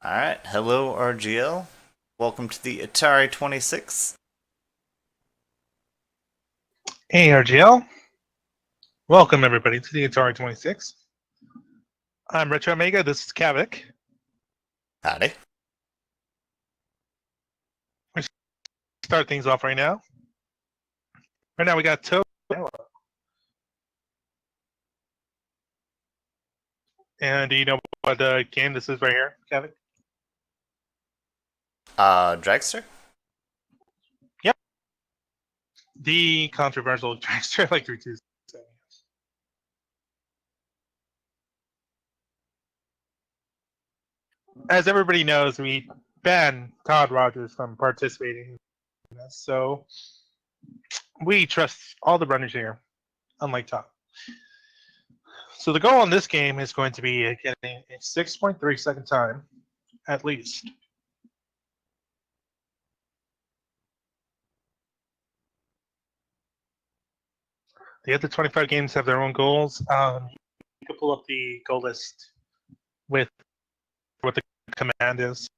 Alright, hello RGL. Welcome to the Atari 26. Hey RGL, welcome everybody to the Atari 26. I'm Retro Omega, this is Kavik. Howdy. We start things off right now. Right now we got Toe. And do you know what game this is right here, Kavik? Dragster? Yep. The controversial Dragster Electric 2. As everybody knows, we banned Todd Rogers from participating in this, so we trust all the runners here, unlike Todd. So the goal on this game is going to be getting a 6.3 second time, at least. The other 25 games have their own goals. You can pull up the goal list with what the command is.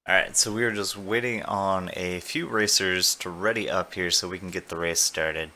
Alright, so we are just waiting on a few racers to ready up here so we can get the race started.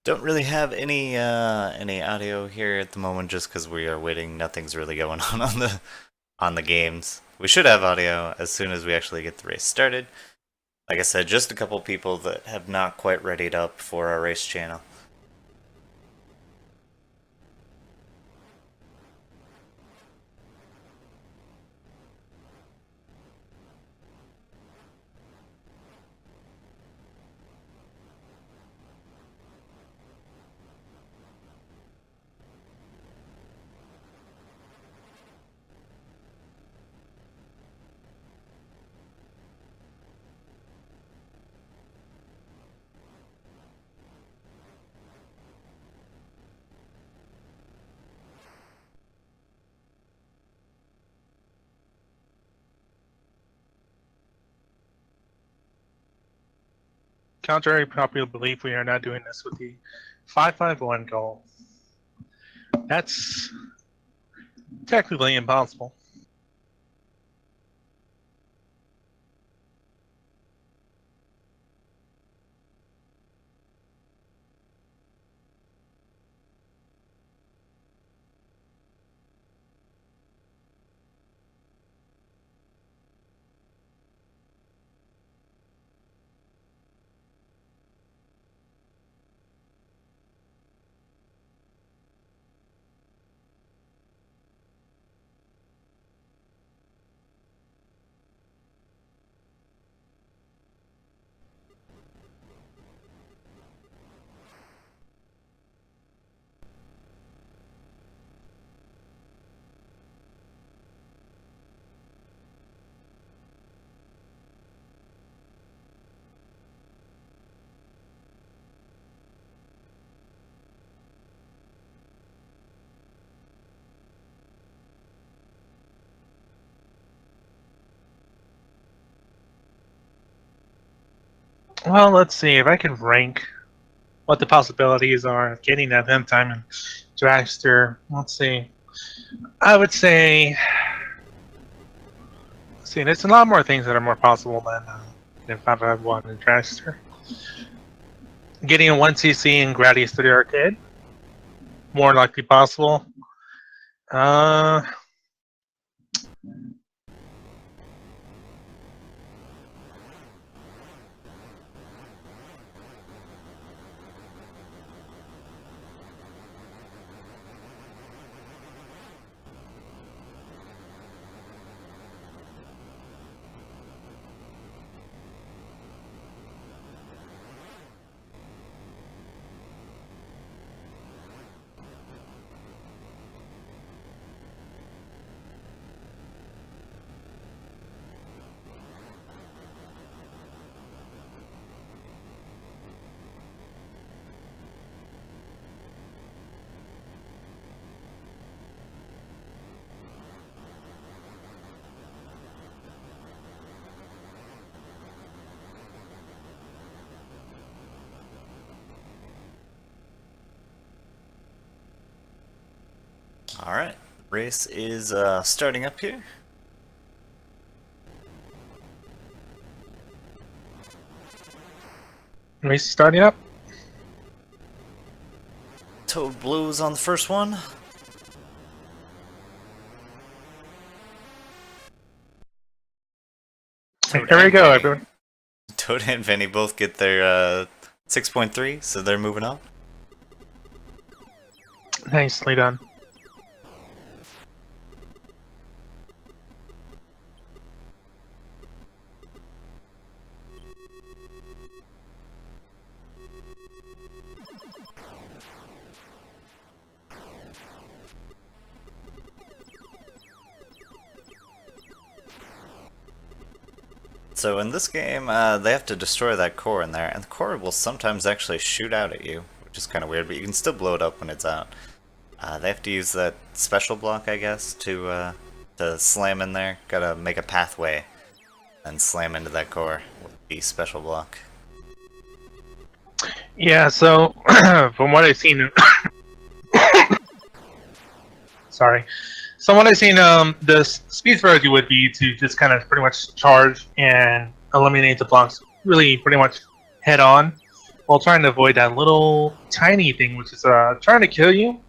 Don't really have any audio here at the moment just because we are waiting. Nothing's really going on the games. We should have audio as soon as we actually get the race started. Like I said, just a couple people that have not quite readied up for our race channel. Contrary to popular belief, we are not doing this with the 551 goal. That's technically impossible. Well, let's see if I can rank what the possibilities are of getting that hemp time and dragster. Let's see. I would say, see, there's a lot more things that are more possible than 551 and dragster. Getting a 1cc in Gradius 3 arcade, more likely possible. Uh, Alright, race is starting up here. race starting up. Toad Blues on the first one. Toad Here we and go, Vinny. everyone. Toad and Vinny both get their 6.3, so they're moving on. Nicely done. So in this game, they have to destroy that core in there, and the core will sometimes actually shoot out at you, which is kind of weird, but you can still blow it up when it's out. They have to use that special block, I guess, to slam in there. Gotta make a pathway and slam into that core with the special block. Yeah, so from what I've seen, sorry. So what I've seen, the speed strategy would be to just kind of pretty much charge and eliminate the blocks really pretty much head on, while trying to avoid that little tiny thing, which is trying to kill you,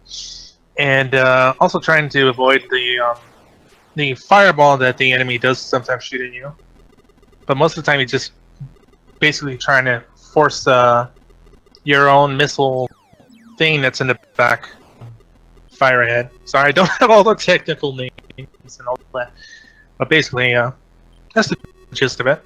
and also trying to avoid the fireball that the enemy does sometimes shoot at you. But most of the time, you're just basically trying to force your own missile thing that's in the back fire ahead. Sorry, I don't have all the technical names and all that, but basically, that's the gist of it.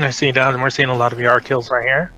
I see down, and we're seeing a lot of VR kills right here.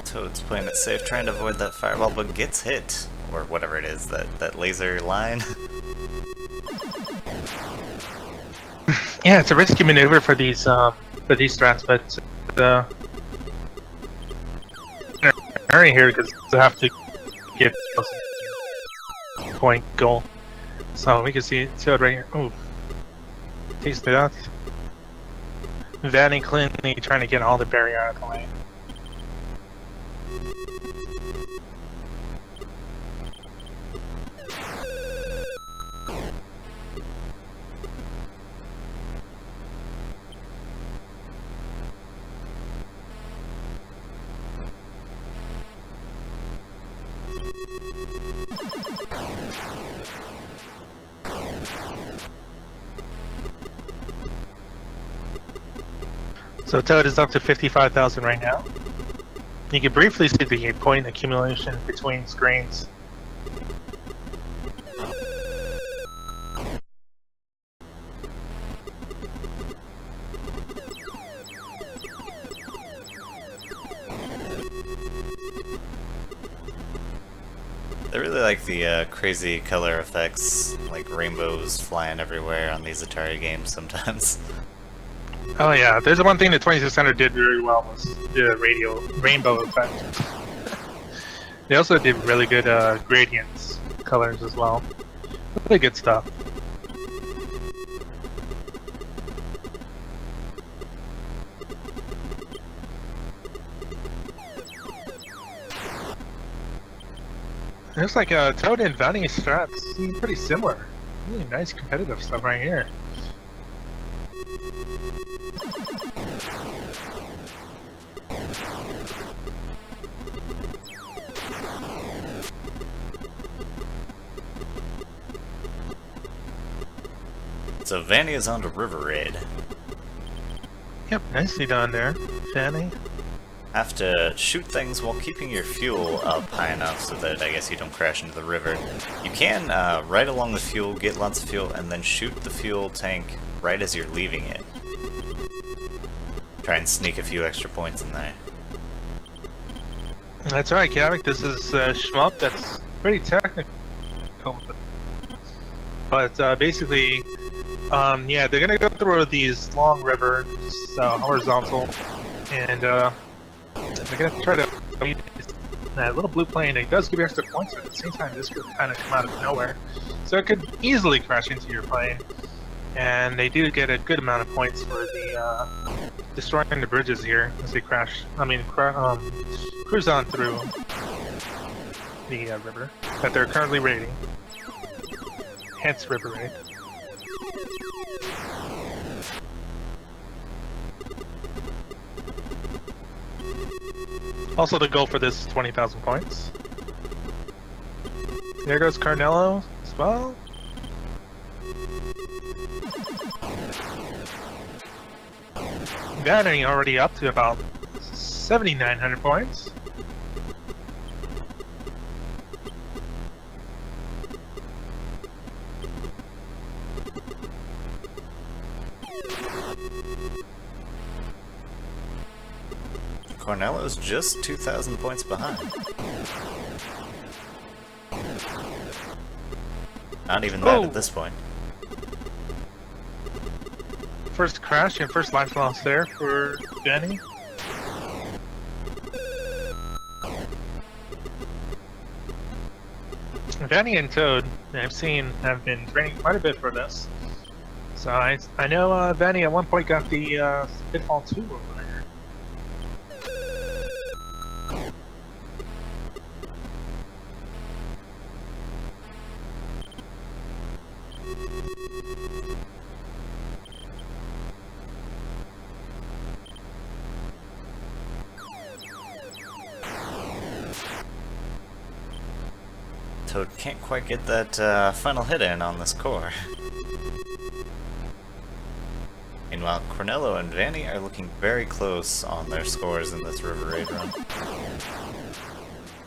Toad's playing it safe, trying to avoid that fireball, but gets hit. Or whatever it is, that laser line. Yeah, it's a risky maneuver for these strats, but hurry here because they have to get point goal. So we can see Toad right here. Ooh, tasted that. Vanny cleanly trying to get all the barrier out of the way. So Toad is up to 55,000 right now. You can briefly see the point accumulation between screens. really like the crazy color effects, like rainbows flying everywhere on these Atari games sometimes. Oh yeah, there's the one thing that 2600 did very well was the rainbow effect. They also did really good gradients colors as well. Really good stuff. Looks like Toad and Vanny strats seem pretty similar. Really nice competitive stuff right here. So Vanny is on to River Raid. Yep, nicely done there, Vanny. Have to shoot things while keeping your fuel up high enough so that I guess you don't crash into the river. You can right along the fuel, get lots of fuel, and then shoot the fuel tank right as you're leaving it. Try and sneak a few extra points in there. That's right, Kavik. This is shmup that's pretty technical. But basically, yeah, they're gonna go through these long rivers, horizontal, and they're gonna try to beat that little blue plane. It does give you extra points, but at the same time, this could kind of come out of nowhere, so it could easily crash into your plane. And they do get a good amount of points for the destroying the bridges here as they crash. I mean, cruise on through the river that they're currently raiding. Hence, River Raid. Also, the goal for this is 20,000 points. There goes Carnello as well. Vanny already up to about 7,900 points. Cornello's just 2,000 points behind. Not even that at this point. First crash and first life loss there for Vanny. Vanny and Toad, I've seen, have been training quite a bit for this. So I know Vanny at one point got the Pitfall 2 over there. Toad can't quite get that final hit in on this core. Meanwhile, Cornello and Vanny are looking very close on their scores in this River Raid run.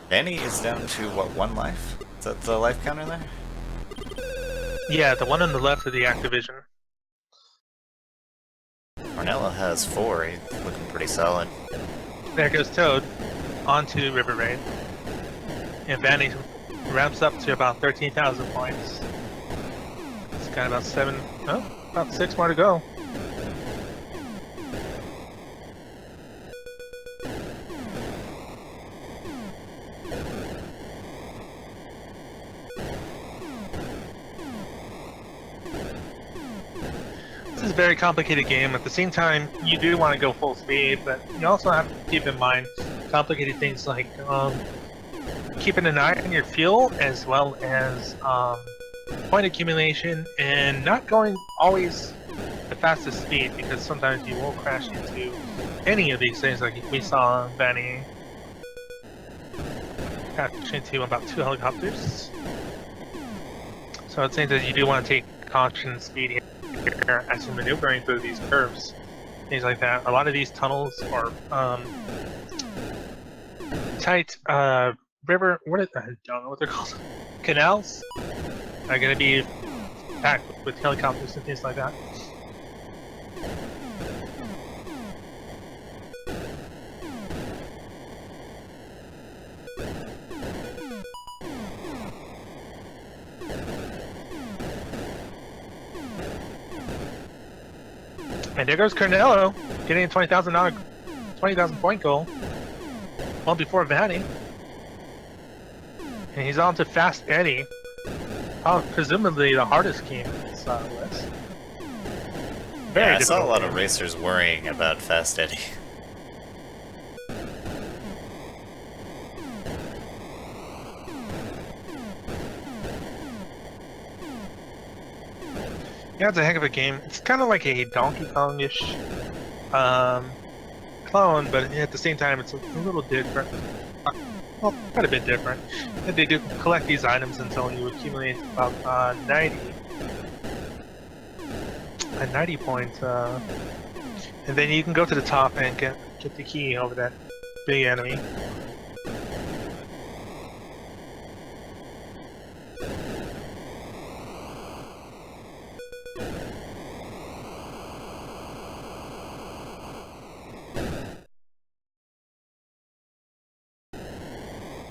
Vanny is down to, what, 1 life? Is that the life counter there? Yeah, the one on the left of the Activision. Cornello has 4, he's looking pretty solid. There goes Toad onto River Raid. And Vanny ramps up to about 13,000 points. It's got about about 6 more to go. This is a very complicated game. At the same time, you do want to go full speed, but you also have to keep in mind complicated things like keeping an eye on your fuel, as well as point accumulation, and not going always the fastest speed, because sometimes you will crash into any of these things, like we saw Vanny crash into about 2 helicopters. So it seems that you do want to take caution and speed here as you're maneuvering through these curves, things like that. A lot of these tunnels are tight river, I don't know what they're called, canals are going to be packed with helicopters and things like that. And there goes Carnello, getting a $20,000, 20,000 point goal. Well before Vanny. And he's on to Fast Eddie. Presumably the hardest game in this list. Yeah, I saw a lot of racers worrying about Fast Eddie. Yeah, it's a heck of a game. It's kind of like a Donkey Kong-ish clone, but at the same time, it's a little different. Well, quite a bit different. And they do collect these items until you accumulate about 90 points, and then you can go to the top and get the key over that big enemy.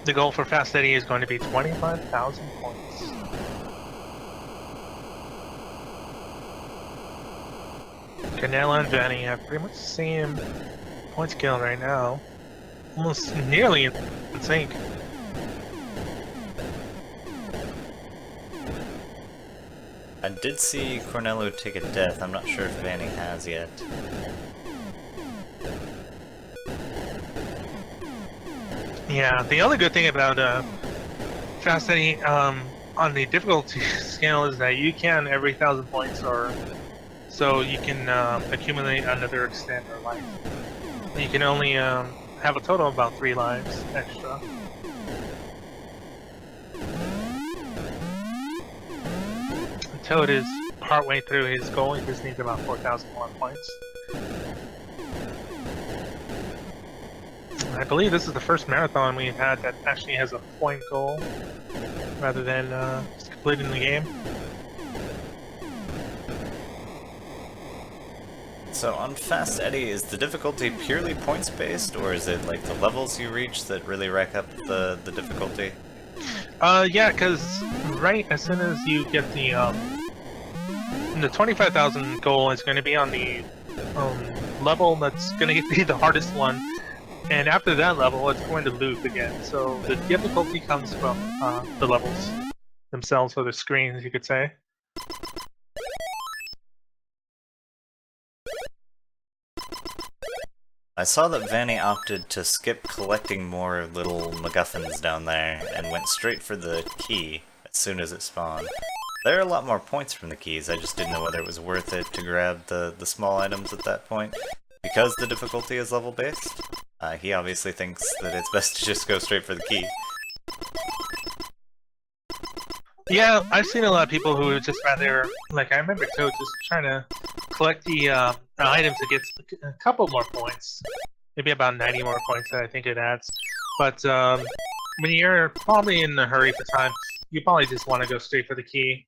The goal for Fast Eddie is going to be 25,000 points. Canela and Vanny have pretty much the same point scale right now. Almost nearly in sync. I did see Cornello take a death. I'm not sure if Vanny has yet. Yeah, the only good thing about Fast Eddie on the difficulty scale is that you can, every 1,000 points or so, you can accumulate another extend or life. You can only have a total of about 3 lives extra. Toad is partway through his goal, he just needs about 4,000 more points. I believe this is the first marathon we've had that actually has a point goal rather than just completing the game. So on Fast Eddie, is the difficulty purely points based, or is it like the levels you reach that really rack up the difficulty? Yeah, because right as soon as you get the 25,000 goal is going to be on the level that's going to be the hardest one. And after that level, it's going to loop again. So the difficulty comes from the levels themselves, or the screens, you could say. I saw that Vanny opted to skip collecting more little MacGuffins down there and went straight for the key as soon as it spawned. There are a lot more points from the keys, I just didn't know whether it was worth it to grab the small items at that point, because the difficulty is level based. He obviously thinks that it's best to just go straight for the key. Yeah, I've seen a lot of people who would just rather, like I remember Toad just trying to collect the items to get a couple more points. Maybe about 90 more points that I think it adds. But when you're probably in a hurry for time, you probably just want to go straight for the key.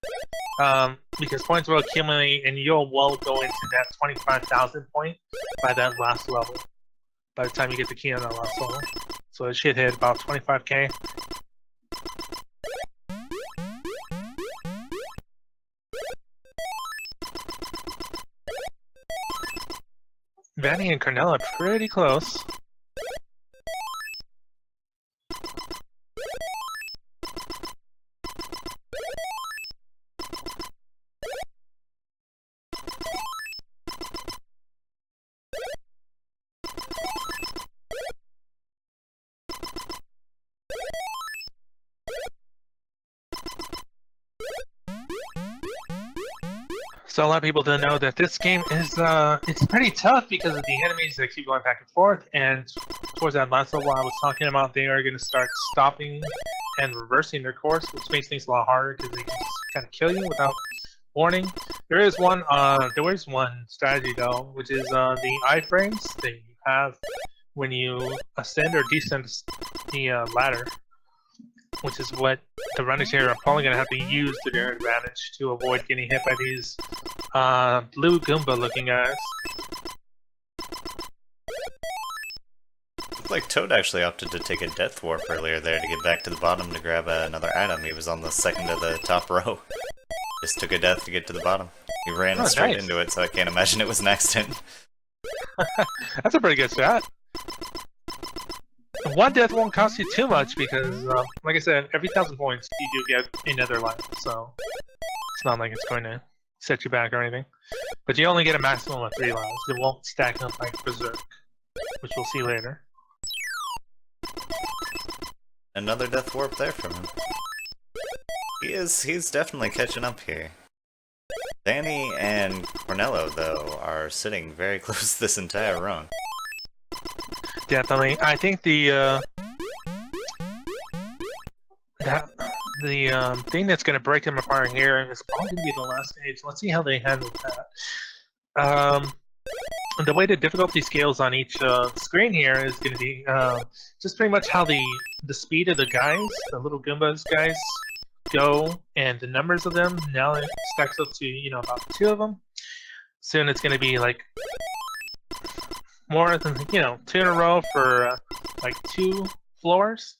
Because points will accumulate and you'll well go into that 25,000 point by that last level. By the time you get the key on that last level. So it should hit about 25k. Vanny and Carnella are pretty close. So a lot of people don't know that this game is it's pretty tough because of the enemies that keep going back and forth, and towards that last level I was talking about, they are going to start stopping and reversing their course, which makes things a lot harder because they can just kind of kill you without warning. There is one strategy though, which is the iframes that you have when you ascend or descend the ladder, which is what the runners here are probably going to have to use to their advantage to avoid getting hit by these blue Goomba-looking guys. Looks like Toad actually opted to take a death warp earlier there to get back to the bottom to grab another item. He was on the second to the top row. Just took a death to get to the bottom. He ran Oh, straight nice. into it, so I can't imagine it was an accident. That's a pretty good shot. One death won't cost you too much because, like I said, every 1,000 points you do get another life, so it's not like it's going to set you back or anything. But you only get a maximum of 3 lives. It won't stack up like Berserk, which we'll see later. Another death warp there from him. He's definitely catching up here. Danny and Cornello, though, are sitting very close this entire run. Definitely. I think the thing that's going to break them apart here is probably going to be the last stage. Let's see how they handle that. The way the difficulty scales on each screen here is going to be just pretty much how the speed of the guys, the little Goombas guys, go, and the numbers of them. Now it stacks up to about 2 of them. Soon it's going to be like more than 2 in a row for like 2 floors.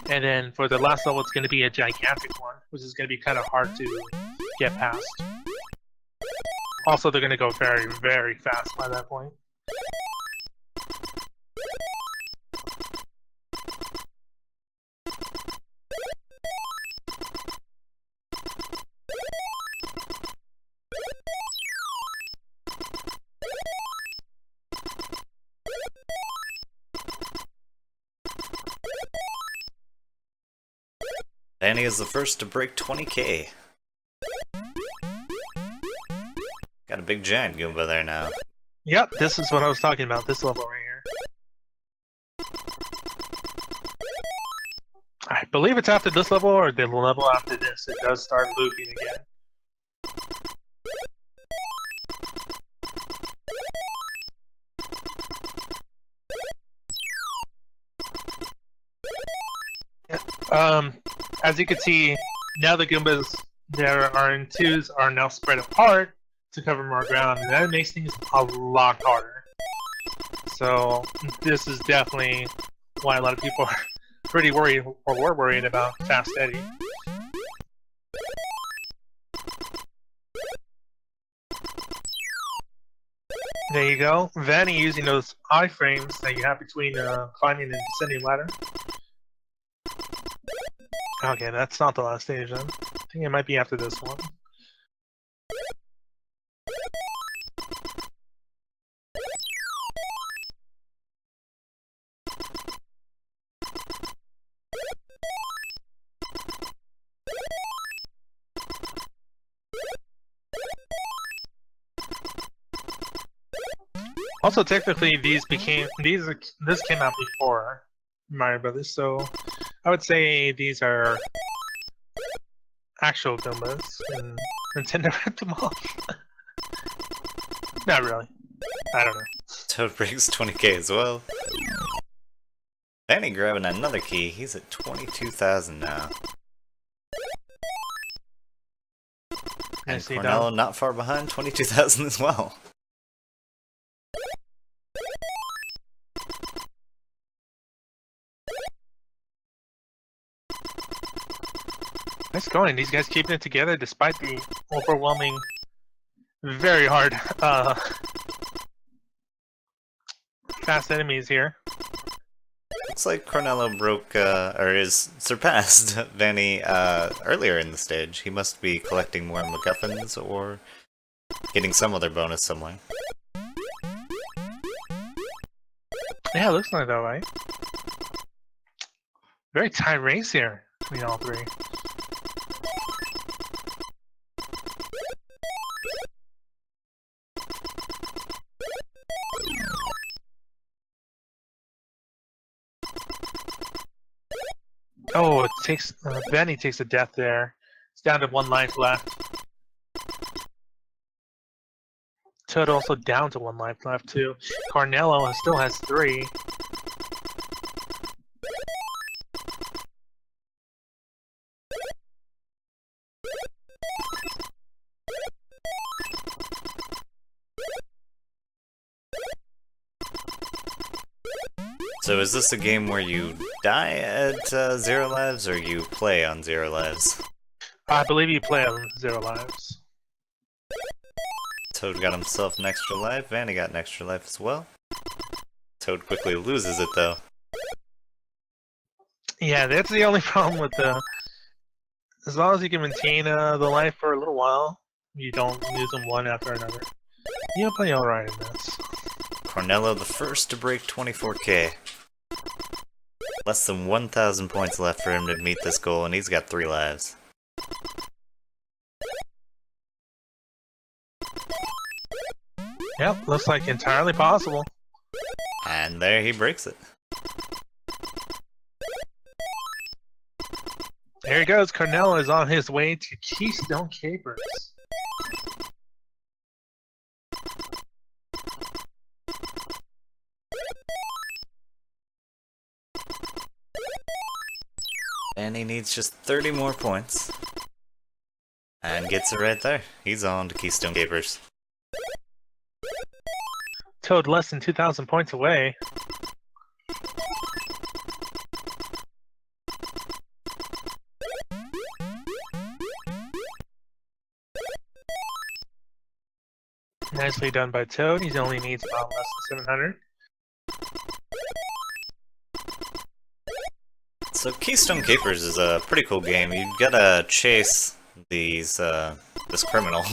And then for the last level, it's going to be a gigantic one, which is going to be kind of hard to get past. Also, they're going to go very, very fast by that point. Danny is the first to break 20k. Got a big giant Goomba there now. Yep, this is what I was talking about, this level right here. I believe it's after this level or the level after this. It does start looping again. As you can see, now the Goombas that are in 2s are now spread apart to cover more ground, and that makes things a lot harder. So this is definitely why a lot of people are pretty worried, or were worried about Fast Eddie. There you go. Vanny using those iframes that you have between climbing and descending ladder. Okay, that's not the last stage then. I think it might be after this one. Also, technically, this came out before Mario Brothers, so I would say these are actual Goombas, and Nintendo ripped them off. Not really. I don't know. Toad breaks 20k as well. Danny grabbing another key. He's at 22,000 now. And Nicely Cornello done. not far behind, 22,000 as well. Nice going. These guys keeping it together despite the overwhelming, very hard fast enemies here. Looks like Cornello broke, or is surpassed Vanny earlier in the stage. He must be collecting more MacGuffins or getting some other bonus somewhere. Yeah, it looks like that, right? Very tight race here between all 3. Oh, it takes Vanny takes a death there. It's down to 1 life left. Toad also down to 1 life left too. Cornello still has 3. So is this a game where you die at 0 lives, or you play on 0 lives? I believe you play on 0 lives. Toad got himself an extra life, Vanny got an extra life as well. Toad quickly loses it though. Yeah, that's the only problem with the. As long as you can maintain the life for a little while, you don't lose them one after another. You'll play alright in this. Cornello the first to break 24k. Less than 1,000 points left for him to meet this goal, and he's got 3 lives. Yep, looks like entirely possible. And there he breaks it. There he goes. Cornell is on his way to Keystone Capers. And he needs just 30 more points. And gets it right there. He's on to Keystone Capers. Toad less than 2,000 points away. Nicely done by Toad. He only needs about less than 700. So Keystone Capers is a pretty cool game. You gotta chase these this criminal.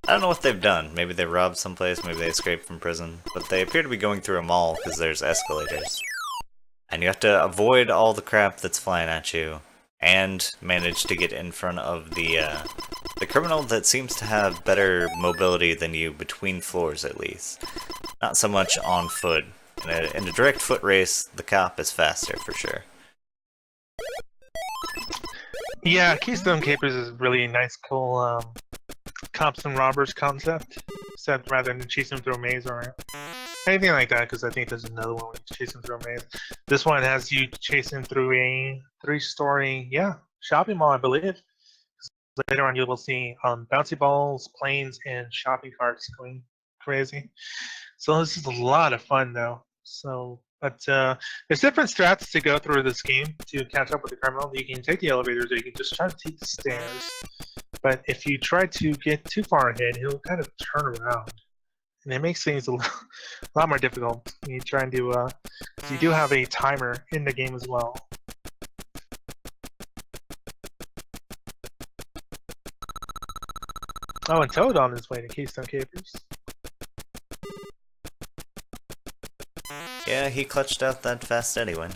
I don't know what they've done. Maybe they robbed someplace, maybe they escaped from prison, but they appear to be going through a mall because there's escalators. And you have to avoid all the crap that's flying at you and manage to get in front of the criminal that seems to have better mobility than you between floors at least. Not so much on foot. In a direct foot race, the cop is faster for sure. Yeah, Keystone Capers is really a nice, cool cops and robbers concept. Except rather than chase them through a maze or anything like that, because I think there's another one where you chase them through a maze. This one has you chasing through a 3-story, shopping mall, I believe. Later on, you will see bouncy balls, planes, and shopping carts going crazy. So this is a lot of fun, though. But there's different strats to go through this game to catch up with the criminal. You can take the elevators, or you can just try to take the stairs. But if you try to get too far ahead, he'll kind of turn around, and it makes things a lot more difficult. You try and do you do have a timer in the game as well. Oh, and Toad on his way to Keystone Capers. Yeah, he clutched out that fast anyway.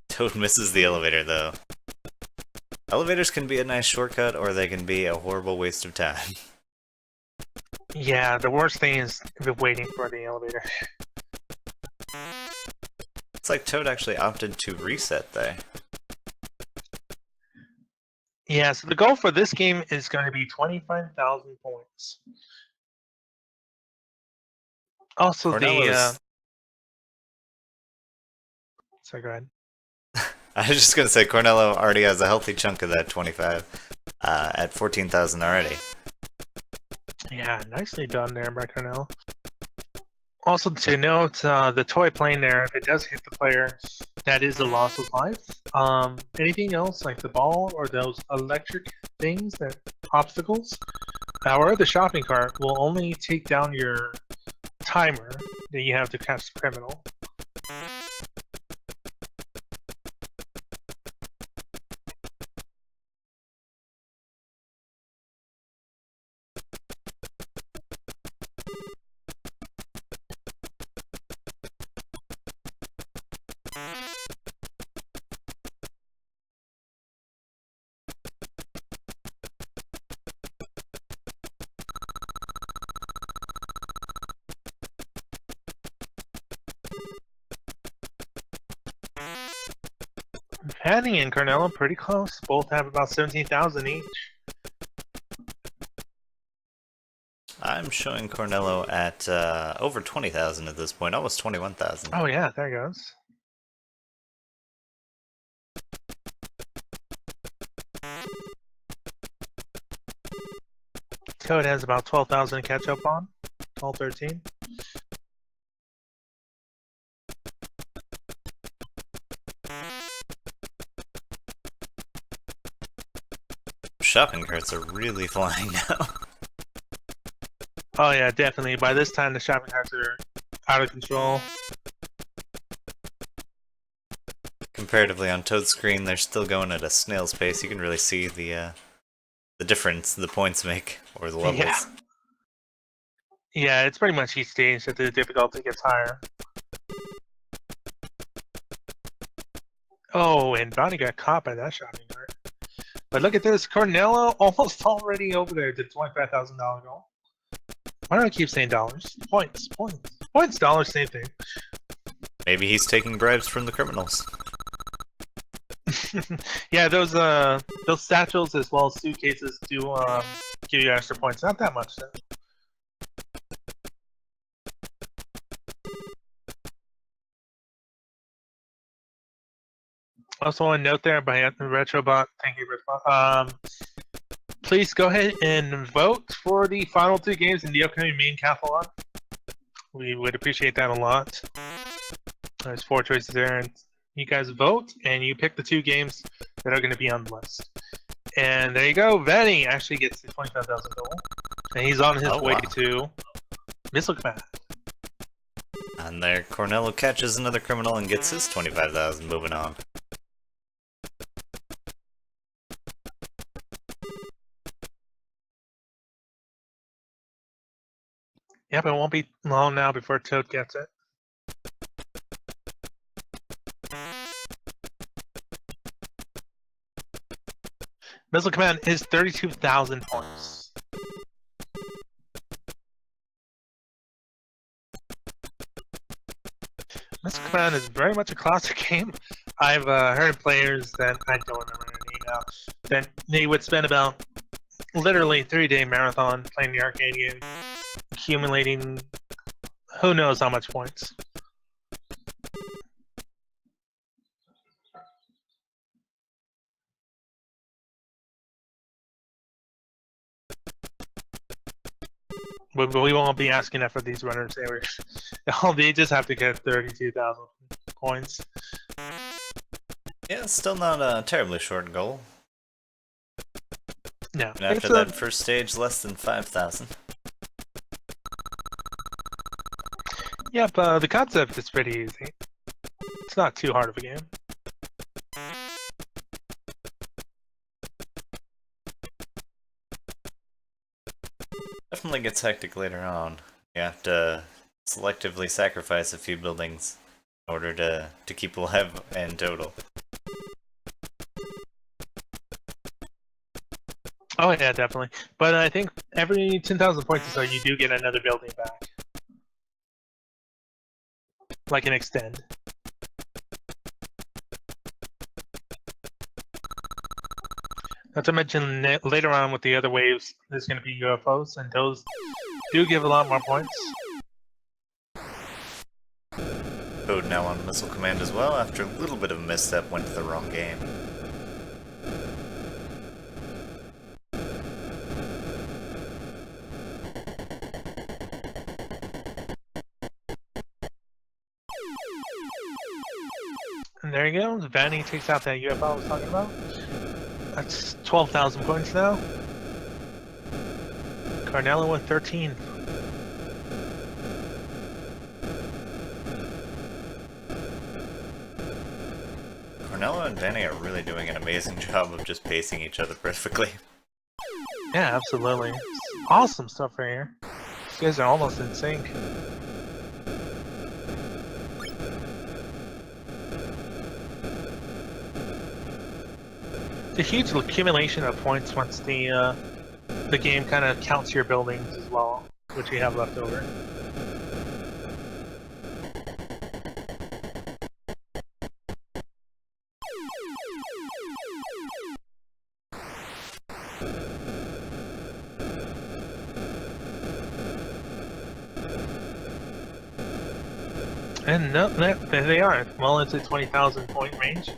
Toad misses the elevator though. Elevators can be a nice shortcut, or they can be a horrible waste of time. Yeah, the worst thing is waiting for the elevator. It's like Toad actually opted to reset there. Yeah, so the goal for this game is going to be 25,000 points. Also, sorry, go ahead. I was just gonna say, Cornello already has a healthy chunk of that 25 at 14,000 already. Yeah, nicely done there by Cornell. Also to note, the toy plane there, if it does hit the player, that is a loss of life. Anything else, like the ball or those electric things, that obstacles, or the shopping cart, will only take down your timer that you have to catch the criminal. Fanny and Carnella pretty close. Both have about 17,000 each. I'm showing Cornello at over 20,000 at this point, almost 21,000. Oh yeah, there it goes. Toad has about 12,000 to catch up on. 12, 13. shopping carts are really flying now. Oh yeah, definitely. By this time, the shopping carts are out of control. Comparatively on Toad's screen, they're still going at a snail's pace. You can really see the difference the points make, or the Yeah, levels. yeah. It's pretty much each stage that the difficulty gets higher. Oh, and Bonnie got caught by that shopping cart. But look at this, Cornello almost already over there to $25,000 goal. Why do I keep saying dollars? Points, points, points, dollars, same thing. Maybe he's taking bribes from the criminals. Yeah, those satchels as well as suitcases do give you extra points. Not that much though. Also, want to note there by Retrobot, thank you, Retrobot. Please go ahead and vote for the final 2 games in the upcoming main catalog. We would appreciate that a lot. There's 4 choices there, and you guys vote, and you pick the 2 games that are going to be on the list. And there you go. Vanny actually gets the 25,000 goal, and he's on his way to Missile Command. And there, Cornello catches another criminal and gets his 25,000. Moving on. Yep, it won't be long now before Toad gets it. Missile Command is 32,000 points. Missile Command is very much a classic game. I've heard players that I don't remember their name now that they would spend about literally 3-day marathon playing the arcade game, accumulating who knows how much points. But we won't be asking that for these runners. They just have to get 32,000 points. Yeah, still not a terribly short goal. No. And after that first stage, less than 5,000. Yep, the concept is pretty easy. It's not too hard of a game. Definitely gets hectic later on. You have to selectively sacrifice a few buildings in order to keep alive in total. Oh yeah, definitely. But I think every 10,000 points or so, you do get another building back. Like an extend. Not to mention, later on with the other waves, there's going to be UFOs, and those do give a lot more points. Toad now on Missile Command as well, after a little bit of a misstep, went to the wrong game. And there you go, Vanny takes out that UFO I was talking about. That's 12,000 points now. Cornello with 13. Cornello and Vanny are really doing an amazing job of just pacing each other perfectly. Yeah, absolutely. It's awesome stuff right here. You guys are almost in sync. It's a huge accumulation of points once the game kind of counts your buildings as well, which you have left over. And no, there they are, well into 20,000 point range.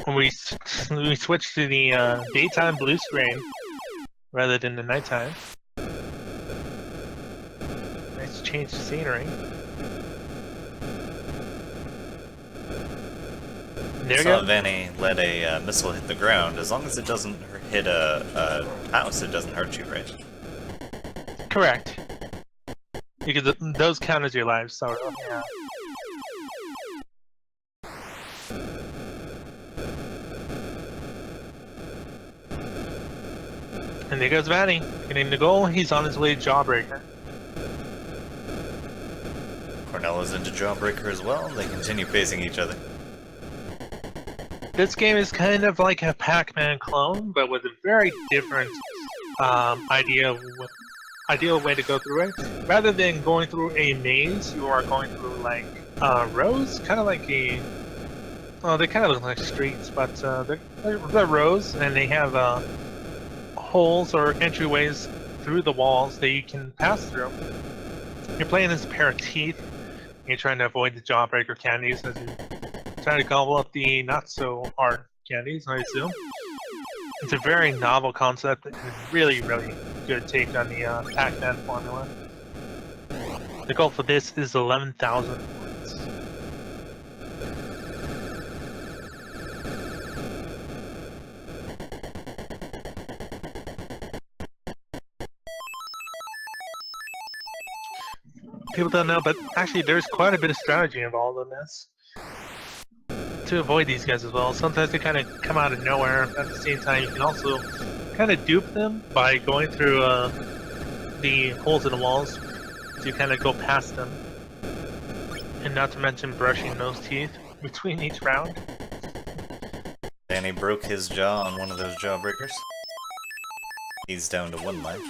When we switch to the daytime blue screen rather than the nighttime. Nice change of scenery. There you Saw go. Vanny let a missile hit the ground. As long as it doesn't hit a house, it doesn't hurt you, right? Correct. Because those count as your lives, so yeah. And there goes Vanny, getting the goal. He's on his way to Jawbreaker. Cornella's into Jawbreaker as well. They continue facing each other. This game is kind of like a Pac-Man clone, but with a very different ideal way to go through it. Rather than going through a maze, you are going through like rows, kind of like a. Well, they kind of look like streets, but they're rows, and they have holes or entryways through the walls that you can pass through. You're playing as a pair of teeth. You're trying to avoid the Jawbreaker candies as you try to gobble up the not-so-hard candies, I assume. It's a very novel concept and a really, really good take on the Pac-Man formula. The goal for this is 11,000 points. People don't know, but actually there's quite a bit of strategy involved in this to avoid these guys as well. Sometimes they kind of come out of nowhere. At the same time, you can also kind of dupe them by going through the holes in the walls to kind of go past them. And not to mention brushing those teeth between each round. Danny broke his jaw on one of those Jawbreakers. He's down to 1 life.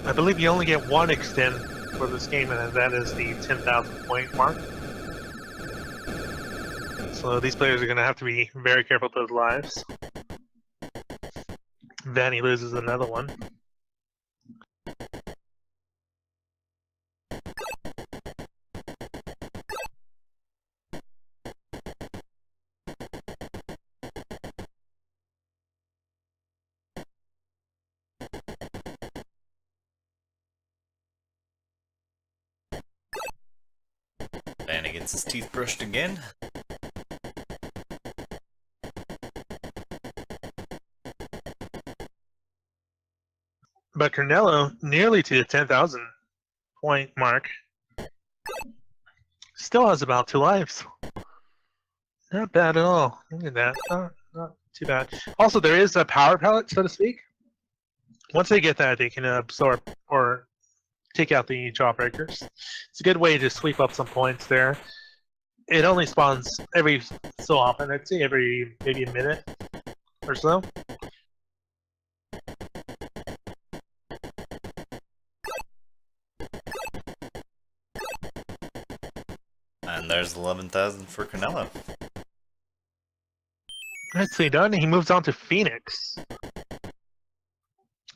I believe you only get one extend for this game, and that is the 10,000 point mark. So these players are going to have to be very careful with those lives. Vanny loses another one. Vanny gets his teeth brushed again. But Cornello, nearly to the 10,000 point mark, still has about 2 lives. Not bad at all. Look at that. Not too bad. Also, there is a power pellet, so to speak. Once they get that, they can absorb or take out the Jawbreakers. It's a good way to sweep up some points there. It only spawns every so often. I'd say every maybe a minute or so. And there's 11,000 for Cornella. Nicely done. He moves on to Phoenix.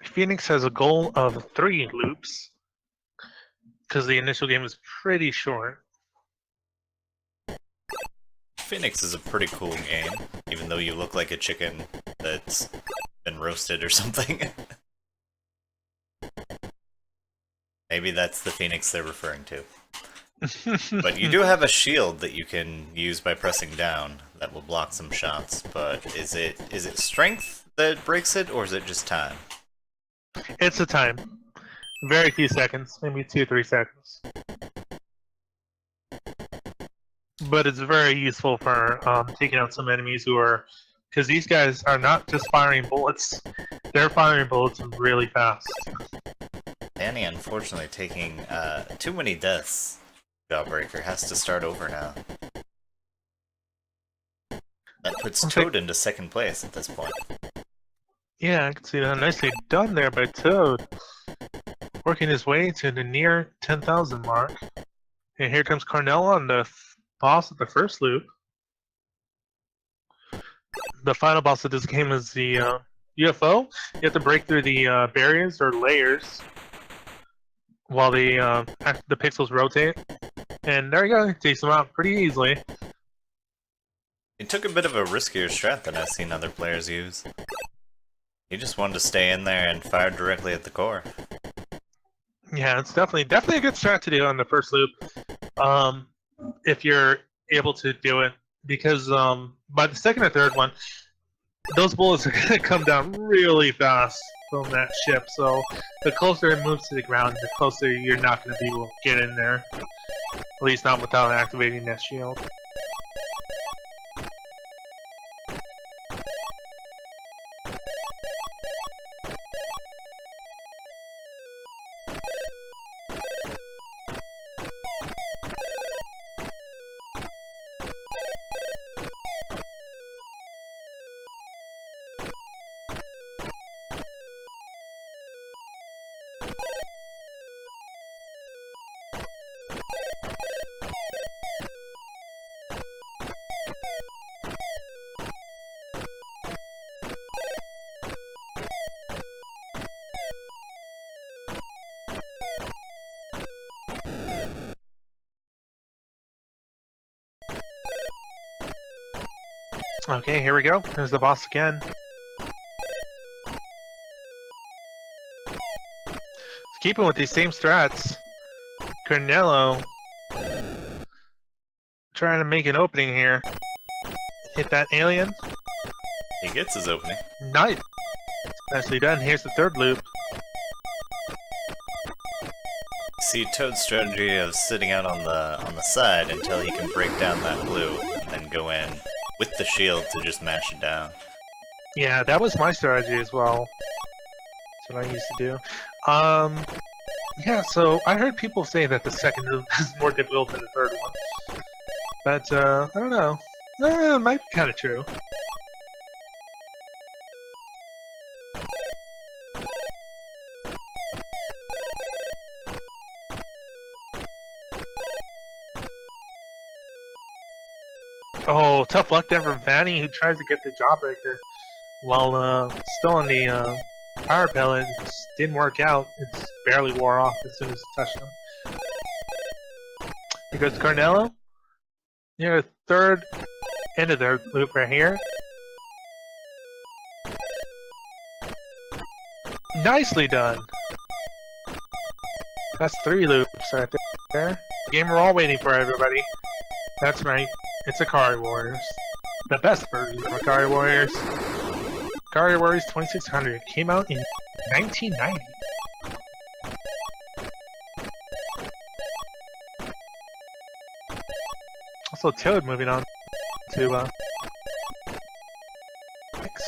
Phoenix has a goal of 3 loops because the initial game is pretty short. Phoenix is a pretty cool game, even though you look like a chicken that's been roasted or something. Maybe that's the Phoenix they're referring to. But you do have a shield that you can use by pressing down that will block some shots, but is it strength that breaks it, or is it just time? It's a time. Very few seconds, maybe 2-3 seconds. But it's very useful for taking out some enemies who are... Because these guys are not just firing bullets, they're firing bullets really fast. Danny, unfortunately, taking too many deaths. Jawbreaker has to start over now. That puts Toad into 2nd place at this point. Yeah, I can see that. Nicely done there by Toad. Working his way to the near 10,000 mark. And here comes Cornell on the boss of the first loop. The final boss of this game is the UFO. You have to break through the barriers or layers while the pixels rotate. And there you go, takes them out pretty easily. He took a bit of a riskier strat than I've seen other players use. He just wanted to stay in there and fire directly at the core. Yeah, it's definitely a good strat to do on the first loop. Um, if you're able to do it, because by the second or third one, those bullets are gonna come down really fast from that ship. So the closer it moves to the ground, the closer you're not gonna be able to get in there. At least not without activating that shield. Okay, here we go. There's the boss again. Keeping with these same strats, Cornello trying to make an opening here. Hit that alien. He gets his opening. Nice. Nicely done. Here's the third loop. See Toad's strategy of sitting out on the side until he can break down that blue and then go in with the shield to just mash it down. Yeah, that was my strategy as well. That's what I used to do. Yeah, so I heard people say that the second loop is more difficult than the third one. But, I don't know. It might be kind of true. Oh, tough luck there from Vanny, who tries to get the Jawbreaker while still on the power pellet. It didn't work out. It's barely wore off as soon as it touched him. Here goes Carnello. Near third end of their loop right here. Nicely done. That's 3 loops right there. Game we're all waiting for, everybody. That's right. It's Atari Warriors. The best version of Atari Warriors. Atari Warriors 2600 came out in 1990. Also, Toad moving on to X.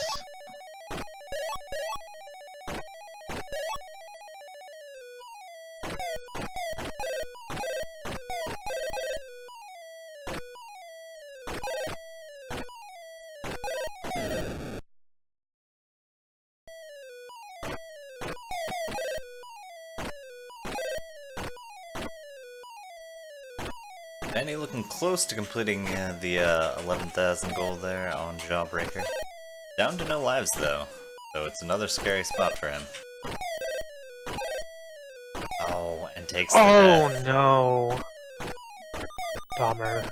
Danny looking close to completing the 11,000 gold there on Jawbreaker. Down to no lives though, so it's another scary spot for him. Oh, and takes the death. No. Bummer.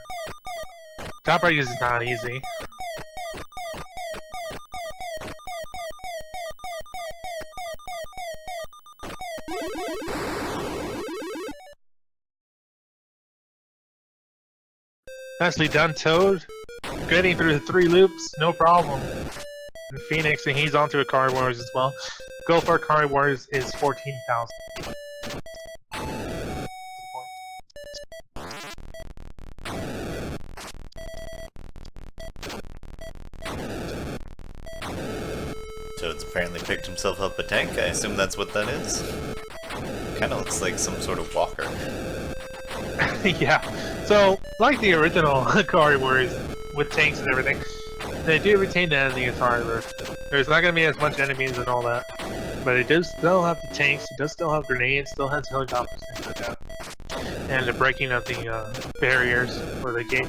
Jawbreaker is not easy. Nicely done, Toad. Getting through the 3 loops, no problem. And Phoenix, and he's onto a Atari Warriors as well. Goal for Atari Warriors is 14,000. Toad's apparently picked himself up a tank. I assume that's what that is. Kinda looks like some sort of walker. Yeah. So, like the original Atari Warriors with tanks and everything, they do retain that in the Atari version. There's not going to be as much enemies and all that, but it does still have the tanks, it does still have grenades, still has helicopters, things like that. And the breaking of the barriers or the gates.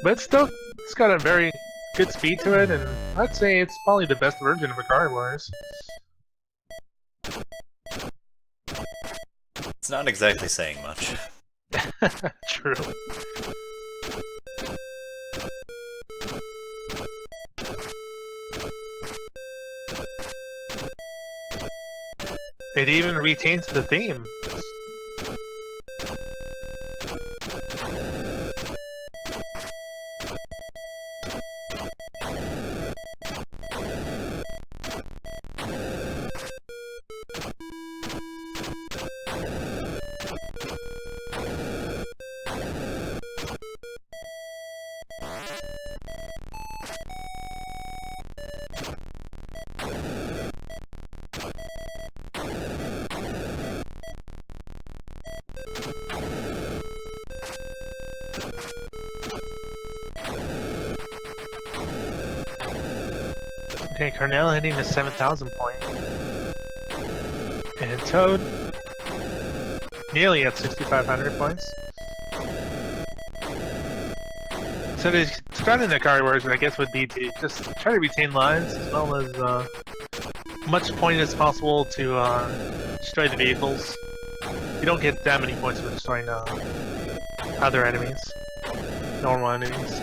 But it's got a very good speed to it, and I'd say it's probably the best version of Atari Warriors. It's not exactly saying much. True. It even retains the theme. Okay, Cornell hitting the 7,000 point. And Toad nearly at 6,500 points. So the strategy in the card version, I guess, would be to just try to retain lives as well as much point as possible to destroy the vehicles. You don't get that many points for destroying other enemies, normal enemies.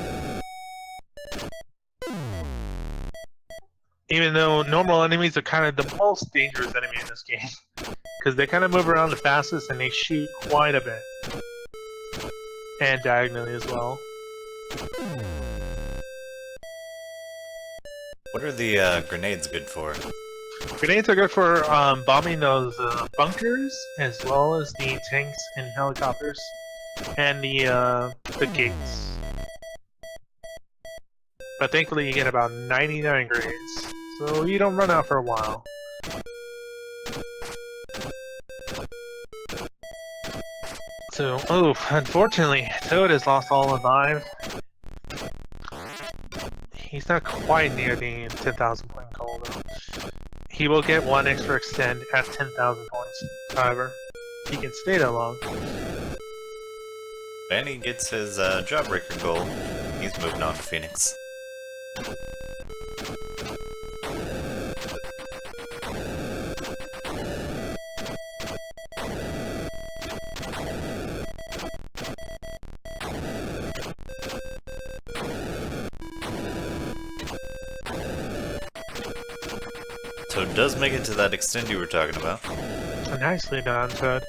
Even though normal enemies are kind of the most dangerous enemy in this game, because they kind of move around the fastest and they shoot quite a bit, and diagonally as well. What are the grenades good for? Grenades are good for bombing those bunkers, as well as the tanks and helicopters, and the gates. But thankfully you get about 99 grenades, so you don't run out for a while. So, unfortunately, Toad has lost all alive. He's not quite near the 10,000 point goal though. He will get one extra extend at 10,000 points, however. He can stay that long. And he gets his Jawbreaker goal. He's moving on to Phoenix. Toad does make it to that extend you were talking about. Nicely done, Toad.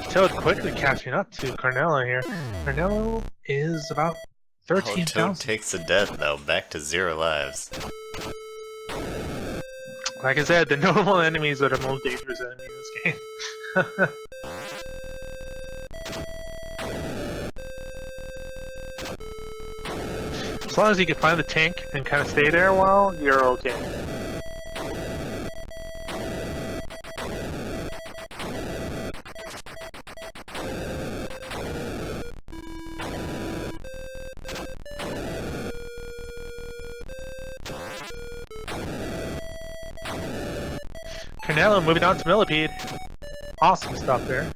Toad quickly catching up to Carnello here. Carnello is about 13,000. Toad takes a death though, back to 0 lives. Like I said, the normal enemies are the most dangerous enemy in this game. As long as you can find the tank and kind of stay there a while, you're okay. Carnello moving on to Millipede. Awesome stuff there.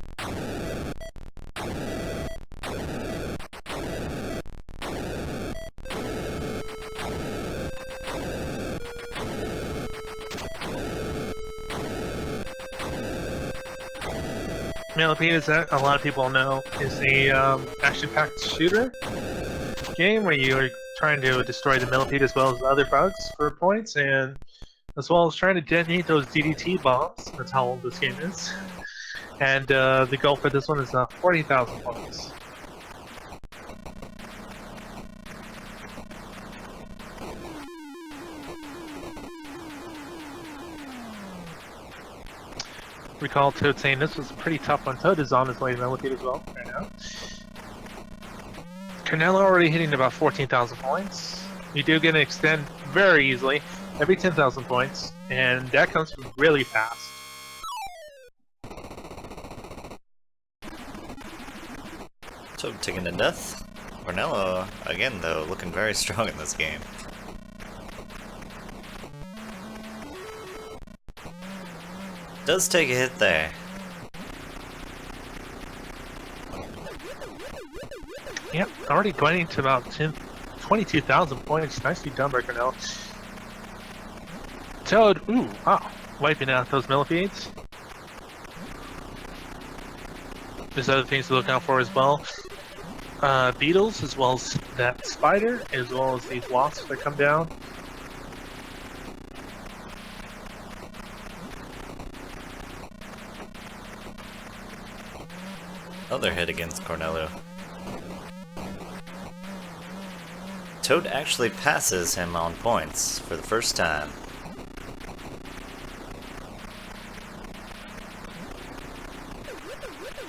Millipede, as a lot of people know, is a action-packed shooter game where you are trying to destroy the Millipede as well as other bugs for points, and as well as trying to detonate those DDT bombs. That's how old this game is. And the goal for this one is 40,000 points. Recall Toad saying this was a pretty tough one. Toad is on his way to Millipede as well right now. Carnello already hitting about 14,000 points. You do get an extend very easily, every 10,000 points, and that comes really fast. Toad taking a death. Cornello, again though, looking very strong in this game. Does take a hit there. Yep, already going to about 22,000 points. Nicely done by Cornell. Toad, ooh, wow, wiping out those Millipedes. There's other things to look out for as well. Beetles, as well as that spider, as well as these wasps that come down. Other hit against Cornello. Toad actually passes him on points for the first time.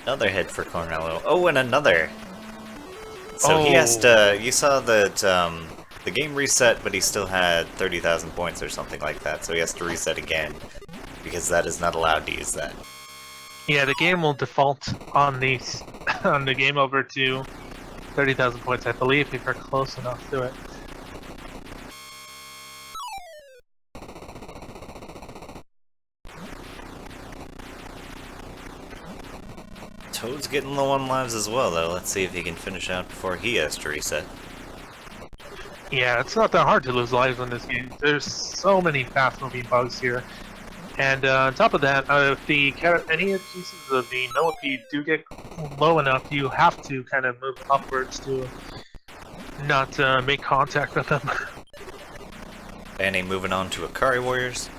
Another hit for Cornello. Oh, and another! So he has to... You saw that the game reset, but he still had 30,000 points or something like that, so he has to reset again, because that is not allowed to use that. Yeah, the game will default on these on the game over to 30,000 points, I believe, if you're close enough to it. Toad's getting low on lives as well, though. Let's see if he can finish out before he has to reset. Yeah, it's not that hard to lose lives in this game. There's so many fast-moving bugs here. And on top of that, if any pieces of the millipede do get low enough, you have to kind of move upwards to not make contact with them. Banny moving on to Atari Warriors.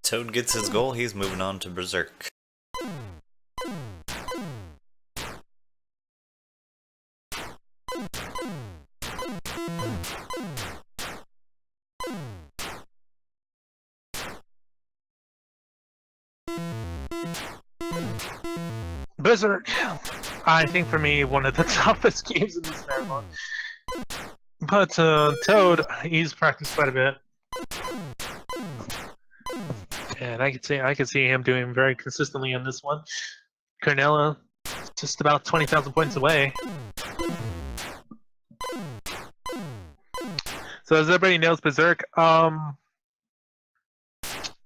Toad gets his goal, he's moving on to Berserk. Berserk, I think for me, one of the toughest games in this marathon. But Toad, he's practiced quite a bit. And I could see him doing very consistently on this one. Cornella, just about 20,000 points away. So as everybody knows, Berserk,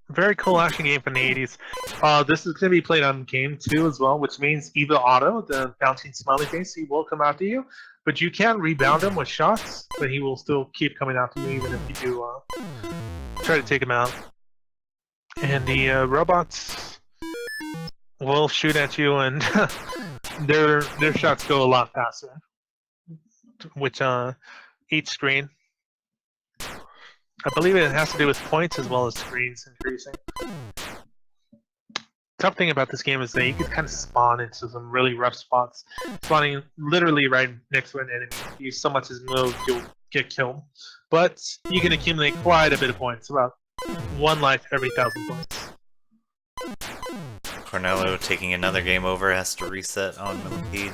very cool action game from the 80s. This is going to be played on game 2 as well, which means Evil Otto, the bouncing smiley face, he will come after you. But you can rebound him with shots, but he will still keep coming after you even if you do try to take him out. And the robots will shoot at you, and their shots go a lot faster. Which each screen, I believe it has to do with points as well as screens increasing. Tough thing about this game is that you can kind of spawn into some really rough spots, spawning literally right next to an enemy. If you so much as move, you'll get killed. But you can accumulate quite a bit of points, about 1 life every 1,000 points. Cornello taking another game over, has to reset on Millipede.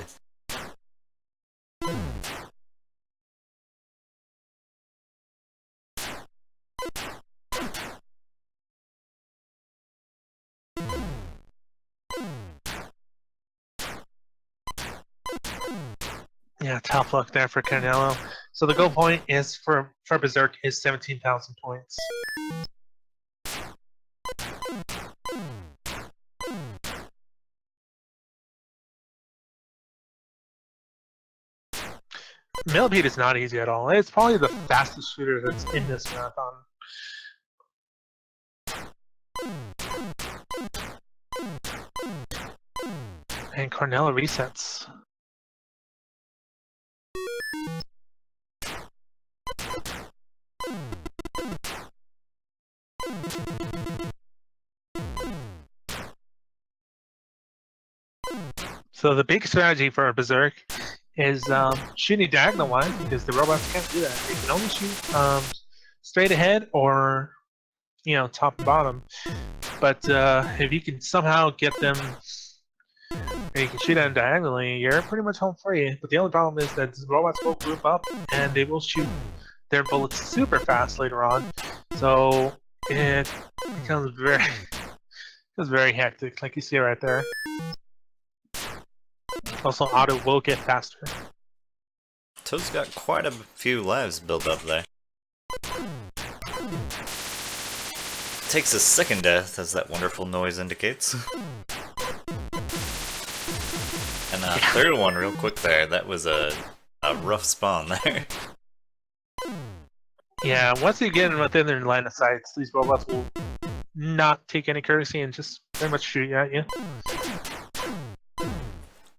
Yeah, tough luck there for Cornello. So the goal point is for Berserk is 17,000 points. Millipede is not easy at all. It's probably the fastest shooter that's in this marathon. And Cornello resets. So the big strategy for Berserk is shooting diagonal-wise, because the robots can't do that. They can only shoot straight ahead or, top and bottom. But if you can somehow get them, or you can shoot at them diagonally, you're pretty much home free. But the only problem is that the robots will group up, and they will shoot their bullets super fast later on. So it becomes very hectic, like you see right there. Also, Otto will get faster. Toad's got quite a few lives built up there. Takes a second death, as that wonderful noise indicates. And a third one real quick there. That was a rough spawn there. Yeah, once you get within their line of sight, these robots will not take any courtesy and just very much shoot at you.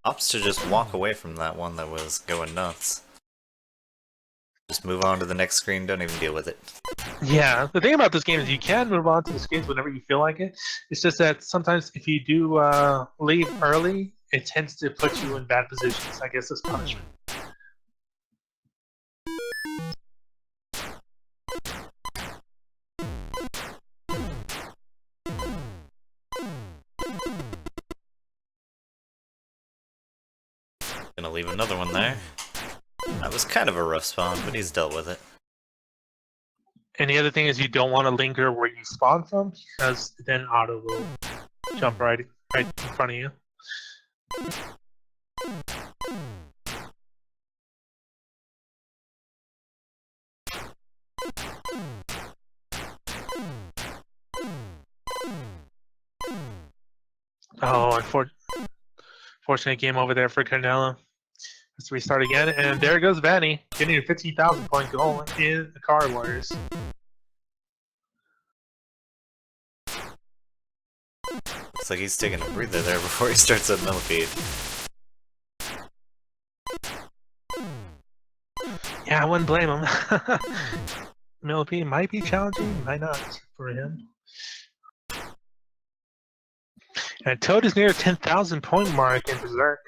Opts to just walk away from that one that was going nuts. Just move on to the next screen, don't even deal with it. Yeah, the thing about this game is you can move on to the skins whenever you feel like it. It's just that sometimes if you do leave early, it tends to put you in bad positions. I guess as punishment. Gonna leave another one there. That was kind of a rough spawn, but he's dealt with it. And the other thing is you don't want to linger where you spawn from because then auto will jump right in front of you. Oh, unfortunate game over there for Canelo. Let's restart again, and there goes Vanny, getting a 15,000 point goal in the Car Warriors. Looks like he's taking a breather there before he starts that millipede. Yeah, I wouldn't blame him. Millipede might be challenging, might not for him. And Toad is near 10,000 point mark in Berserk.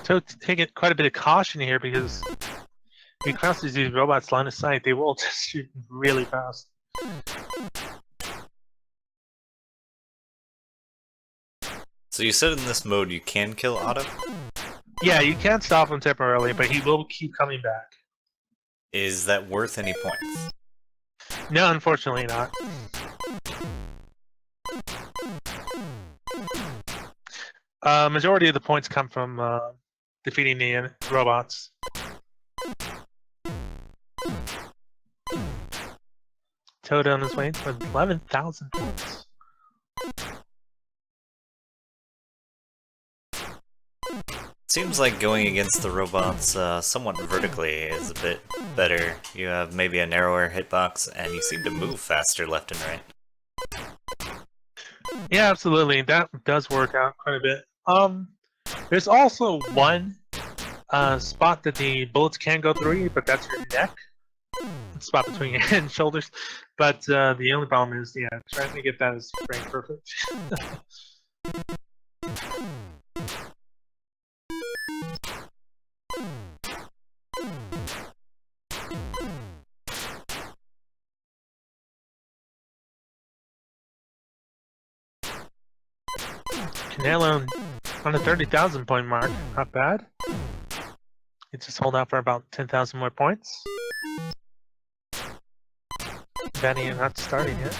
Toad taking quite a bit of caution here because if he crosses these robots line of sight, they will just shoot really fast. So you said in this mode you can kill Otto? Yeah, you can stop him temporarily, but he will keep coming back. Is that worth any points? No, unfortunately not. Majority of the points come from defeating the robots. Toad on his way to 11,000 points. Seems like going against the robots somewhat vertically is a bit better. You have maybe a narrower hitbox, and you seem to move faster left and right. Yeah, absolutely. That does work out quite a bit. There's also one spot that the bullets can go through, but that's your neck. Spot between your head and shoulders. But the only problem is, yeah, trying to get that as frame perfect. Canelo on the 30,000 point mark. Not bad. You just hold out for about 10,000 more points. Benny not starting yet.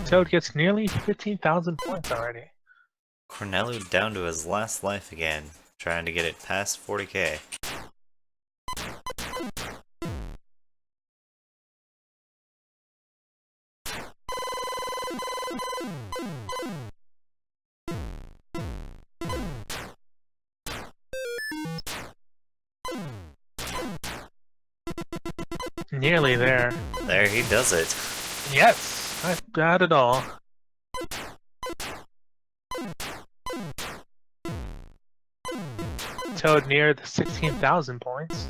Toad gets nearly 15,000 points already. Cornelu down to his last life again, trying to get it past 40k. Nearly there. There he does it. Yes, not bad at all. Toad near the 16,000 points.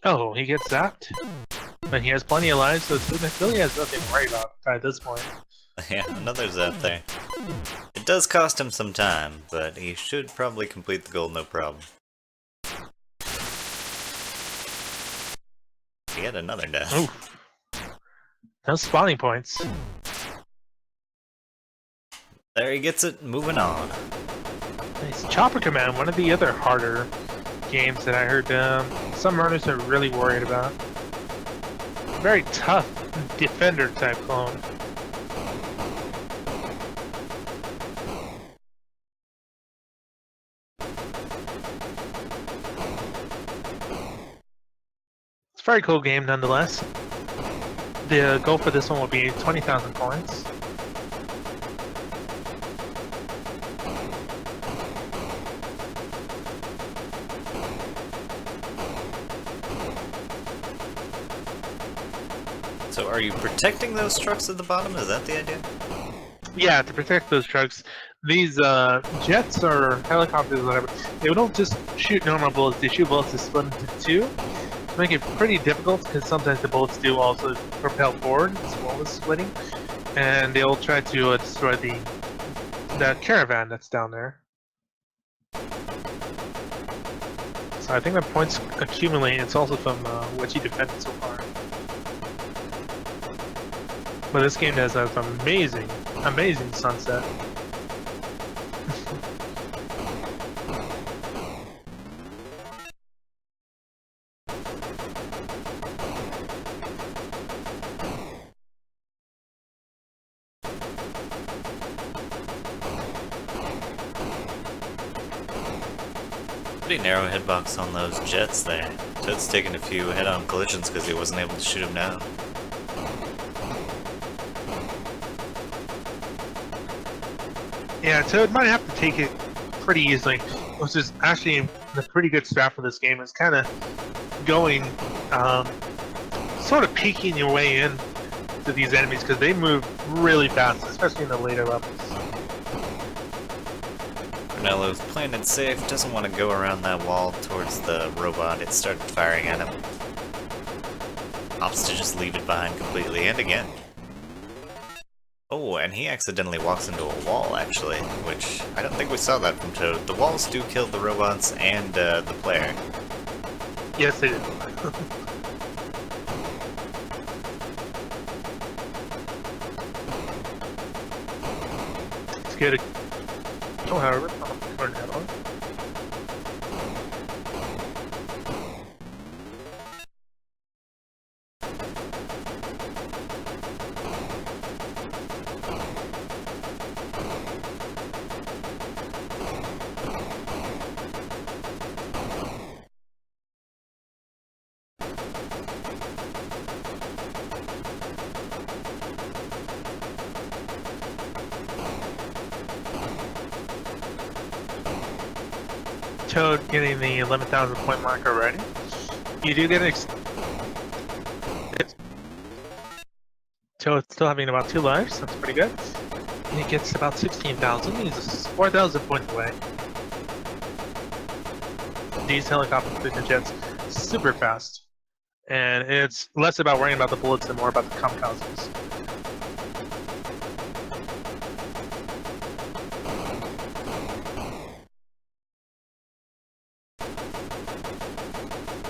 Oh, he gets zapped. But he has plenty of lives, so Student really has nothing to worry about at this point. Yeah, another zap there. It does cost him some time, but he should probably complete the goal no problem. Yet another death. Oof. No spawning points. There he gets it. Moving on. Nice. Chopper Command, one of the other harder games that I heard some runners are really worried about. Very tough defender type clone. It's a very cool game nonetheless. The goal for this one will be 20,000 points. So are you protecting those trucks at the bottom? Is that the idea? Yeah, to protect those trucks. These jets or helicopters or whatever, they don't just shoot normal bullets, they shoot bullets that split into two. To make it pretty difficult because sometimes the bullets do also propel forward as well as splitting. And they'll try to destroy the caravan that's down there. So I think the points accumulate. It's also from what you defended so far. But this game has an amazing, amazing sunset. Pretty narrow hitbox on those jets there. Toad's taking a few head-on collisions because he wasn't able to shoot him down. Yeah, Toad might have to take it pretty easily, which is actually the pretty good strat for this game. Is kind of going, sort of peeking your way in to these enemies because they move really fast, especially in the later levels. Brunello's playing it safe, doesn't want to go around that wall towards the robot. It started firing at him. Opts to just leave it behind completely, and again. Oh, and he accidentally walks into a wall, actually, which I don't think we saw that from Toad. The walls do kill the robots and the player. Yes, they do. It's good. Oh, however, I'll turn that on. Toad getting the 11,000 point mark already. You do get Toad still having about 2 lives, that's pretty good. And he gets about 16,000, he's 4,000 points away. These helicopters and jets super fast. And it's less about worrying about the bullets and more about the kamikazes.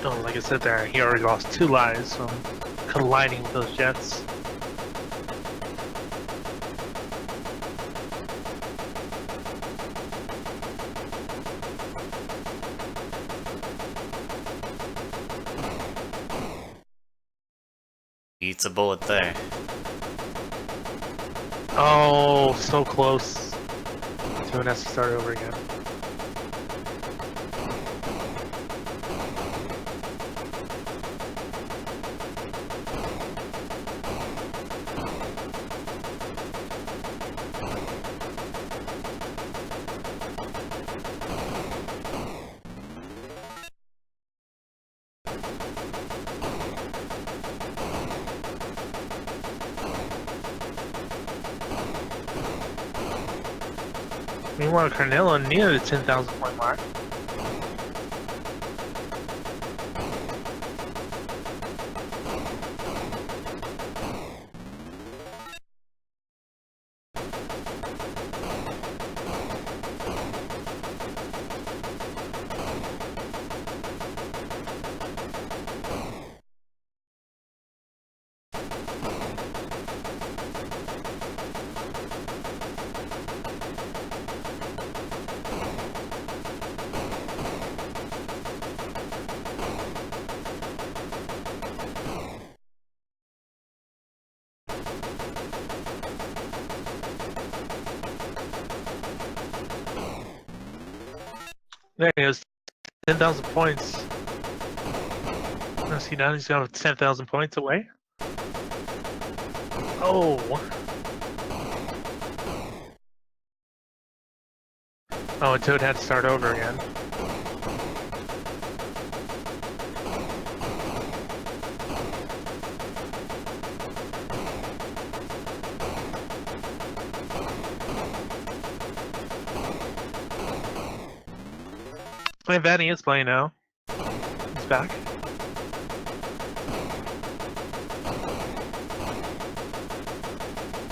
Oh, like I said there, he already lost 2 lives from colliding with those jets. Eats a bullet there. Oh, so close. Toad has to start over again. Meanwhile, Carnella near the 10,000 point mark. There he is. 10,000 points. See now he's got 10,000 points away. Oh. Oh, and Toad had to start over again. And Vanny is playing now. He's back.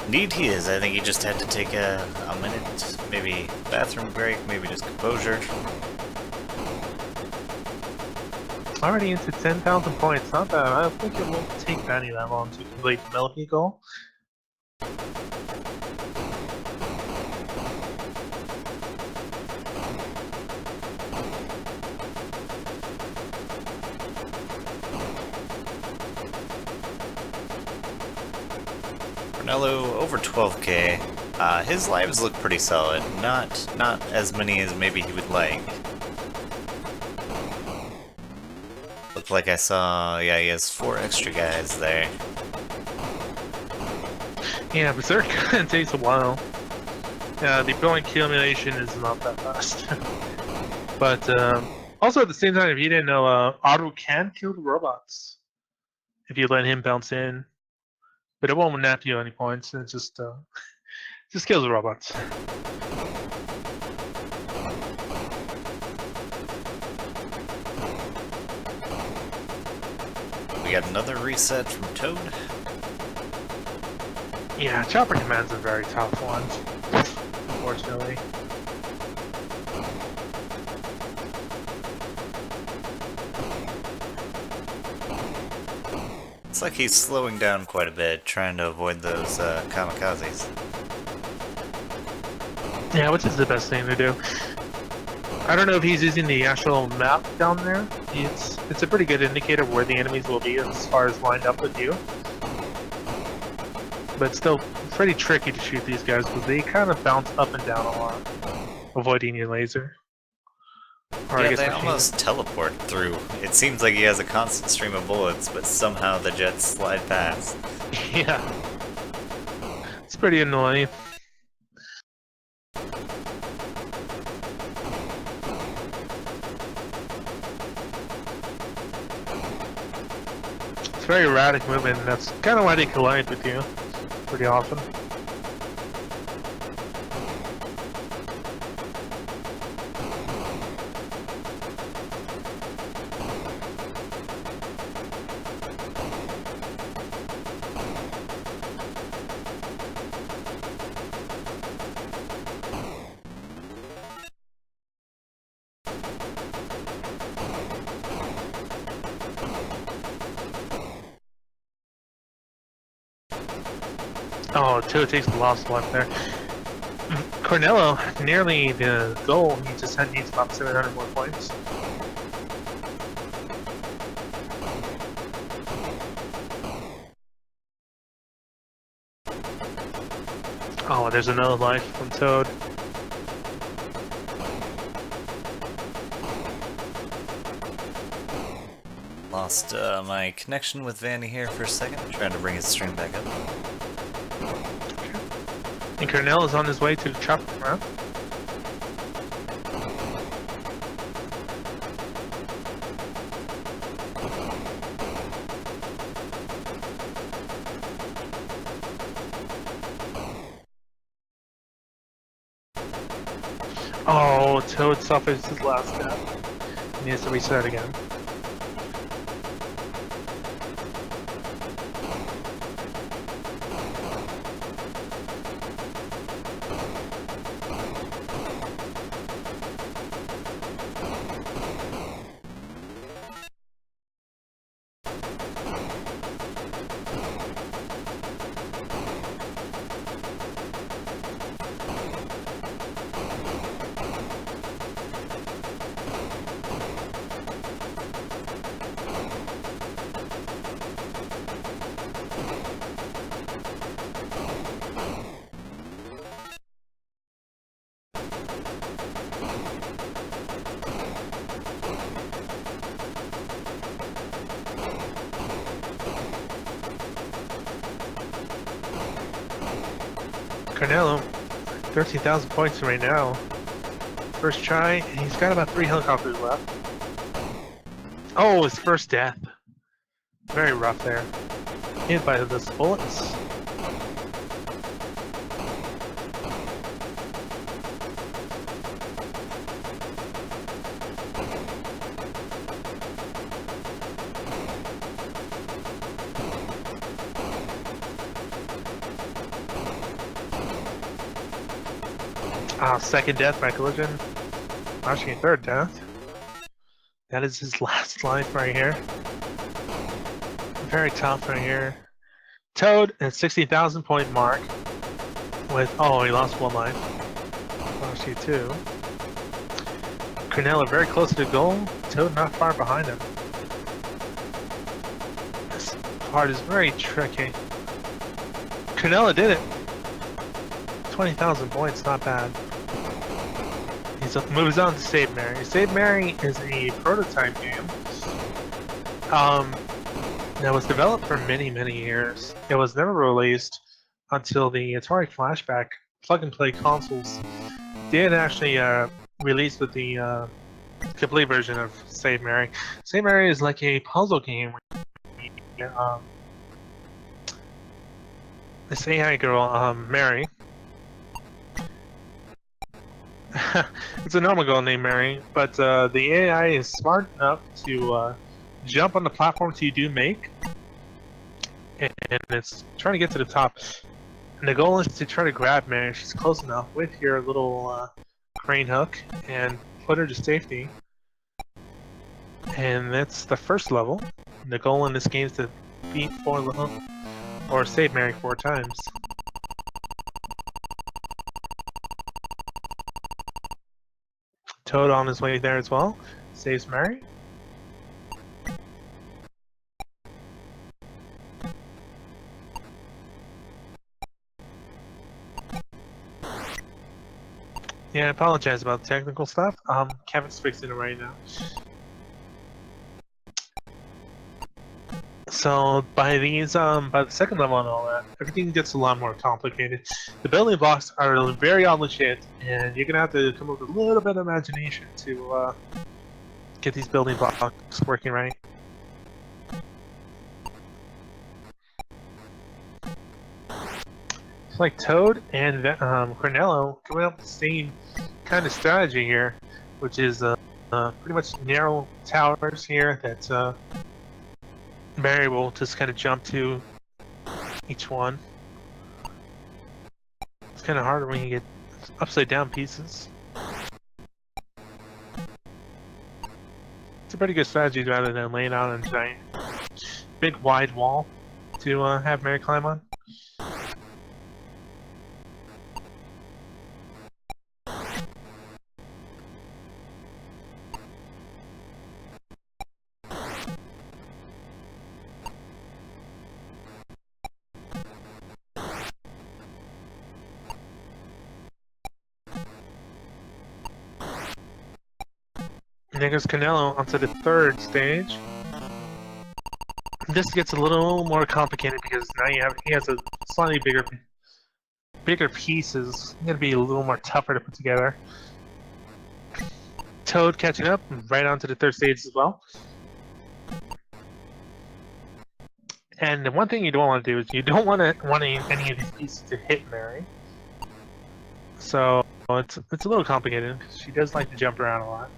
Indeed he is. I think he just had to take a minute, maybe bathroom break, maybe just composure. Already into 10,000 points. Not bad. I don't think it won't take Vanny that long to complete the Melody goal. Brunello over 12k. His lives look pretty solid. Not as many as maybe he would like. Looked like I saw, yeah, he has 4 extra guys there. Yeah, Berserk takes a while. The ability accumulation is not that fast. But also at the same time, if you didn't know, Otto can kill the robots if you let him bounce in, but it won't nap you any points. It just kills the robots. We got another reset from Toad. Yeah, Chopper Command's a very tough one, unfortunately. It's like he's slowing down quite a bit, trying to avoid those kamikazes. Yeah, which is the best thing to do. I don't know if he's using the actual map down there. It's a pretty good indicator of where the enemies will be as far as lined up with you. But still, pretty tricky to shoot these guys because they kind of bounce up and down a lot, avoiding your laser. Or Yeah, they almost teleport through. It seems like he has a constant stream of bullets, but somehow the jets slide past. Yeah. It's pretty annoying. It's very erratic movement, and that's kind of why they collide with you pretty often. Oh, Toad takes the lost one there. Cornello, nearly the goal. He just needs about 700 more points. Oh, there's another life from Toad. Lost my connection with Vanny here for a second, trying to bring his stream back up. And Cornell is on his way to the chopper round. Oh, Toad suffers his last death. He needs to reset again. Carnello, 13,000 points right now. First try, and he's got about 3 helicopters left. Oh, his first death. Very rough there. Hit by those bullets. Ah, second death by collision. Actually, third death. That is his last life right here. Very tough right here. Toad at 60,000 point mark. With he lost 1 life. Actually, 2. Cornella very close to the goal. Toad not far behind him. This part is very tricky. Cornella did it. 20,000 points, not bad. He moves on to Save Mary. Save Mary is a prototype game that was developed for many, many years. It was never released until the Atari Flashback plug-and-play consoles did actually release with the complete version of Save Mary. Save Mary is like a puzzle game. This AI girl, Mary, it's a normal girl named Mary, but the AI is smart enough to jump on the platforms you do make, and it's trying to get to the top. And the goal is to try to grab Mary. She's close enough with your little crane hook and put her to safety. And that's the first level. The goal in this game is to beat 4 level or save Mary 4 times. Toad on his way there as well. Saves Mary. Yeah, I apologize about the technical stuff. Kevin's fixing it right now. So by the second level and all that, everything gets a lot more complicated. The building blocks are very oddly shaped, and you're gonna have to come up with a little bit of imagination to get these building blocks working right. It's like Toad and Cornello coming up with the same kind of strategy here, which is pretty much narrow towers here that Mary will just kind of jump to each one. It's kind of harder when you get upside down pieces. It's a pretty good strategy rather than laying out a giant, big wide wall to have Mary climb on. And there goes Canelo onto the third stage. This gets a little more complicated because now he has a slightly bigger pieces. It's gonna be a little more tougher to put together. Toad catching up right onto the third stage as well. And the one thing you don't want to do is you don't want any of these pieces to hit Mary. So it's a little complicated because she does like to jump around a lot.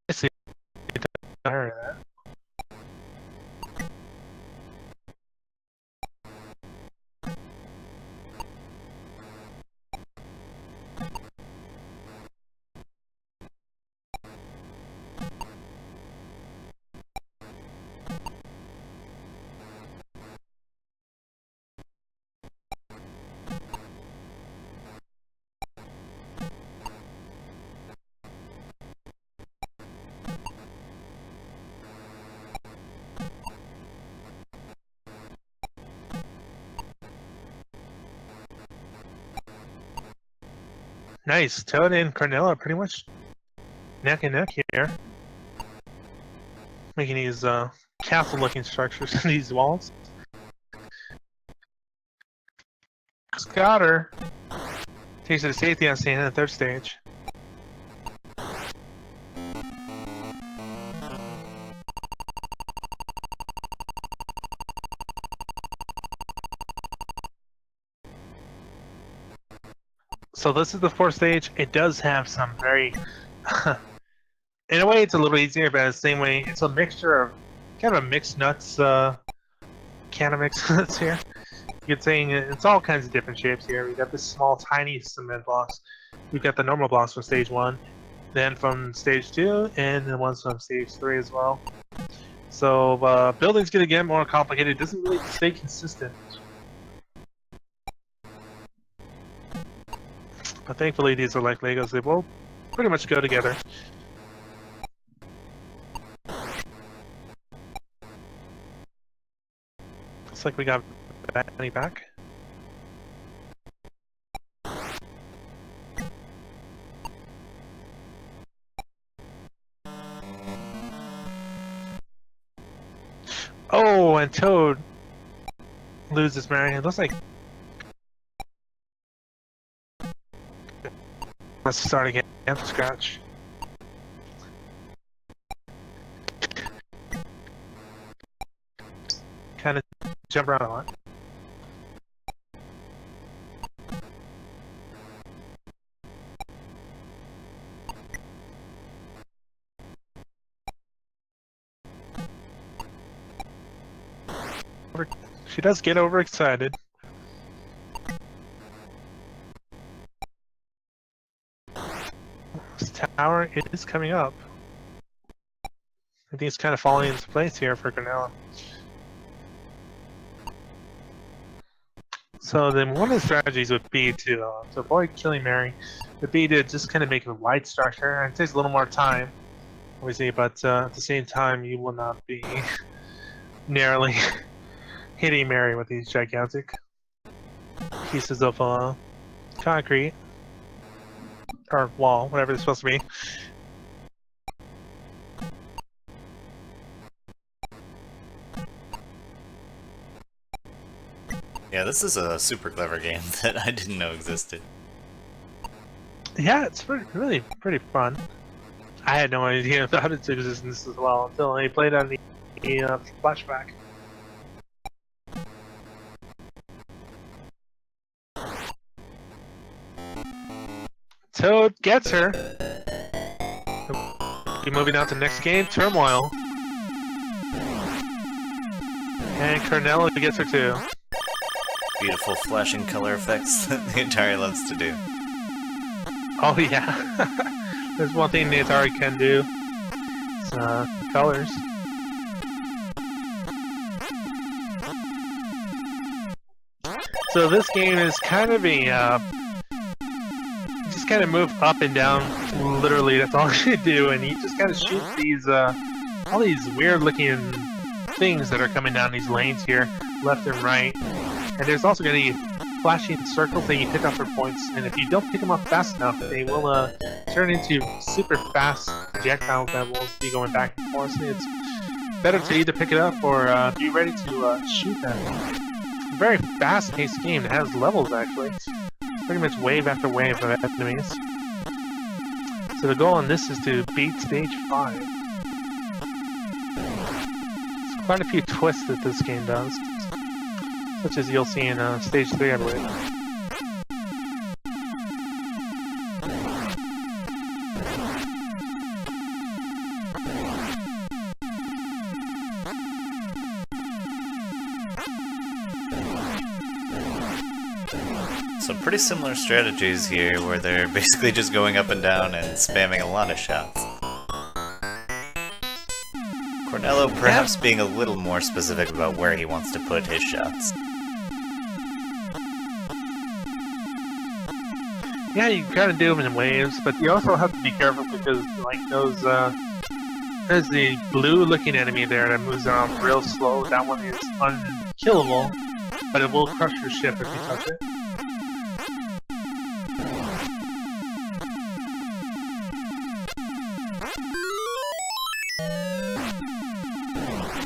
I see that. Nice. Toad and Cornell are pretty much neck and neck here. Making these castle-looking structures in these walls. Scotter takes it to safety on stand in the third stage. So this is the fourth stage. It does have some very... in a way, it's a little easier, but in the same way, it's a mixture of... kind of a mixed nuts can of mixed nuts here. You could say it's all kinds of different shapes here. We've got this small, tiny cement blocks. We've got the normal blocks from stage 1, then from stage 2, and the ones from stage 3 as well. So building's gonna get more complicated. It doesn't really stay consistent. But thankfully, these are like Legos. They will pretty much go together. Looks like we got Benny back. Oh, and Toad loses Mary. It looks like... Let's start again from scratch. Kind of jump around a lot. She does get overexcited. This tower is coming up. I think it's kind of falling into place here for Cornell. So then one of the strategies would be to avoid killing Mary, would be to just kind of make a light structure. And it takes a little more time, obviously, but at the same time you will not be narrowly hitting Mary with these gigantic pieces of concrete. Or wall, whatever it's supposed to be. Yeah, this is a super clever game that I didn't know existed. Yeah, it's really pretty fun. I had no idea about its existence as well until I played on the flashback. Toad gets her. Be moving on to the next game, Turmoil. And Cornell gets her too. Beautiful flashing color effects that the Atari loves to do. Oh yeah. There's one thing the Atari can do. It's colors. So this game is kind of a just kind of move up and down. Literally, that's all you do, and you just kind of shoot these all these weird-looking things that are coming down these lanes here, left and right. And there's also going to be flashing circles that you pick up for points, and if you don't pick them up fast enough, they will turn into super fast projectiles that will be going back and forth. So it's better to either pick it up or be ready to shoot them. Very fast-paced game. It has levels actually. Pretty much wave after wave of enemies. So the goal on this is to beat stage 5. There's quite a few twists that this game does, such as you'll see in stage 3, I believe. Some pretty similar strategies here where they're basically just going up and down and spamming a lot of shots. Cornello perhaps being a little more specific about where he wants to put his shots. Yeah, you kind of do them in waves, but you also have to be careful because, like, those, there's the blue-looking enemy there that moves around real slow. That one is unkillable, but it will crush your ship if you touch it.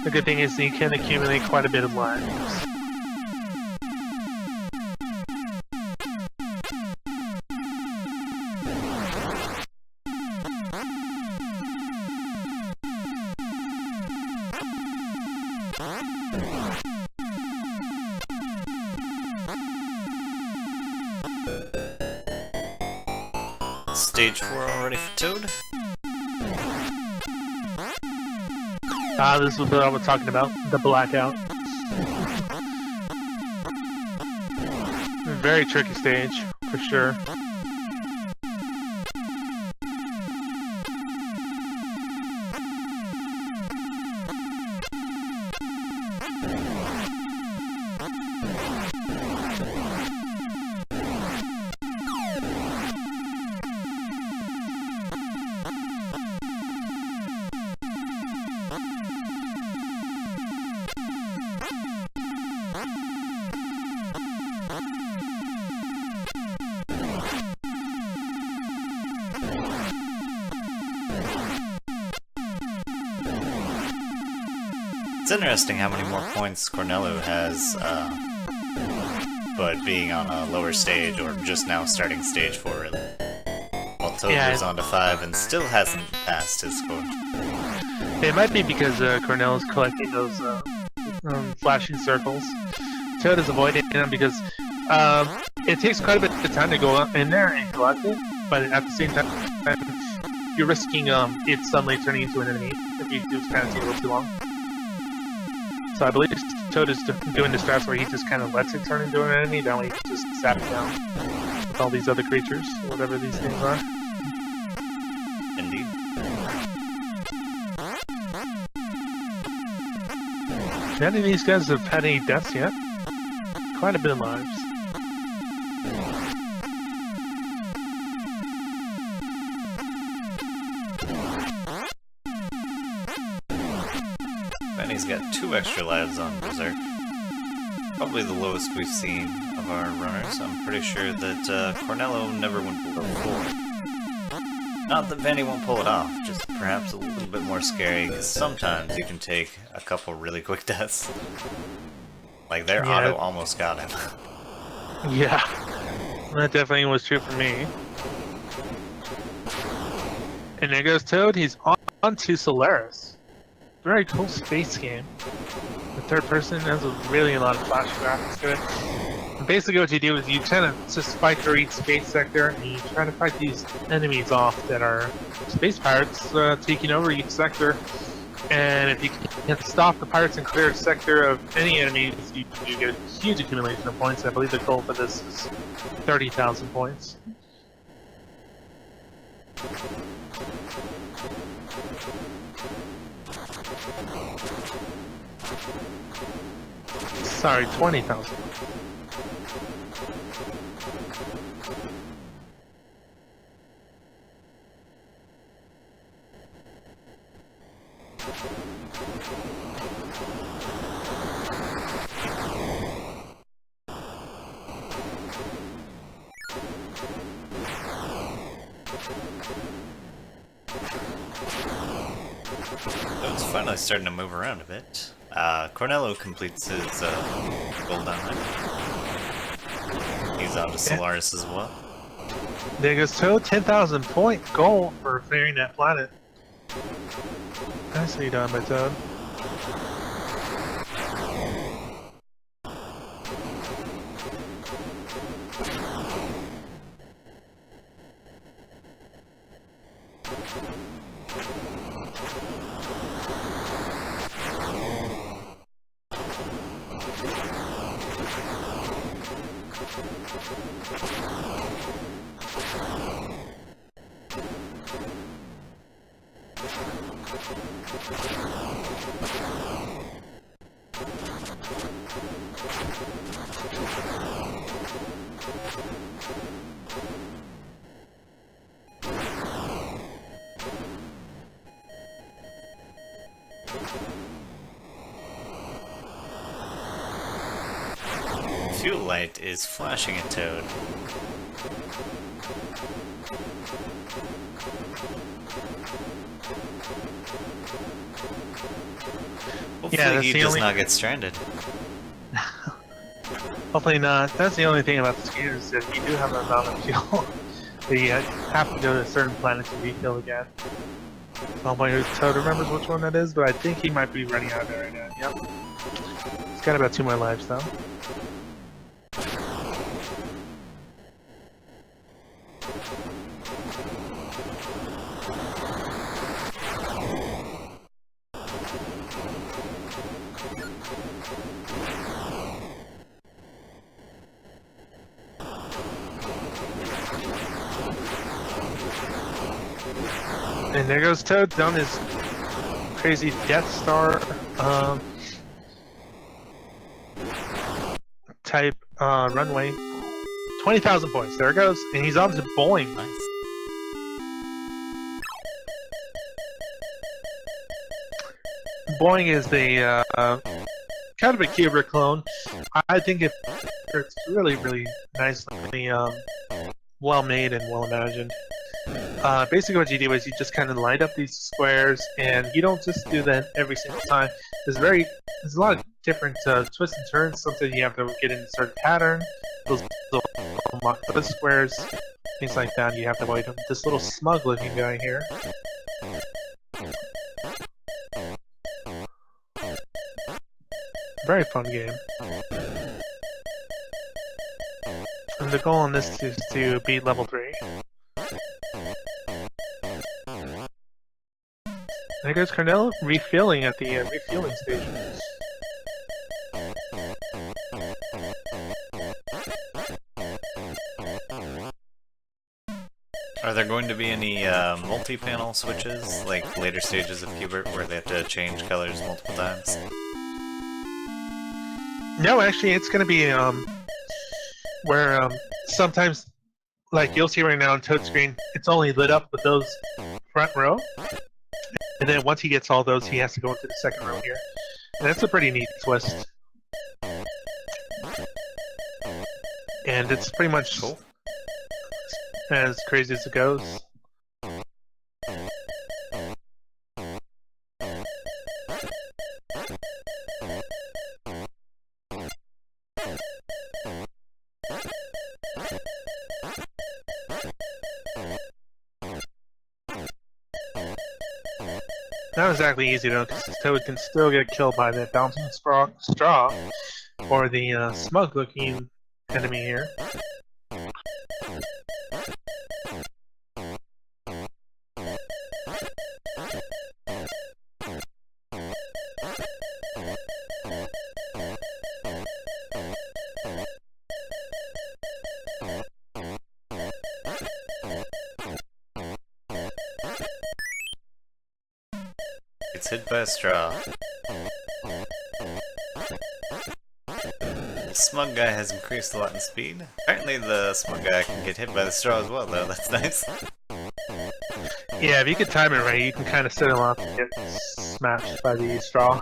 The good thing is you can accumulate quite a bit of lives. Stage 4 already for Toad? This is what I was talking about, the blackout. Very tricky stage, for sure. It's interesting how many more points Cornello has, but being on a lower stage or just now starting stage 4 really. While Toad goes on to 5 and still hasn't passed his score. It might be because Cornell's collecting those flashing circles. Toad is avoiding them because it takes quite a bit of time to go up in there and collect it, but at the same time, you're risking it suddenly turning into an enemy if you do kind of take a little too long. So I believe Toad is doing this strat where he just kind of lets it turn into an enemy, that way he just zaps down with all these other creatures, whatever these things are. Indeed. None of these guys have had any deaths yet. Quite a bit of lives. Benny's got 2 extra lives on Berserk. Probably the lowest we've seen of our runners. I'm pretty sure that Cornello never went below 4. Not that Benny won't pull it off, just perhaps a little bit more scary, because sometimes you can take a couple really quick deaths. Like their auto almost got him. Yeah, that definitely was true for me. And there goes Toad, he's on to Solaris. Very cool space game. The third person has really a lot of flash graphics to it. And basically what you do is you tend to just spike or each space sector and you try to fight these enemies off that are space pirates taking over each sector. And if you can stop the pirates and clear a sector of any enemies, you get a huge accumulation of points. I believe the goal for this is 30,000 points. Sorry, 20,000. It's finally starting to move around a bit. Cornello completes his gold diamond. He's on to Solaris as well. There goes Toad, 10,000 point goal for clearing that planet. Nicely done by Toad. Fuel light is flashing at Toad. Hopefully that's he the does only. not get stranded. Hopefully not. That's the only thing about this game is that you do have an amount of fuel. that you have to go to a certain planet to refill again. Oh my, Toad remembers which one that is, but I think he might be running out of there right now. Yep. He's got about 2 more lives though. And there goes Toad down his crazy Death Star type runway. 20,000 points. There it goes. And he's on to bowling. Nice. Boing is the kind of a Cuber clone. I think it's really, really nicely well made and well imagined. Basically what you do is you just kind of light up these squares, and you don't just do that every single time. There's a lot of different twists and turns. Sometimes you have to get in a certain pattern. Those unlock those squares, things like that. You have to avoid them. This little smug looking guy here. Very fun game. And the goal on this is to beat level 3. There goes Carnell refilling at the refueling station. Are there going to be any multi-panel switches, like later stages of Qbert, where they have to change colors multiple times? No, actually, it's going to be where sometimes, like you'll see right now on Toad's screen, it's only lit up with those front row. And then once he gets all those, he has to go into the second row here. And that's a pretty neat twist. And it's pretty much Cool. as crazy as it goes. Not exactly easy though, because Toad can still get killed by the bouncing straw or the smug-looking enemy here. It's hit by a straw. The smug guy has increased a lot in speed. Apparently the smug guy can get hit by the straw as well, though. That's nice. Yeah, if you can time it right, you can kind of set him up and get smashed by the straw.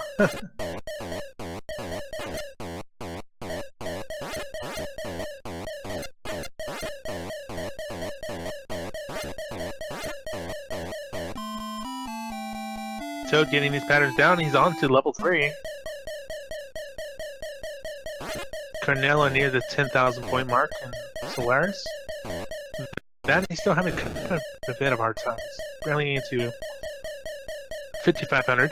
Toad getting these patterns down, he's on to level 3. Carnella near the 10,000 point mark in Solaris. That he's still having kind of a bit of hard times. Barely into 5,500.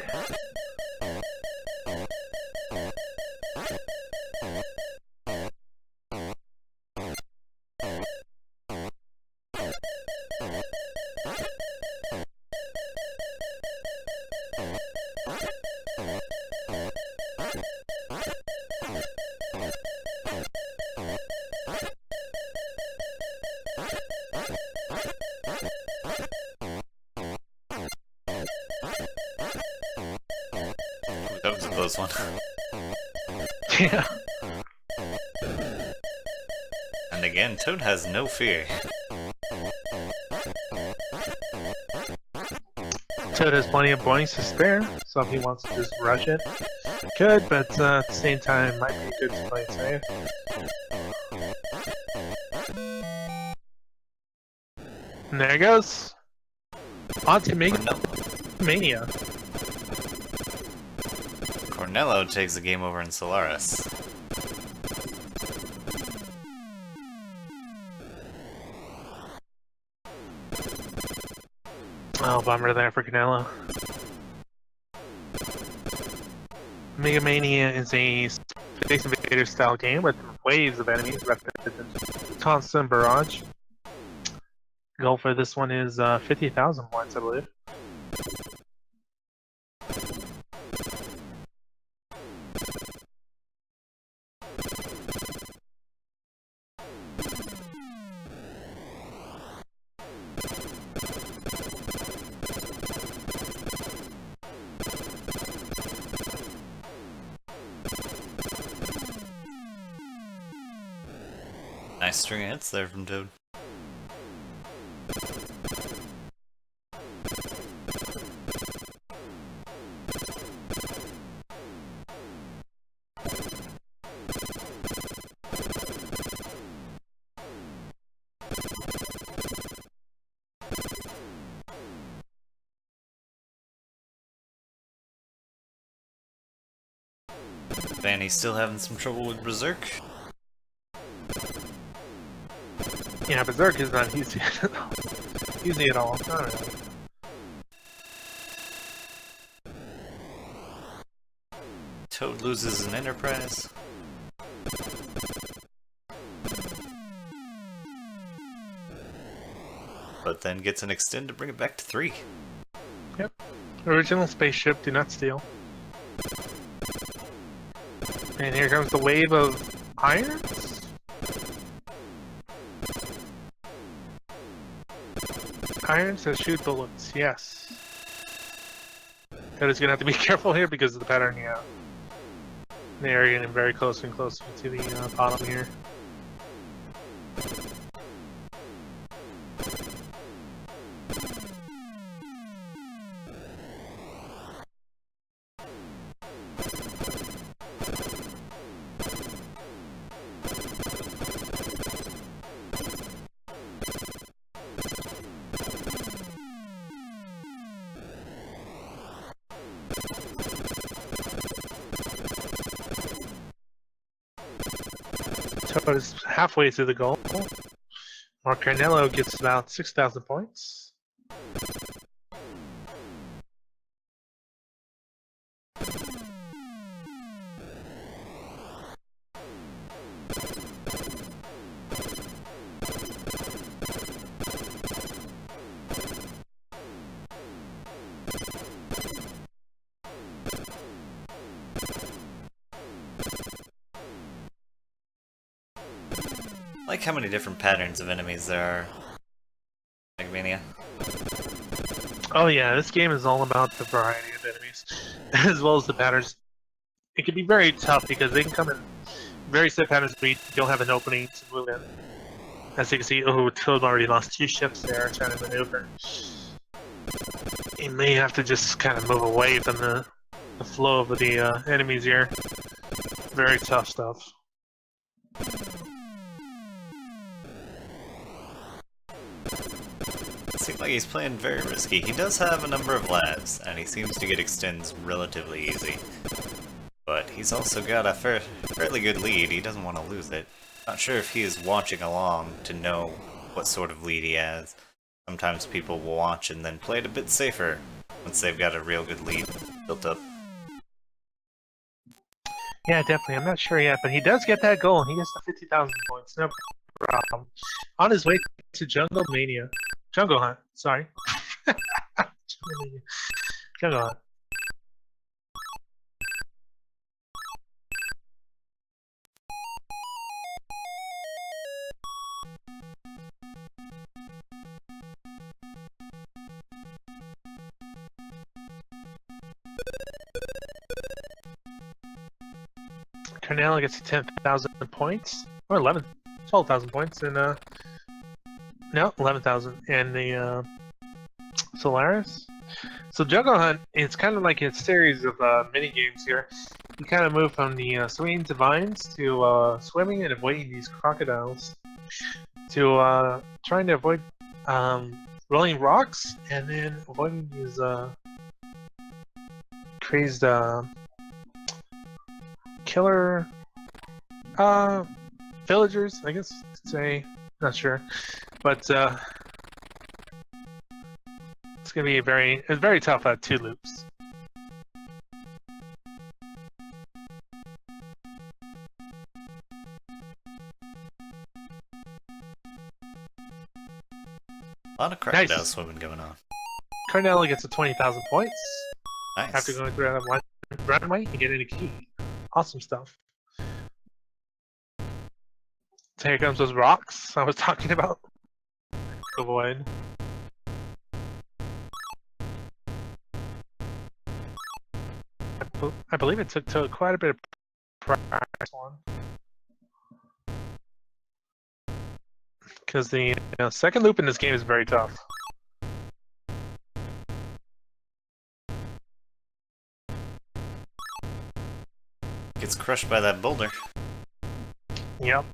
That was a close one. Yeah. And again, Toad has no fear. Toad has plenty of points to spare, so if he wants to just rush it, could, but at the same time, might be good to play safe. And there he goes. On to Mania. Cornello takes the game over in Solaris. Oh, bummer there for Canelo. Mega Mania is a Space Invader style game with waves of enemies represented in constant barrage. Goal for this one is 50,000 points, I believe. Nice string of hits there from Toad. Vanny's still having some trouble with Berserk. Yeah, Berserk is not easy at all. Alright. Toad loses an Enterprise. But then gets an extend to bring it back to 3. Yep. Original spaceship, do not steal. And here comes the wave of irons? Irons that shoot bullets, yes. That is gonna have to be careful here because of the pattern, yeah. They are getting very close and closer to the bottom here. Toad is halfway through the goal. Mark Carnello gets about 6,000 points. I like how many different patterns of enemies there are. Mega Mania. Oh yeah, this game is all about the variety of enemies, as well as the patterns. It can be very tough because they can come in very set patterns where you don't have an opening to move in. As you can see, oh, Toad already lost 2 ships there trying to maneuver. He may have to just kind of move away from the flow of the enemies here. Very tough stuff. Seems like he's playing very risky. He does have a number of labs, and he seems to get extends relatively easy. But he's also got a fairly good lead. He doesn't want to lose it. Not sure if he is watching along to know what sort of lead he has. Sometimes people will watch and then play it a bit safer once they've got a real good lead built up. Yeah, definitely. I'm not sure yet, but he does get that goal. He gets the 50,000 points. No problem. On his way to Jungle Mania. Jungle Hunt, sorry. Jungle Mania. Jungle Hunt. Cornell gets 10,000 points, or 12,000 points, and no, 11,000, and the Solaris. So Jungle Hunt, it's kind of like a series of mini games here. You kind of move from the swinging to vines to swimming and avoiding these crocodiles, to trying to avoid rolling rocks, and then avoiding these crazed killer villagers, I guess say. Not sure, but it's gonna be it's very tough at 2 loops. A lot of crocodile Nice. swimming going on. Carnella gets a 20,000 points after Nice. going through that one runway and getting a key. Awesome stuff. So here comes those rocks I was talking about. Avoid. I believe it took quite a bit of practice on. Because the second loop in this game is very tough. Gets crushed by that boulder. Yep.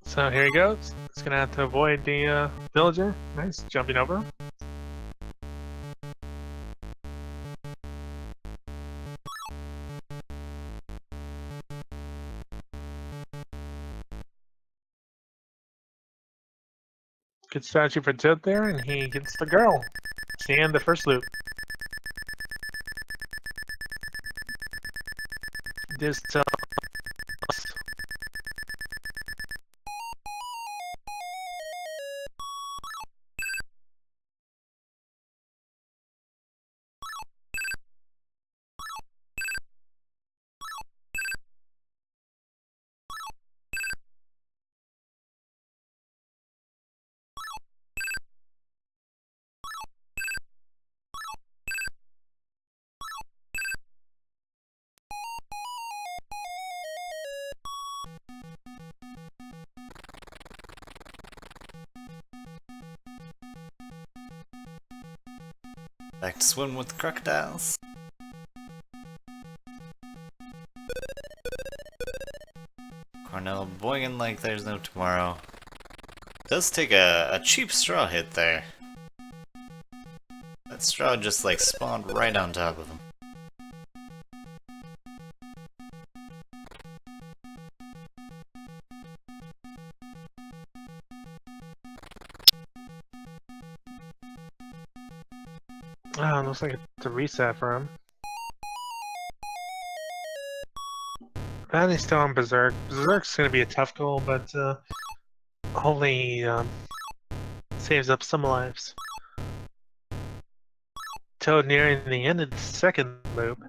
So here he goes. He's gonna have to avoid the villager. Nice, jumping over. Good strategy for Toad there, and he gets the girl. It's the end of the first loop. This Back to swim with the crocodiles. Cornell boinging like there's no tomorrow. Does take a cheap straw hit there. That straw just like spawned right on top of him. oh, looks like it's a reset for him. And he's still on Berserk. Berserk's gonna be a tough goal, but hopefully saves up some lives. Toad nearing the end of the second loop.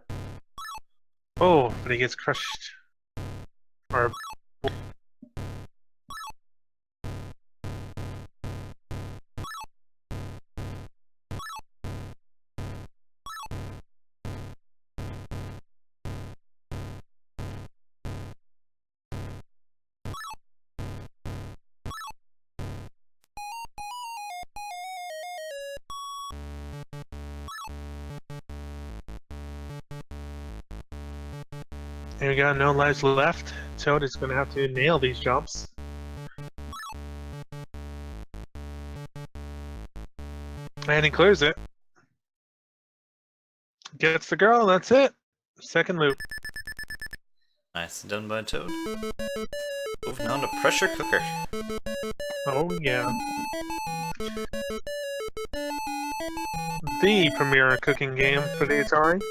Oh, but he gets crushed. Or there we go, no lives left. Toad is gonna have to nail these jumps. And he clears it. Gets the girl, that's it. Second loop. Nice, done by Toad. Moving on to Pressure Cooker. Oh yeah. The premier cooking game for the Atari.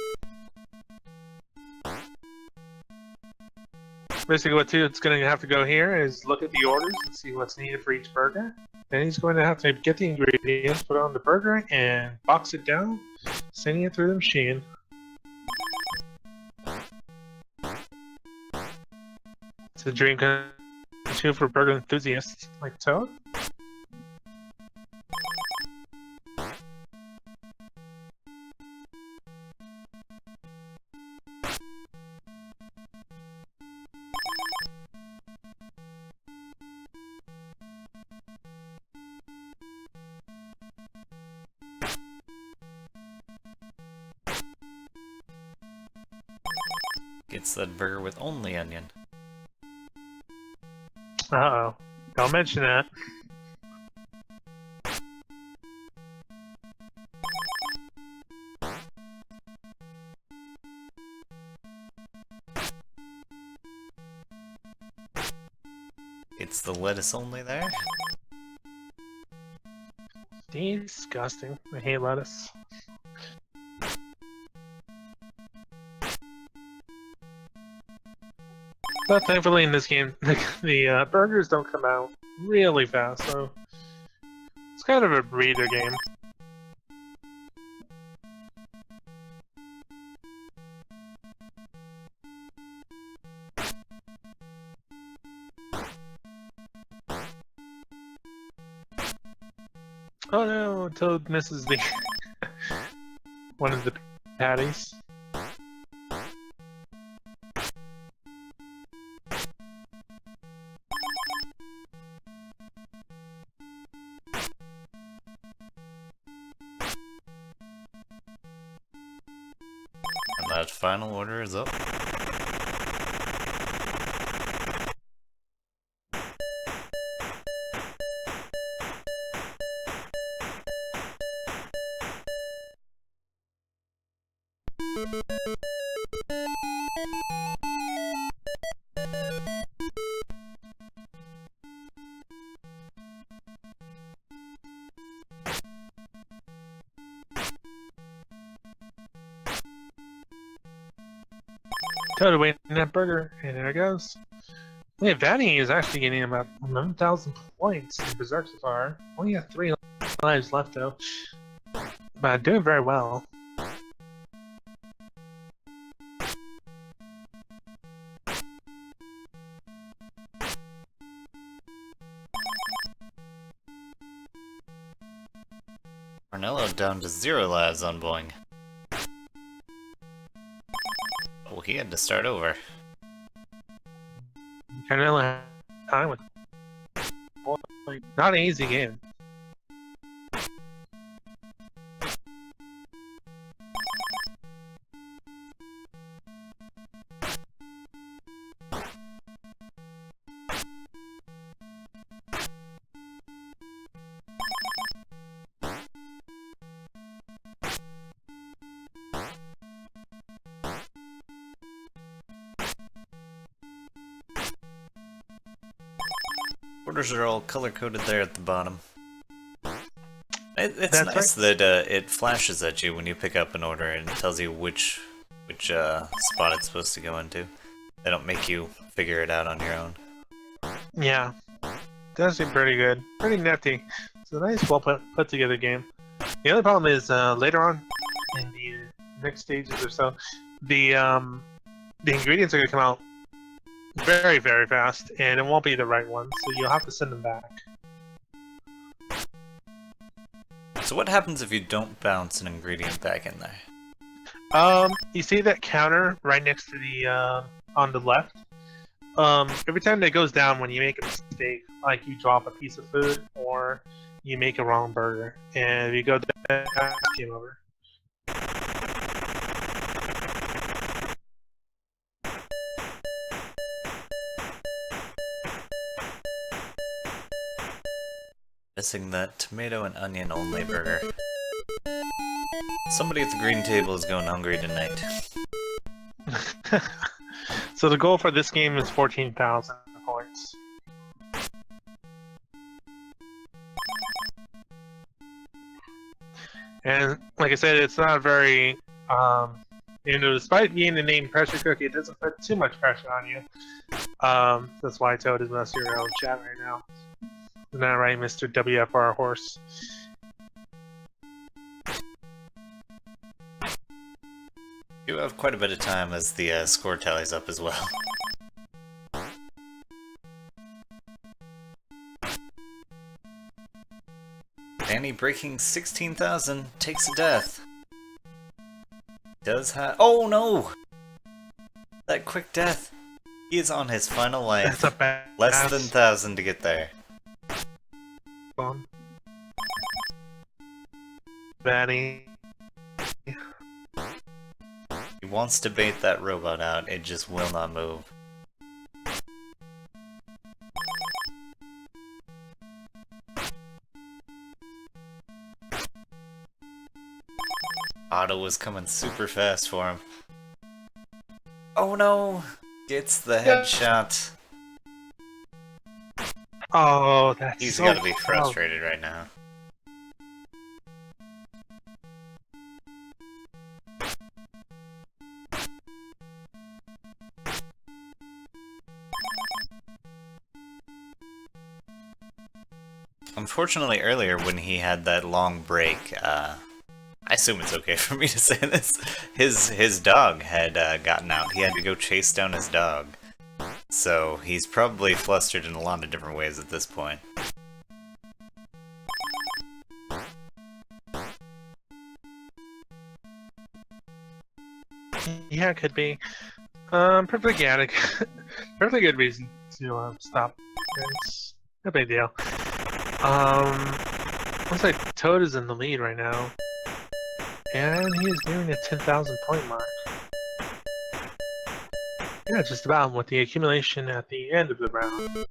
Basically what Toad's going to have to go here is look at the orders and see what's needed for each burger. Then he's going to have to get the ingredients, put it on the burger, and box it down, sending it through the machine. It's a dream come true for burger enthusiasts like Toad. Gets that burger with only onion. Uh-oh. Don't mention that. It's the lettuce only there? Disgusting. I hate lettuce. But thankfully in this game, the burgers don't come out really fast, so it's kind of a breather game. Oh no, Toad misses the one of the patties. And that final order is up. Toad away from that burger, and there it goes. Yeah, Vanny is actually getting about 11,000 points in Berserk so far. Only have 3 lives left though, but doing very well. Ornello down to 0 lives on Boing. Oh, he had to start over. Carnella had time with not an easy game. Orders are all color-coded there at the bottom. It's That's nice right. that it flashes at you when you pick up an order and it tells you which spot it's supposed to go into. They don't make you figure it out on your own. Yeah, does seem pretty good, pretty nifty. It's a nice, well put together game. The other problem is later on in the next stages or so, the ingredients are gonna come out very, very fast, and it won't be the right ones, so you'll have to send them back. So what happens if you don't bounce an ingredient back in there? You see that counter right next to the on the left? Every time that goes down when you make a mistake, like you drop a piece of food or you make a wrong burger, and if you go down, it's game over. Missing that tomato and onion only burger. Somebody at the green table is going hungry tonight. So the goal for this game is 14,000 points. And like I said, it's not very, despite being the name Pressure Cookie, it doesn't put too much pressure on you. That's why Toad is messing around with chat right now. Isn't that right, Mr. WFR Horse? You have quite a bit of time as the score tallies up as well. Danny breaking 16,000 takes a death. Does have— oh no! That quick death. He is on his final life. That's a bad Less than 1,000 to get there. Fun. Vanny. He wants to bait that robot out, it just will not move. Otto was coming super fast for him. Oh no! Gets the Yeah. headshot. Oh, that's He's so gotta be close. frustrated right now. Unfortunately, earlier when he had that long break, I assume it's okay for me to say this. His dog had gotten out. He had to go chase down his dog. So he's probably flustered in a lot of different ways at this point. Yeah, it could be. Perfectly good. Perfectly good reason to stop. It's no big deal. Looks like Toad is in the lead right now, and he is nearing the 10,000 point mark. Yeah, just about with the accumulation at the end of the round.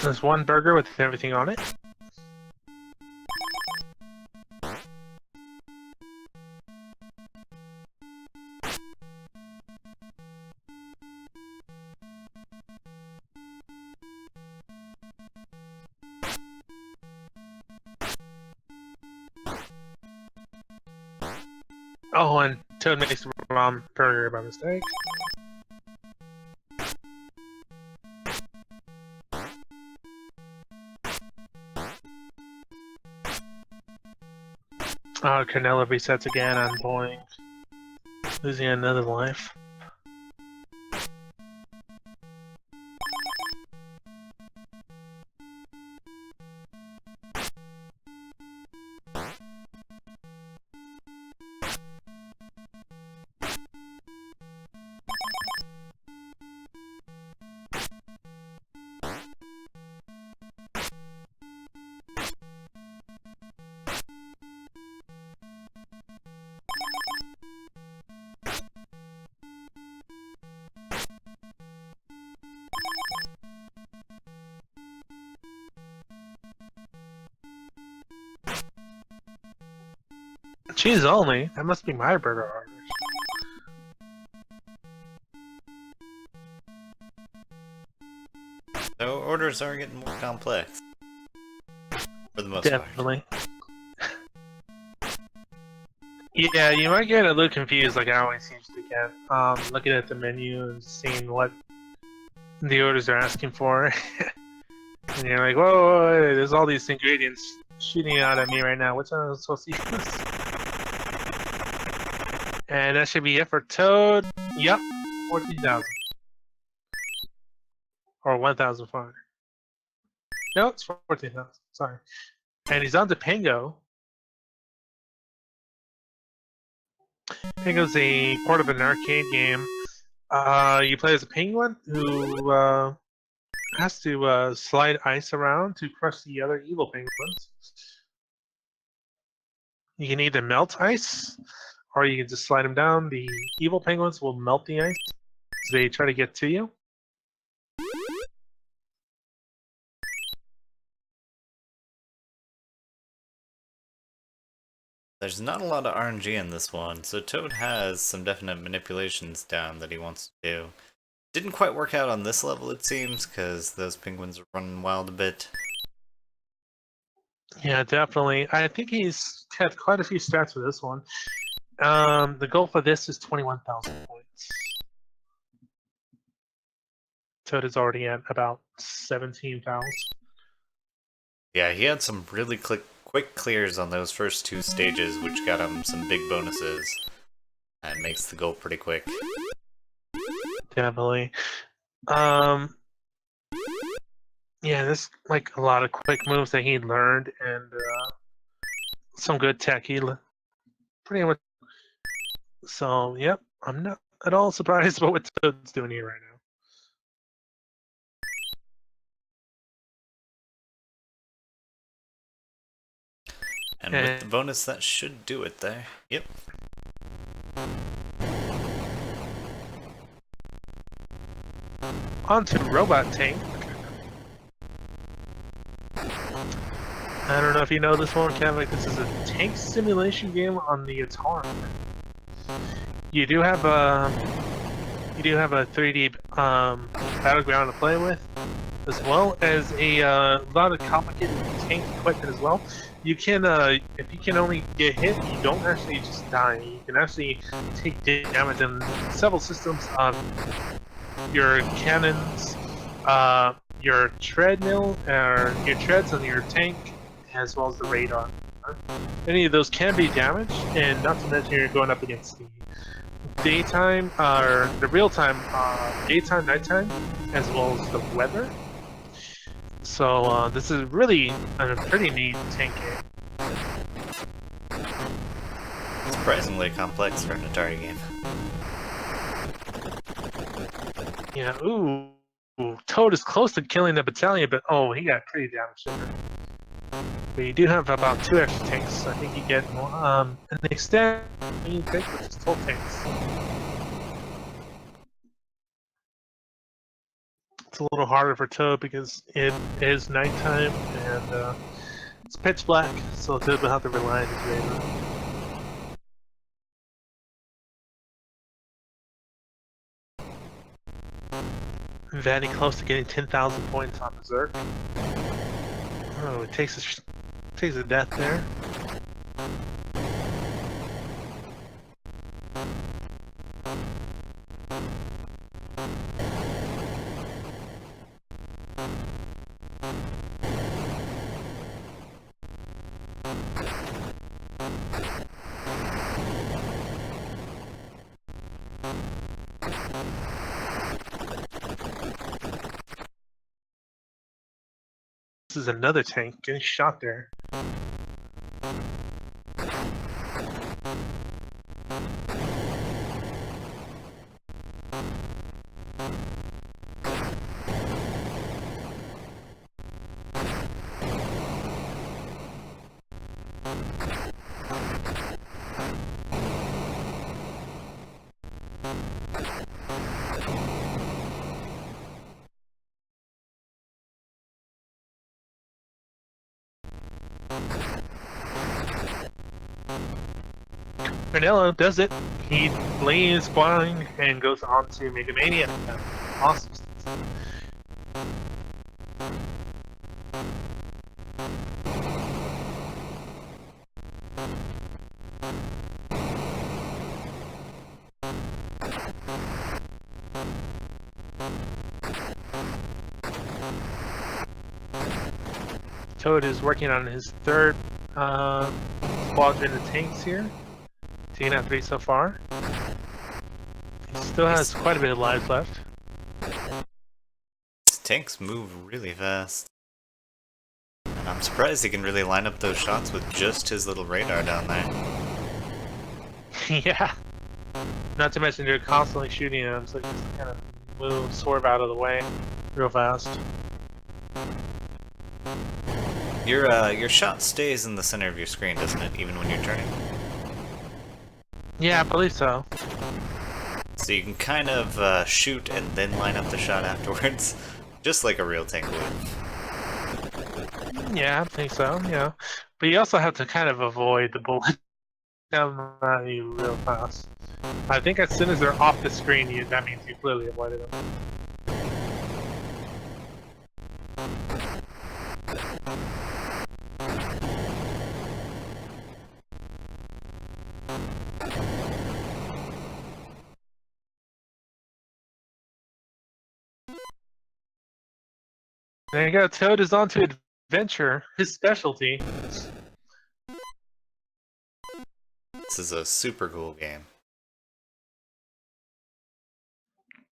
There's one burger with everything on it. Oh, and Toad makes the wrong burger by mistake. Canelo resets again on Boing, losing another life. Cheese only? That must be my burger order. So orders are getting more complex. For the most part. Definitely. Yeah, you might get a little confused like I always used to get. Looking at the menu and seeing what the orders are asking for. And you're like, whoa, whoa, whoa, there's all these ingredients shooting out at me right now. Which one am I supposed to use? And that should be it for Toad. Yep, 14,000. Or 1,500. No, it's 14,000. Sorry. And he's on to Pingo. Pingo's a port of an arcade game. You play as a penguin who has to slide ice around to crush the other evil penguins. You can either melt ice, or you can just slide them down. The evil penguins will melt the ice as they try to get to you. There's not a lot of RNG in this one, so Toad has some definite manipulations down that he wants to do. Didn't quite work out on this level, it seems, because those penguins are running wild a bit. Yeah, definitely. I think he's had quite a few stats for this one. The goal for this is 21,000 points. Toad is already at about 17,000. Yeah, he had some really quick clears on those first two stages, which got him some big bonuses. And makes the goal pretty quick. Definitely. Yeah, there's like a lot of quick moves that he learned and some good tech he pretty much. So, yep, I'm not at all surprised about what Toad's doing here right now. And with And the bonus, that should do it there. Yep. onto Robot Tank. I don't know if you know this one, Kevin. This is a tank simulation game on the Atari. You do have a 3D battleground to play with, as well as a lot of complicated tank equipment as well. You can, if you can only get hit, you don't actually just die. You can actually take damage in several systems of your cannons, your treadmill, or your treads on your tank, as well as the radar. Any of those can be damaged, and not to mention you're going up against the daytime, or the real-time, daytime, nighttime, as well as the weather. So this is really a pretty neat tank game. Surprisingly complex for an Atari game. Yeah, ooh, Toad is close to killing the battalion, but oh, he got pretty damaged there. But you do have about 2 extra tanks. I think you get an extended tank, which is 12 tanks. It's a little harder for Toad because it is nighttime and it's pitch black, so Toad will have to rely on his radar. Vanny close to getting 10,000 points on Berserk. Oh, it takes a death there. This is another tank getting shot there. Ranello does it. He lays blind and goes on to Mega Mania. Awesome. Toad is working on his third squadron of tanks here. Taking out 3 so far. He still has quite a bit of lives left. These tanks move really fast. And I'm surprised he can really line up those shots with just his little radar down there. Yeah. Not to mention they're constantly shooting him, so he just kind of move, swerve out of the way real fast. Your shot stays in the center of your screen, doesn't it? Even when you're turning. Yeah, I believe so. So you can kind of shoot and then line up the shot afterwards, just like a real tank would. Yeah, I think so, yeah. But you also have to kind of avoid the bullet coming at you real fast. I think as soon as they're off the screen, that means you clearly avoided them. There you go, Toad is on to adventure, his specialty. This is a super cool game.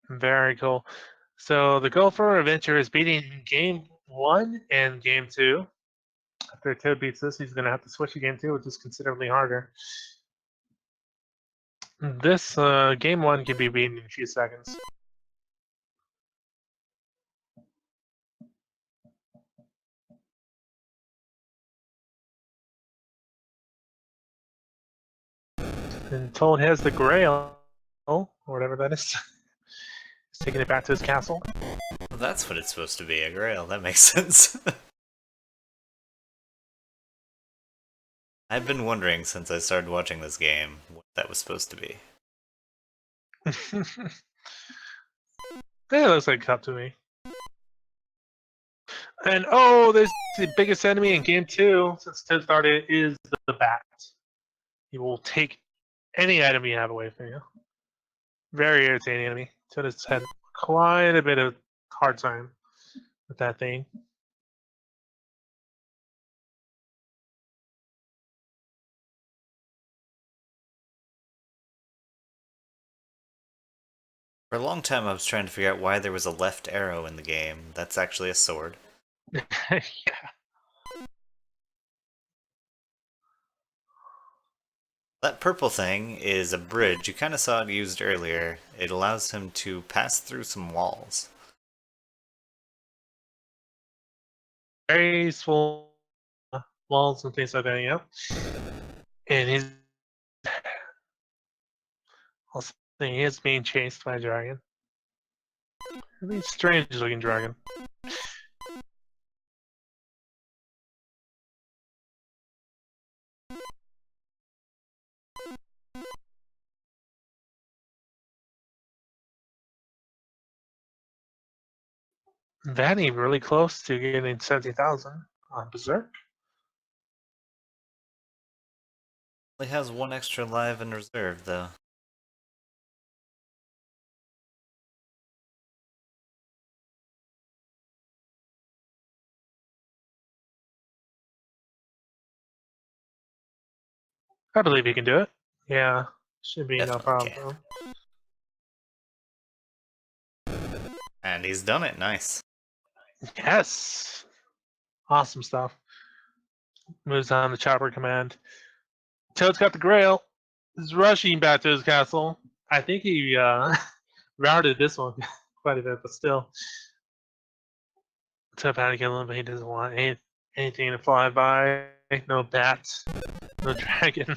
Very cool. So the goal for adventure is beating game 1 and game 2. After Toad beats this, he's going to have to switch to game 2, which is considerably harder. This game 1 can be beaten in a few seconds. And Toad has the Grail, or whatever that is. He's taking it back to his castle. Well, that's what it's supposed to be, a grail. That makes sense. I've been wondering since I started watching this game what that was supposed to be. Yeah, it looks like a cup to me. And oh, there's the biggest enemy in game 2 since Toad started is the bat. He will take any item you have away from you. Very irritating enemy. Toad has had quite a bit of hard time with that thing. For a long time I was trying to figure out why there was a left arrow in the game. That's actually a sword. Yeah. That purple thing is a bridge. You kind of saw it used earlier. It allows him to pass through some walls. Very full walls and things like that, yeah. And he's also he is being chased by a dragon. Really strange looking dragon. Vanny really close to getting 70,000 on Berserk. He has one extra live in reserve, though. I believe he can do it. Yeah, should be no Definitely problem. And he's done it, nice. Yes, awesome stuff. Moves on the chopper command. Toad's got the Grail. Is rushing back to his castle. I think he routed this one quite a bit, but still. Toad had to kill him, but he doesn't want anything to fly by. No bat, no dragon.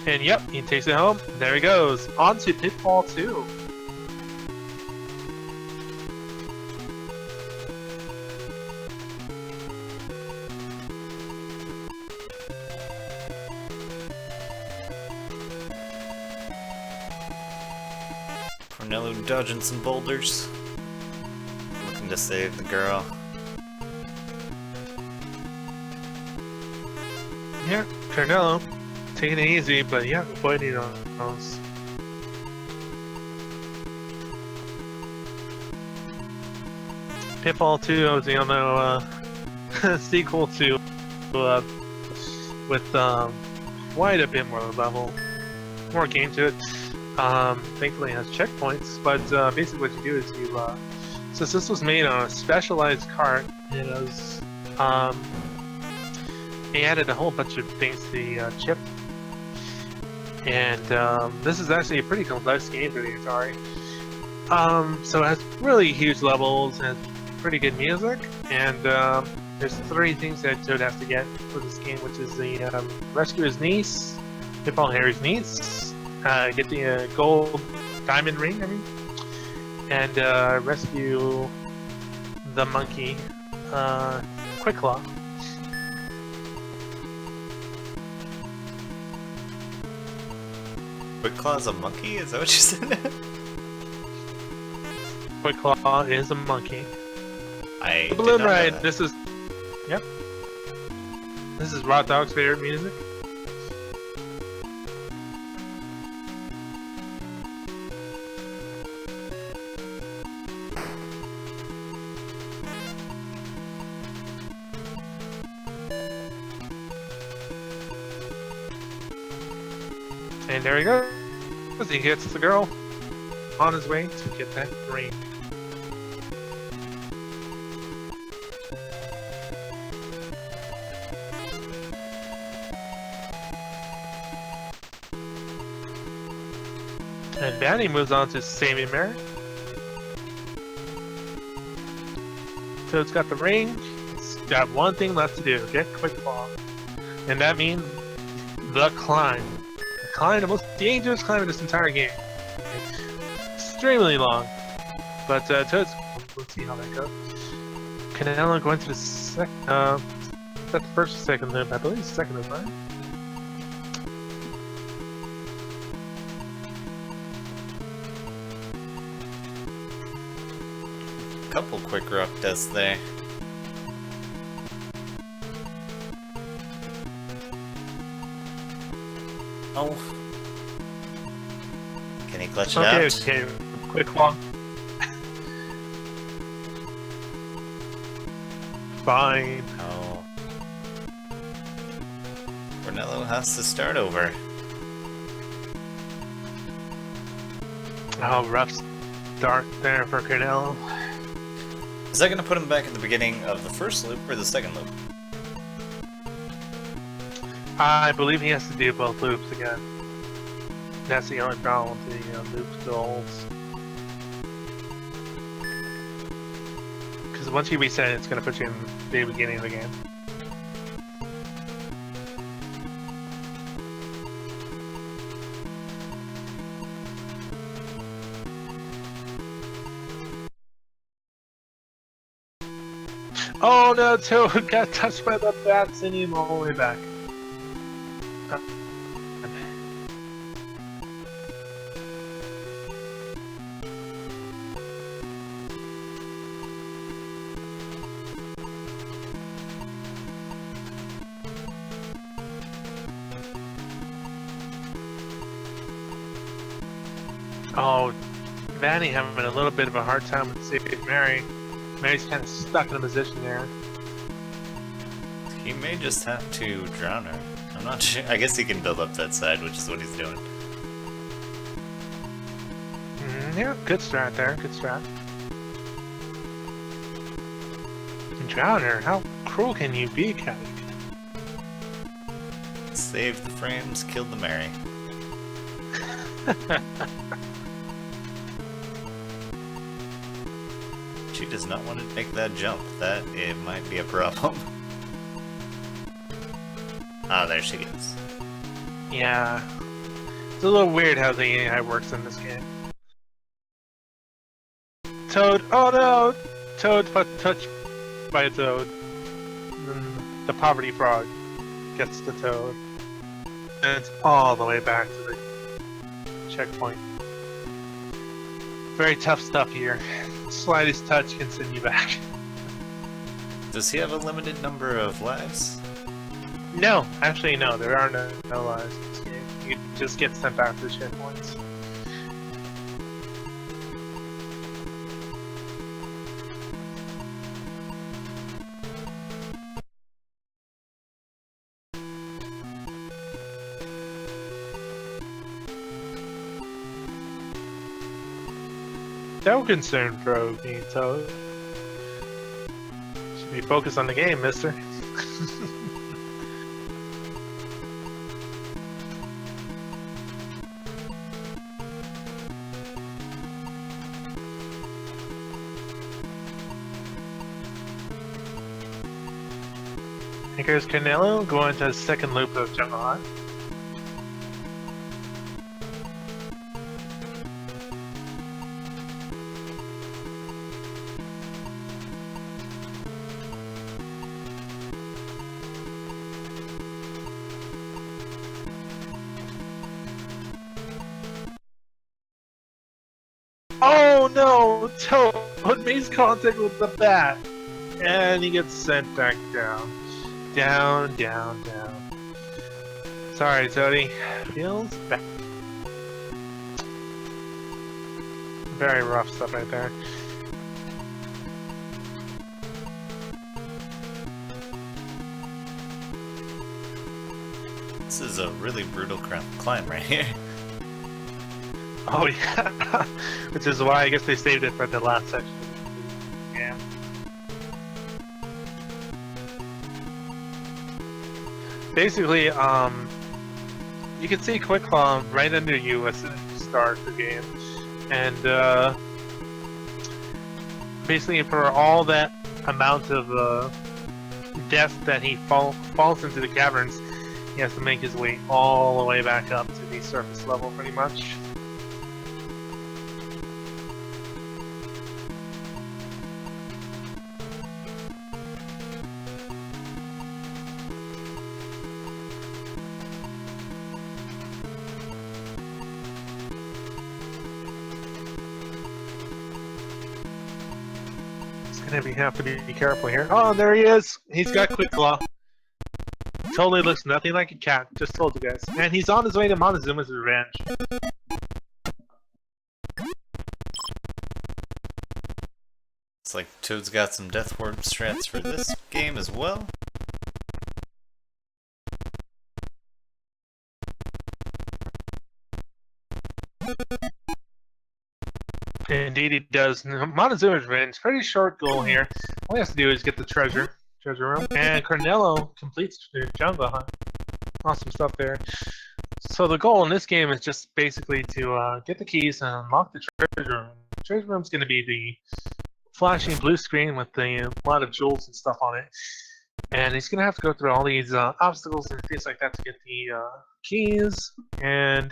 And yep, he takes it home. There he goes. On to Pitfall 2. Cornello dodging some boulders. Looking to save the girl. Yeah, Cornello. Taking it easy, but yeah, avoiding those. Pitfall 2, I was you know, sequel to with quite a bit more level, more game to it. Thankfully it has checkpoints, but basically what you do is you, since this was made on a specialized cart, it was, they added a whole bunch of things to the chip. And this is actually a pretty complex game for the Atari. So it has really huge levels and pretty good music, and there's 3 things that Toad has to get for this game, which is the rescue his niece, Pitfall Harry's niece, get the gold diamond ring, and rescue the monkey, Quick Claw. Quick Claw's a monkey? Is that what you said? Quick Claw is a monkey. I The did balloon not know ride. that. This is, yep. This is Rot Dog's favorite music. And there he goes. He gets the girl on his way to get that ring. And Vanny moves on to saving Mary. Toad's got the ring. He's got one thing left to do: get Quick Claw, and that means the climb. The climb, the most dangerous climb in this entire game. Extremely long. But Toad's, let's see how that goes. Canelo going to the second, is that the first or second loop? I believe it's the second loop, right? Couple quick rough deaths there. Oh. Can he clutch it out? Okay, quick long. Fine. Oh. Brunello has to start over. Oh, rough start there for Canelo. Is that going to put him back at the beginning of the first loop or the second loop? I believe he has to do both loops again. That's the only problem with the loop goals. Because once you reset it, it's going to put you in the beginning of the game. Oh no, Toad got touched by the bat, sending him all the way back. Oh, Vanny having a little bit of a hard time with Save Mary. Mary's kind of stuck in a position there. He may just have to drown her. I'm not sure. I guess he can build up that side, which is what he's doing. Yeah, good strat there, good strat. Drown her? How cruel can you be, Caddy? Saved the frames, killed the Mary. She does not want to make that jump. That it might be a problem. Ah, there she goes. Yeah. It's a little weird how the AI works in this game. Toad, oh no! Toad touched by a toad. And the poverty frog gets the toad. And it's all the way back to the checkpoint. Very tough stuff here. Slightest touch can send you back. Does he have a limited number of lives? No, actually no, there are no lives in this game. You just get sent back to the checkpoints. No concern for me, Toad. Should be focused on the game, mister. Here's Canelo going to the second loop of Jungle Hunt. Oh no! Toad makes contact with the bat! And he gets sent back down. Down, down, down. Sorry, Toady. Feels bad. Very rough stuff right there. This is a really brutal climb right here. Oh yeah, which is why I guess they saved it for the last section. Yeah. Basically, you can see Quick Claw right under you as soon as you start the game, and basically for all that amount of depth that he falls into the caverns, he has to make his way all the way back up to these surface level pretty much. We have to be careful here. Oh, there he is! He's got Quick Claw. Totally looks nothing like a cat. Just told you guys. And he's on his way to Montezuma's revenge. It's like Toad's got some Death Warp strats for this game as well. Indeed, he does. Montezuma's revenge. Pretty short goal here. All he has to do is get the treasure room, and Cornello completes the jungle hunt. Awesome stuff there. So the goal in this game is just basically to get the keys and unlock the treasure room. The treasure room is going to be the flashing blue screen with a lot of jewels and stuff on it. And he's going to have to go through all these obstacles and things like that to get the keys and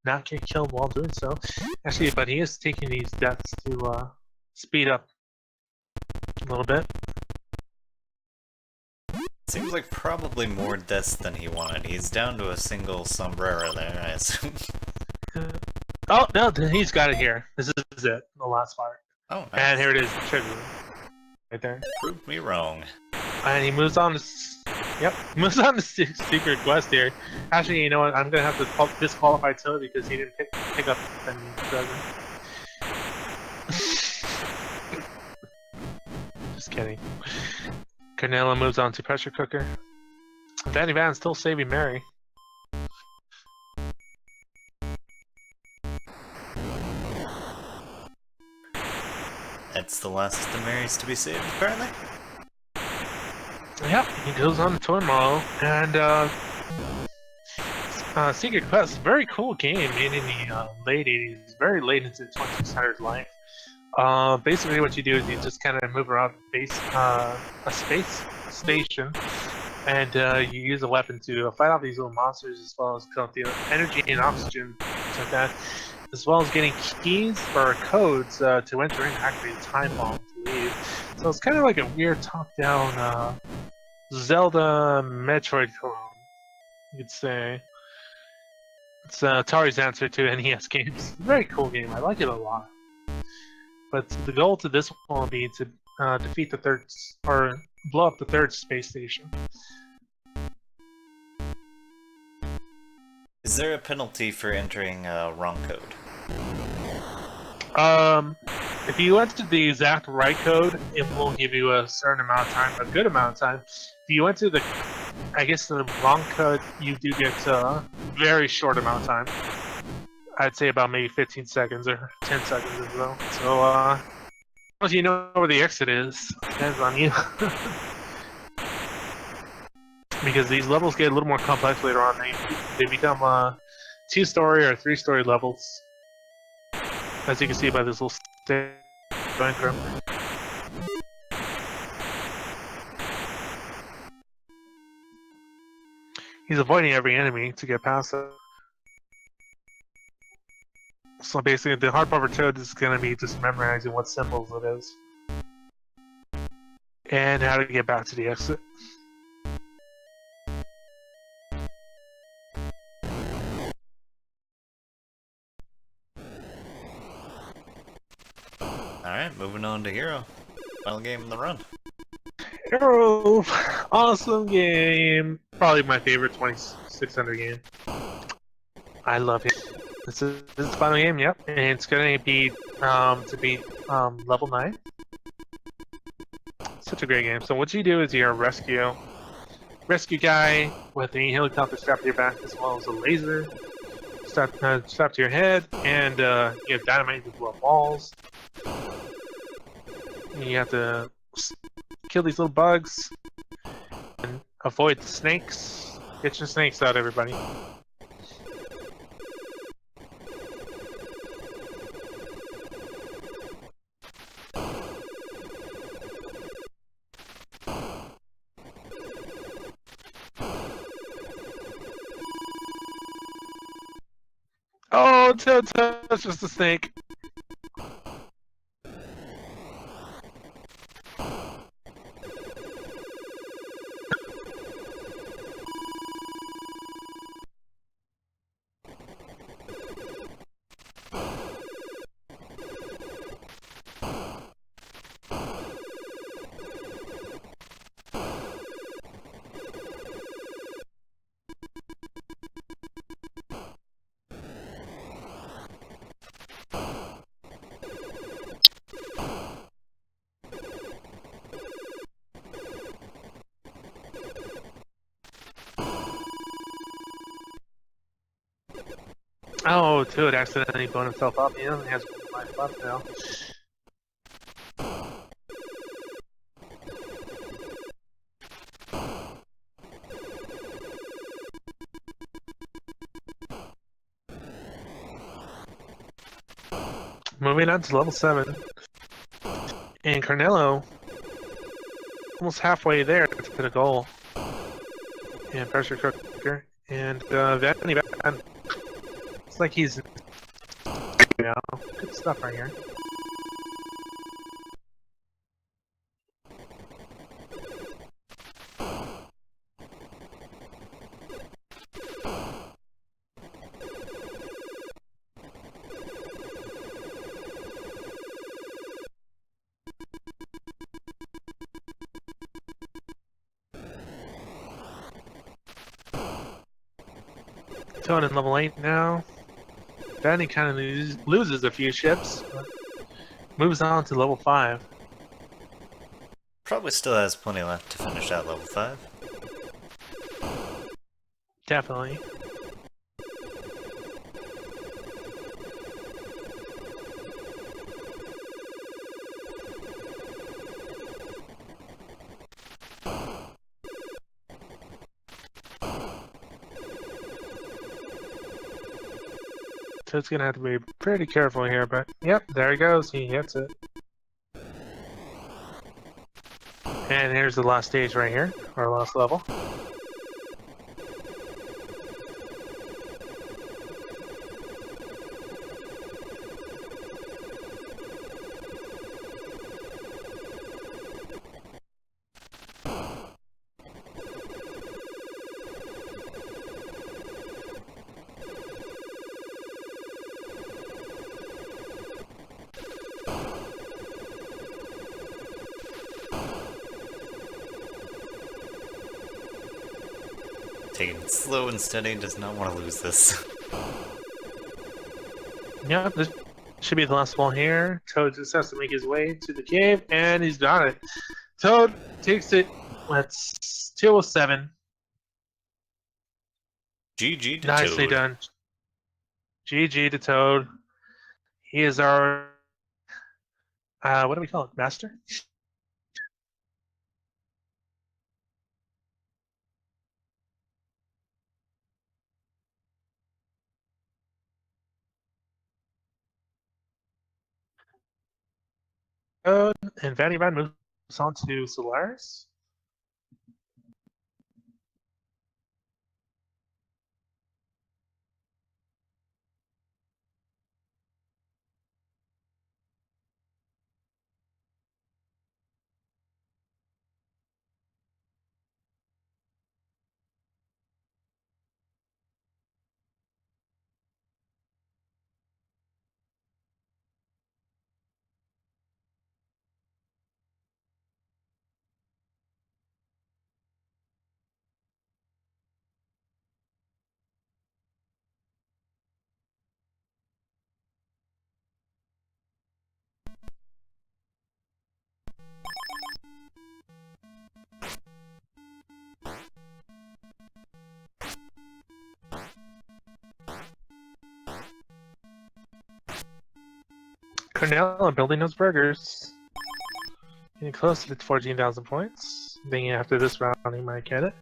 not get killed while doing so. Actually, but he is taking these deaths to speed up a little bit. Seems like probably more deaths than he wanted. He's down to a single sombrero there, I assume. Oh, no, he's got it here. This is it, the last part. Oh, nice. And here it is, treasure room. Right there. Prove me wrong. And he moves on to... Yep, moves on to secret quest here. Actually, you know what? I'm going to have to disqualify Toad because he didn't pick up any treasure. Just kidding. Cornello moves on to pressure cooker. Danny Van's still saving Mary. That's the last of the Marys to be saved, apparently. Yep, he goes on to Tormo, and Secret Quest, very cool game made in the late 80s, very late into 2600's life. Basically what you do is you just kind of move around a space station, and you use a weapon to fight off these little monsters, as well as collect the energy and oxygen, things like that, as well as getting keys or codes to enter in and activate a time bomb to leave. So it's kind of like a weird top-down Zelda Metroid clone, you could say. It's Atari's answer to NES games. Very cool game. I like it a lot. But the goal to this one will be to defeat the third, or blow up the third space station. Is there a penalty for entering wrong code? If you enter the exact right code, it will give you a certain amount of time, a good amount of time. If you enter the, I guess, the wrong code, you do get a very short amount of time. I'd say about maybe 15 seconds or 10 seconds or so. So, once you know where the exit is, depends on you. Because these levels get a little more complex later on. They become 2-story or 3-story levels. As you can see by this little stage going through. He's avoiding every enemy to get past it. So basically, the hard part for Toad is going to be just memorizing what symbols it is. And how to get back to the exit. Alright, moving on to Hero. Final game in the run. Hero! Awesome game! Probably my favorite 2600 game. I love it. This is the final game, yep. And it's gonna be to beat level 9. Such a great game. So what you do is you're a rescue guy with a helicopter strapped to your back, as well as a laser strapped to your head, and you have dynamite to blow up walls. And you have to kill these little bugs and avoid the snakes. Get your snakes out, everybody. Toad, that's just a snake. Oh, Toad accidentally blown himself up. He only has 1 life left now. Moving on to level 7. And Carnello, almost halfway there to the goal. And pressure cooker. And Vanny Van. It's like he's. Yeah, good stuff right here. Toad in level 8 now. Vanny kind of loses a few ships, but moves on to level 5. Probably still has plenty left to finish out level 5. Definitely. Toad's gonna have to be pretty careful here, but yep, there he goes. He hits it. And here's the last stage right here, our last level. Taking it slow and steady, does not want to lose this. Yep, this should be the last one here. Toad just has to make his way to the cave, and he's got it. Toad takes it. Let's 207. GG to Nicely Toad. done. GG to Toad. He is our what do we call it? Master? Toad and Vanny Van moves on to Solaris. Cornell building those burgers. Getting close to 14,000 points. Thinking after this round he might get it.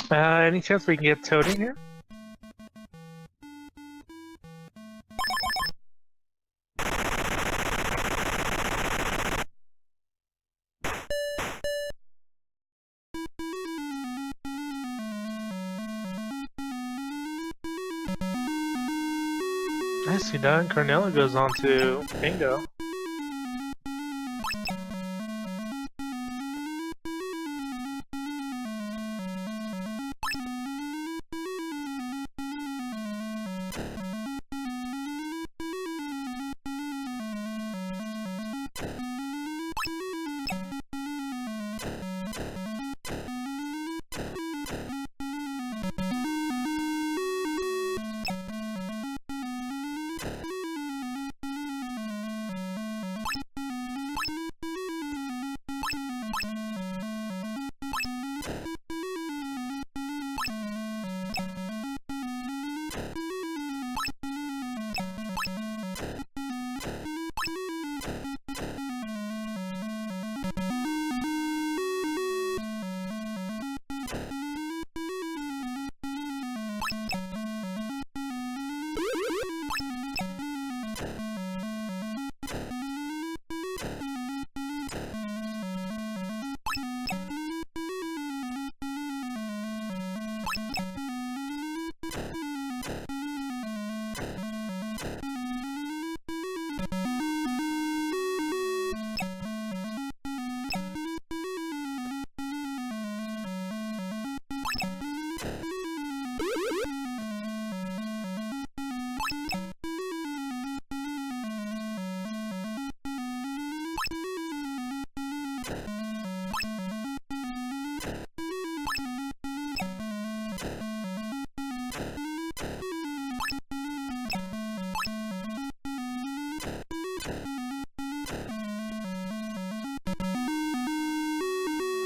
Any chance we can get Toad in here? Nicely done. Cornella goes on to bingo.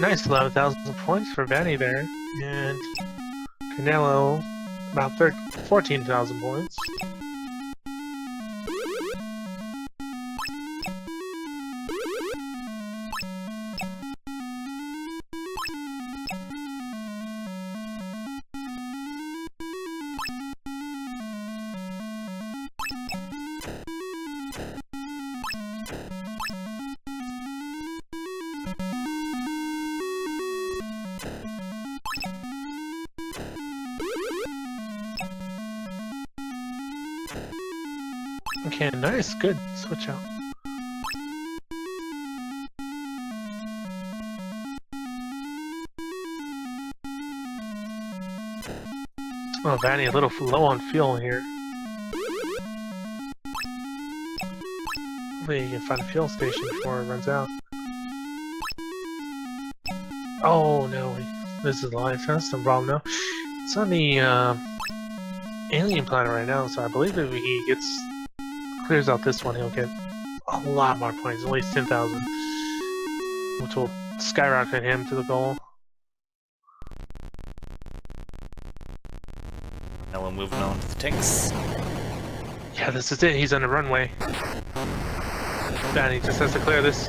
Nice, 11,000 points for Vanny there. And Canelo, about 14,000 points. Okay, nice, good. Switch out. Oh, Vanny, a little low on fuel here. Hopefully you can find a fuel station before it runs out. Oh no, this is live. That's no problem now. It's on the alien planet right now, so I believe if he clears out this one, he'll get a lot more points, at least 10,000, which will skyrocket him to the goal. Now we're moving on to the tanks. Yeah, this is it. He's on the runway. And he just has to clear this.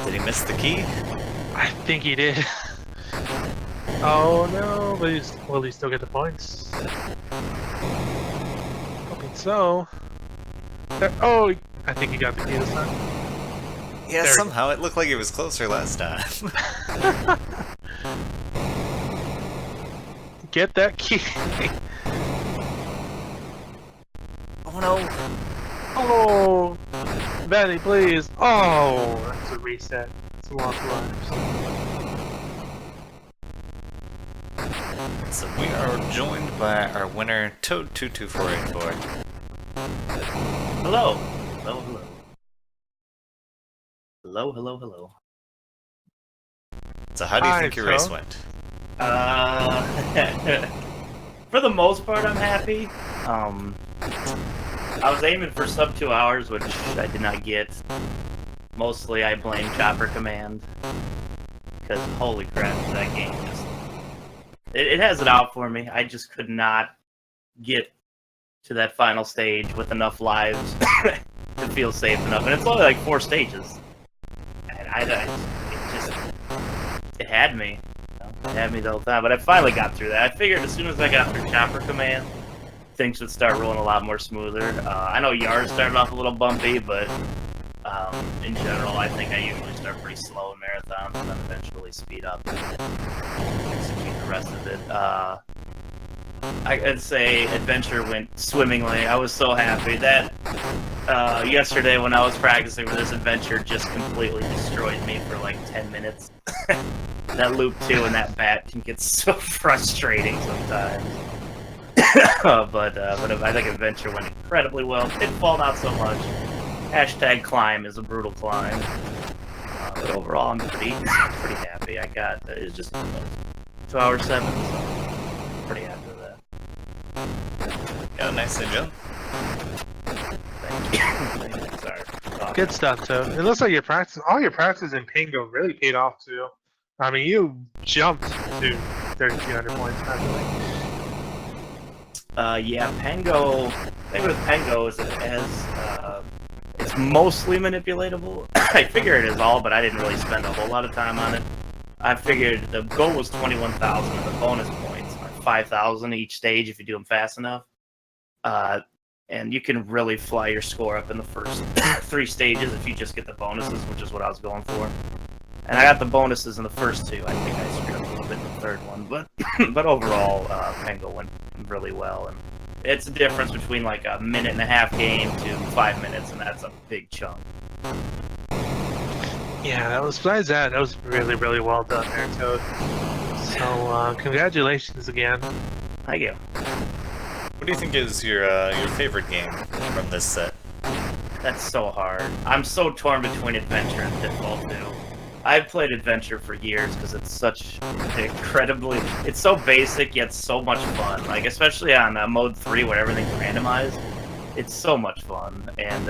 Did he miss the key? I think he did. Oh no, but will he still get the points? Hoping so. Oh, I think he got the key this time. Yeah, There somehow it looked like it was closer last time. Get that key. Oh no! Oh, Vanny, please. Oh, that's a reset. It's a lost lives. So we are joined by our winner, Toad22484. Hello. Hello, hello. Hello, hello, hello. So how do you Hi, think your race Toad. went? For the most part, I'm happy. I was aiming for sub 2 hours, which I did not get. Mostly, I blame Chopper Command. Because holy crap, that game just... It has it out for me. I just could not get to that final stage with enough lives to feel safe enough. And it's only like 4 stages. And it had me. It had me the whole time. But I finally got through that. I figured as soon as I got through Chopper Command, things would start rolling a lot more smoother. I know yards started off a little bumpy, but in general, I think I usually start pretty slow in marathons and then eventually speed up and execute the rest of it. I'd say Adventure went swimmingly. I was so happy that yesterday when I was practicing for this Adventure just completely destroyed me for like 10 minutes. That loop 2 and that bat can get so frustrating sometimes. but I think Adventure went incredibly well. Pitfall not so much. Hashtag climb is a brutal climb. But overall, I'm pretty happy. I got it was just 2 hours 7, so pretty happy with that. Yeah, nicely done. Thank you. Sorry. Good stuff, Toad. It looks like all your practice in Pingo really paid off too. I mean, you jumped to 3,200 points. Yeah, Pango. The thing with Pango is it's mostly manipulatable. I figure it is all, but I didn't really spend a whole lot of time on it. I figured the goal was 21,000, and the bonus points are 5,000 each stage if you do them fast enough. And you can really fly your score up in the first 3 stages if you just get the bonuses, which is what I was going for. And I got the bonuses in the first 2. I think I screwed up a little bit in the 3rd one, but overall, Pango went really well. And it's a difference between like a 1.5 game to 5 minutes, and that's a big chunk. Yeah, besides that was really, really well done there, Toad. So, congratulations again. Thank you. What do you think is your favorite game from this set? That's so hard. I'm so torn between Adventure and Pitfall 2. I've played Adventure for years because it's such it's so basic yet so much fun. Like, especially on mode 3 where everything's randomized, it's so much fun. And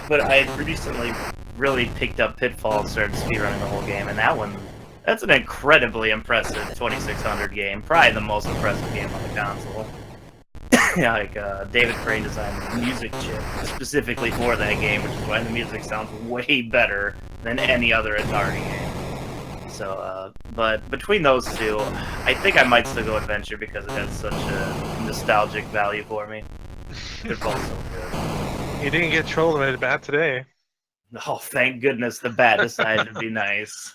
but I recently really picked up Pitfall and started speedrunning the whole game, and that's an incredibly impressive 2600 game, probably the most impressive game on the console. Yeah, like David Crane designed the music chip specifically for that game, which is why the music sounds way better than any other Atari game. So, but between those two, I think I might still go Adventure because it has such a nostalgic value for me. They're both so good. You didn't get trolled by the bat today. Oh, thank goodness the bat decided to be nice.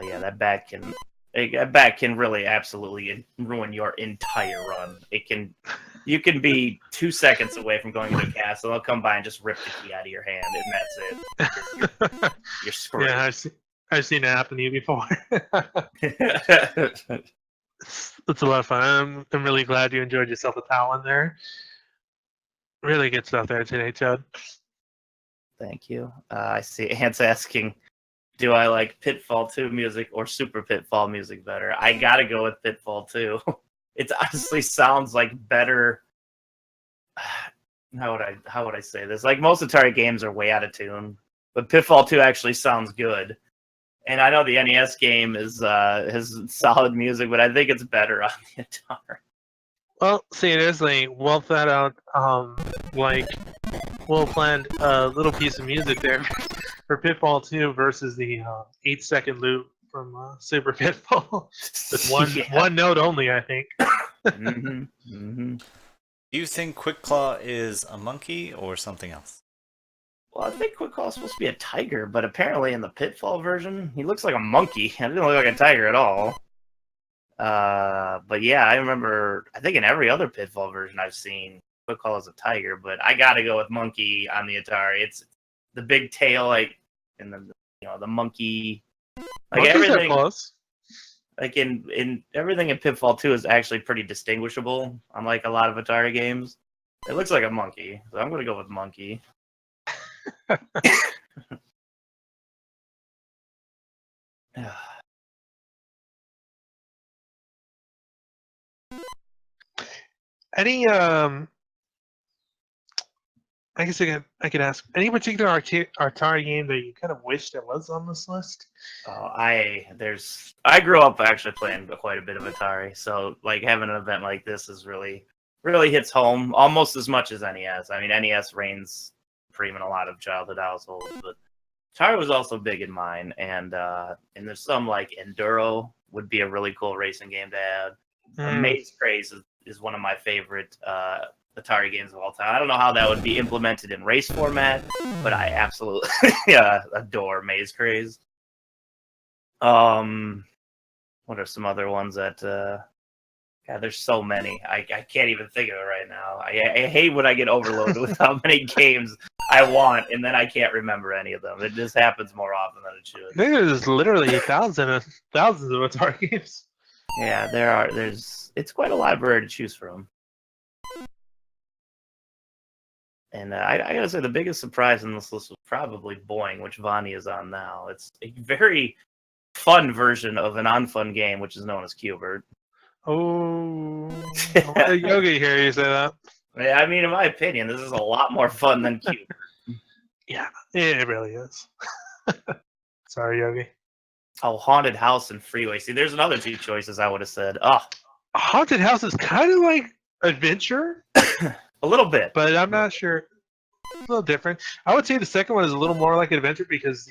Yeah, that bat can really absolutely ruin your entire run. You can be 2 seconds away from going into a castle. They'll come by and just rip the key out of your hand, and that's it. You're screwed. Yeah, I've seen it happen to you before. It's a lot of fun. I'm really glad you enjoyed yourself a Talon there. Really good stuff there today, Toad. Thank you. I see Ant's asking, do I like Pitfall 2 music or Super Pitfall music better? I gotta go with Pitfall 2. It honestly sounds like better. How would I say this? Like, most Atari games are way out of tune, but Pitfall 2 actually sounds good. And I know the NES game has solid music, but I think it's better on the Atari. Well, see, there's a well thought out, well planned little piece of music there for Pitfall 2 versus the 8-second loop from Super Pitfall. With one note only, I think. Mm-hmm. Mm-hmm. Do you think Quick Claw is a monkey or something else? Well, I think Quick Claw is supposed to be a tiger, but apparently in the Pitfall version, he looks like a monkey. He didn't look like a tiger at all. But yeah, I think in every other Pitfall version I've seen, Quick Claw is a tiger, but I gotta go with monkey on the Atari. It's the big tail, like, and the monkey. Like, Monkeys everything. are close. Like, in everything in Pitfall 2 is actually pretty distinguishable, unlike a lot of Atari games. It looks like a monkey, so I'm gonna go with monkey. Any I guess I could ask any particular Atari game that you kind of wish that was on this list? I grew up actually playing quite a bit of Atari, so like having an event like this is really really hits home almost as much as NES. I mean, NES reigns supreme in a lot of childhood households, but Atari was also big in mine. And there's some like Enduro would be a really cool racing game to add. Maze Craze is one of my favorite Atari games of all time. I don't know how that would be implemented in race format, but I absolutely adore Maze Craze. What are some other ones that? God, there's so many. I can't even think of it right now. I hate when I get overloaded with how many games I want, and then I can't remember any of them. It just happens more often than it should. There's literally thousands of Atari games. Yeah, it's quite a library to choose from. And I gotta say, the biggest surprise in this list was probably Boing, which Vonnie is on now. It's a very fun version of an unfun game, which is known as Q*bert. Oh, I'll let Yogi hear you say that. I mean, in my opinion, this is a lot more fun than Q*bert. Yeah, it really is. Sorry, Yogi. Oh, Haunted House and Freeway. See, there's another two choices I would have said. Oh, Haunted House is kind of like adventure, a little bit, but I'm not sure. It's a little different. I would say the second one is a little more like adventure because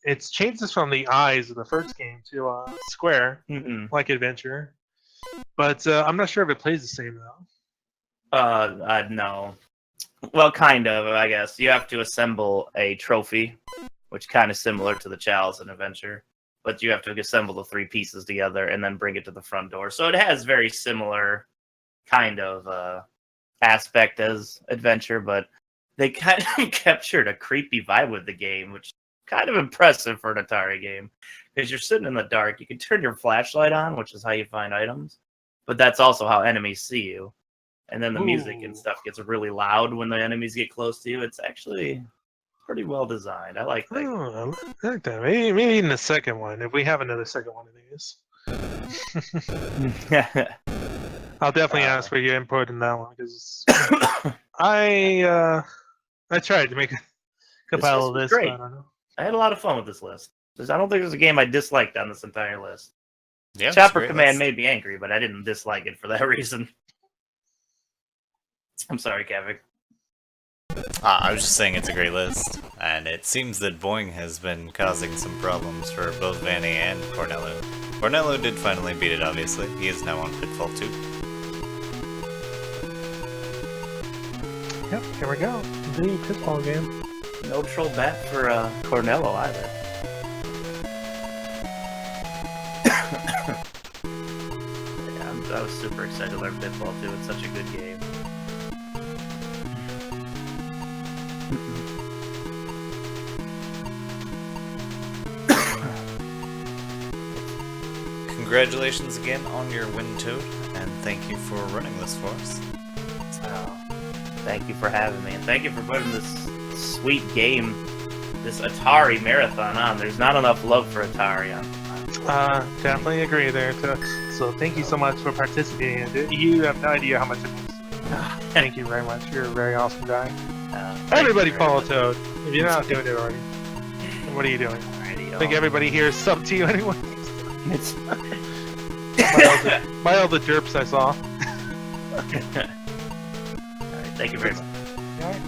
it's changes from the eyes of the first game to square, like adventure. But I'm not sure if it plays the same though. No. Well, kind of, I guess. You have to assemble a trophy, which kind of similar to the Chalice and Adventure. But you have to assemble the three pieces together and then bring it to the front door. So it has very similar kind of aspect as Adventure, but they kind of captured a creepy vibe with the game, which is kind of impressive for an Atari game. Because you're sitting in the dark, you can turn your flashlight on, which is how you find items, but that's also how enemies see you. And then the music and stuff gets really loud when the enemies get close to you. It's actually pretty well designed. I like that. Oh, I like that. Maybe in the second one, if we have another second one of these. I'll definitely ask for your input in that one because I tried to make a compile of this. Great. But I don't know. I had a lot of fun with this list. I don't think there's a game I disliked on this entire list. Yeah, Chopper Command made me angry, but I didn't dislike it for that reason. I'm sorry, Kevin. I was just saying it's a great list, and it seems that Boing has been causing some problems for both Vanny and Cornello. Cornello did finally beat it, obviously. He is now on Pitfall 2. Yep, here we go. The Pitfall game. No troll bat for Cornello either. I was super excited to learn Pitfall 2. It's such a good game. Congratulations again on your win, Toad, and thank you for running this for us. Thank you for having me, and thank you for putting this sweet game, this Atari marathon on. There's not enough love for Atari on. Definitely agree there. So thank you so much for participating. You have no idea how much it means. Thank you very much. You're a very awesome guy. Everybody follow Toad. If you're not doing it already, what are you doing? I think everybody here is sub to you anyway. It's by all the derps I saw. Alright, thank you very much. All right.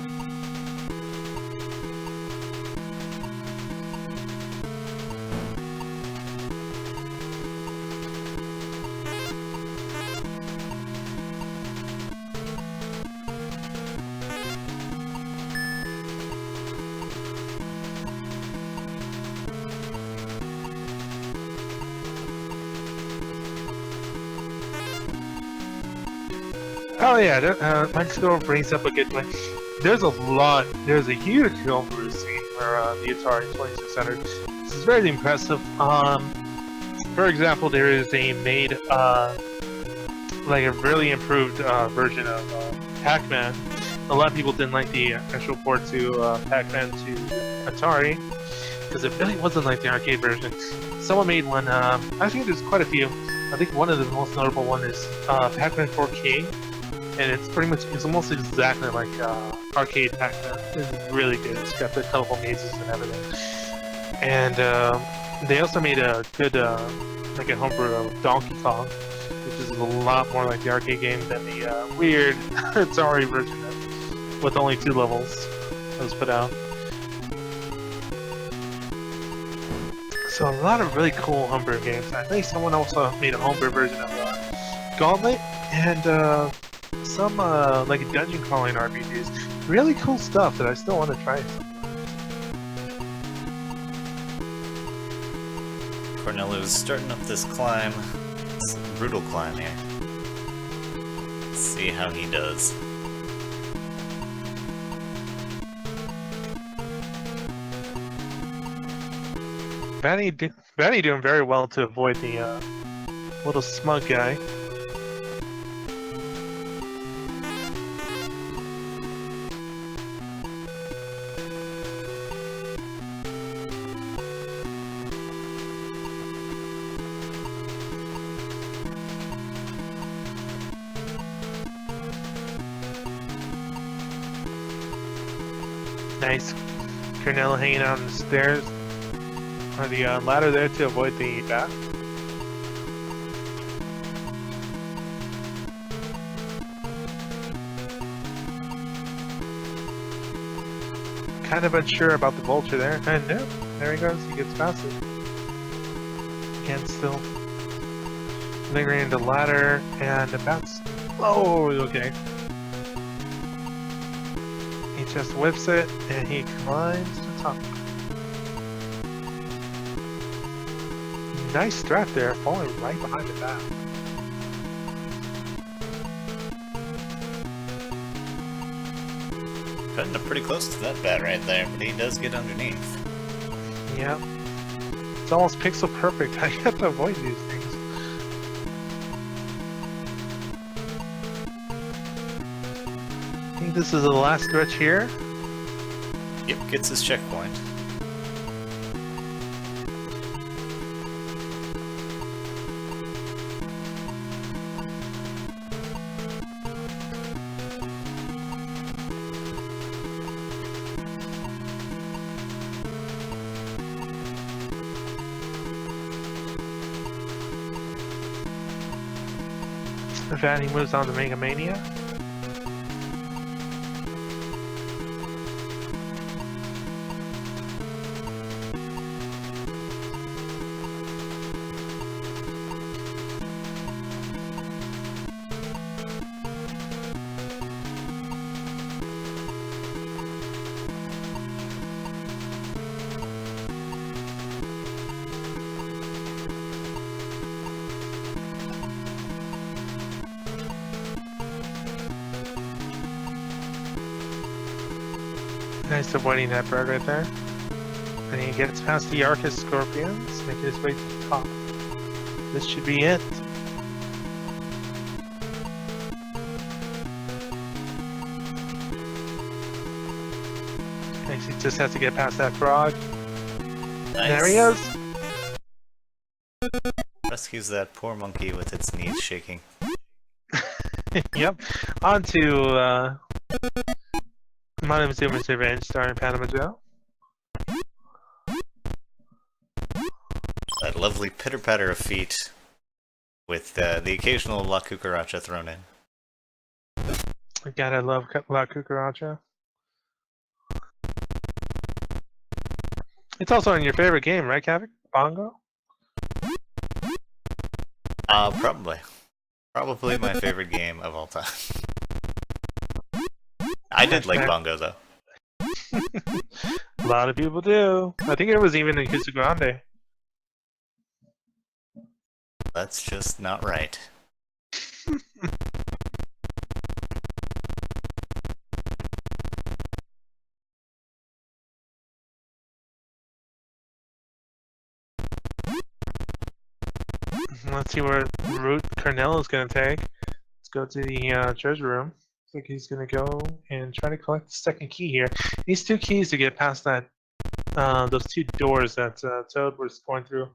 Oh yeah, Mike still brings up a good point. There's a huge film scene for the Atari 2600. This is very impressive. For example, there is a like a really improved version of Pac-Man. A lot of people didn't like the actual port to Pac-Man to Atari because it really wasn't like the arcade version. Someone made one. I think there's quite a few. I think one of the most notable one is Pac-Man 4K. And it's almost exactly like arcade Pac-Man. It's really good. It's got the colorful mazes and everything. And they also made a good like a homebrew of Donkey Kong. which is a lot more like the arcade game than the weird Atari version with only 2 levels that was put out. So a lot of really cool homebrew games. I think someone also made a homebrew version of Gauntlet and some like dungeon crawling RPGs. Really cool stuff that I still want to try. Cornello's starting up this climb. It's a brutal climb here. Let's see how he does. Vanny doing very well to avoid the little smug guy. Nice. Cornello hanging out on the stairs. Or the ladder there to avoid the bat. Kind of unsure about the vulture there. And no, there he goes. He gets past it. Again, still lingering in the ladder, and the bat's. Oh, okay. He just whips it, and he climbs to the top. Nice strat there, falling right behind the bat. Cutting up pretty close to that bat right there, but he does get underneath. Yeah. It's almost pixel perfect. I have to avoid these things. I think this is the last stretch here. Yep, gets his checkpoint. Vanny moves on to Mega Mania. Nice avoiding that bird right there. And he gets past the Arcus Scorpions, making his way to the top. This should be it. Nice, he just has to get past that frog. Nice. There he goes. Rescues that poor monkey with its knees shaking. Yep. On to Montezuma's Revenge, starring Panama Joe. That lovely pitter-patter of feet with the occasional La Cucaracha thrown in. Gotta love La Cucaracha. It's also in your favorite game, right, Kavik? Bongo? Probably. Probably my favorite game of all time. I did like Bongo, though. A lot of people do. I think it was even in Kisa Grande. That's just not right. Let's see where route Cornell is going to take. Let's go to the treasure room. Looks like he's going to go and try to collect the second key here. These 2 keys to get past that, those 2 doors that Toad was going through.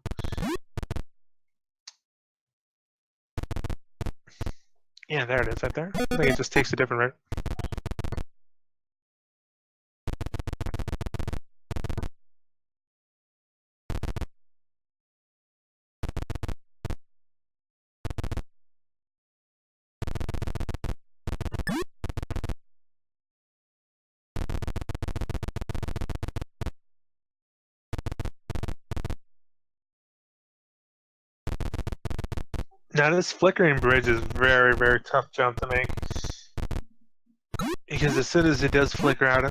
Yeah, there it is, right there. I think it just takes a different route. Now this flickering bridge is very, very tough jump to make. Because as soon as it does flicker out,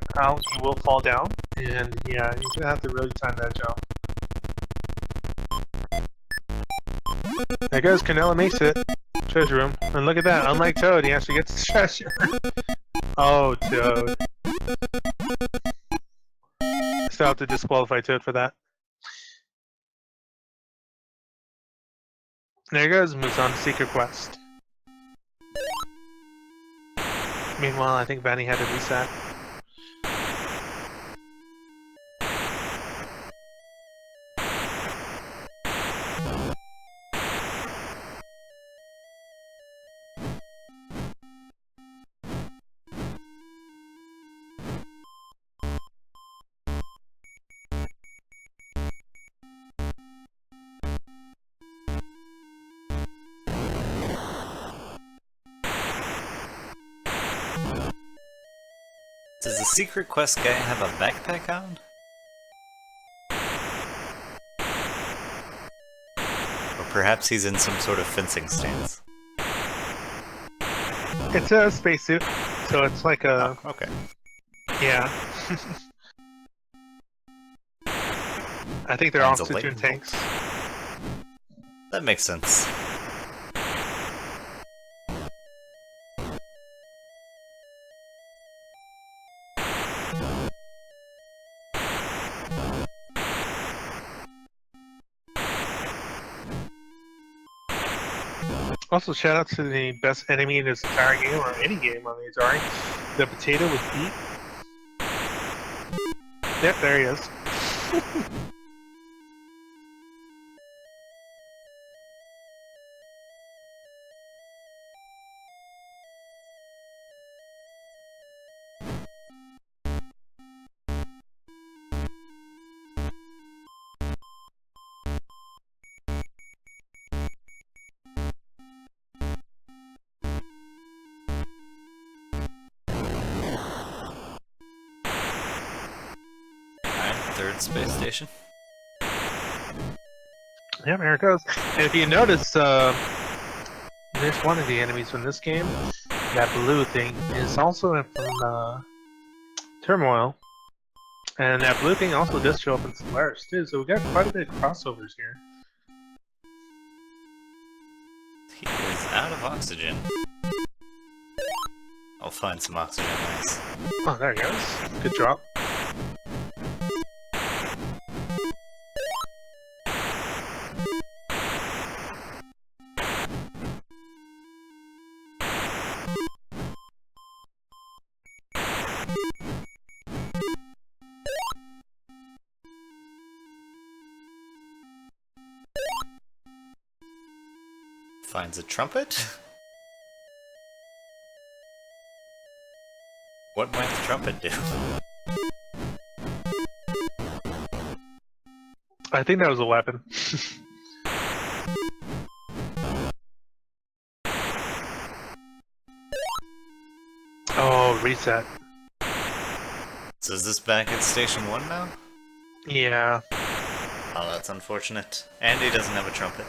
you will fall down. And yeah, you're gonna have to really time that jump. There goes, Canella makes it. Treasure room. And look at that, unlike Toad, he actually gets the treasure. Oh, Toad. Still have to disqualify Toad for that. There he goes, moves on to Secret Quest. Meanwhile, I think Vanny had to reset. Does the secret quest guy have a backpack on? Or perhaps he's in some sort of fencing stance. It's a spacesuit, so it's like a... Oh, okay. Yeah. I think they're Mine's a oxygen lightning tanks. That makes sense. Also, shout out to the best enemy in this entire game, or any game on the Atari. The potato with Pete. Yep, there he is. Third space station. Yeah, there it goes. And if you notice, there's one of the enemies from this game. That blue thing is also from Turmoil. And that blue thing also does show up in Solaris too, so we got quite a bit of crossovers here. He is out of oxygen. I'll find some oxygen, nice. Oh, there he goes. Good drop. Finds a trumpet? What might the trumpet do? I think that was a weapon. Oh, reset. So is this back at Station 1 now? Yeah. Oh, that's unfortunate. And he doesn't have a trumpet.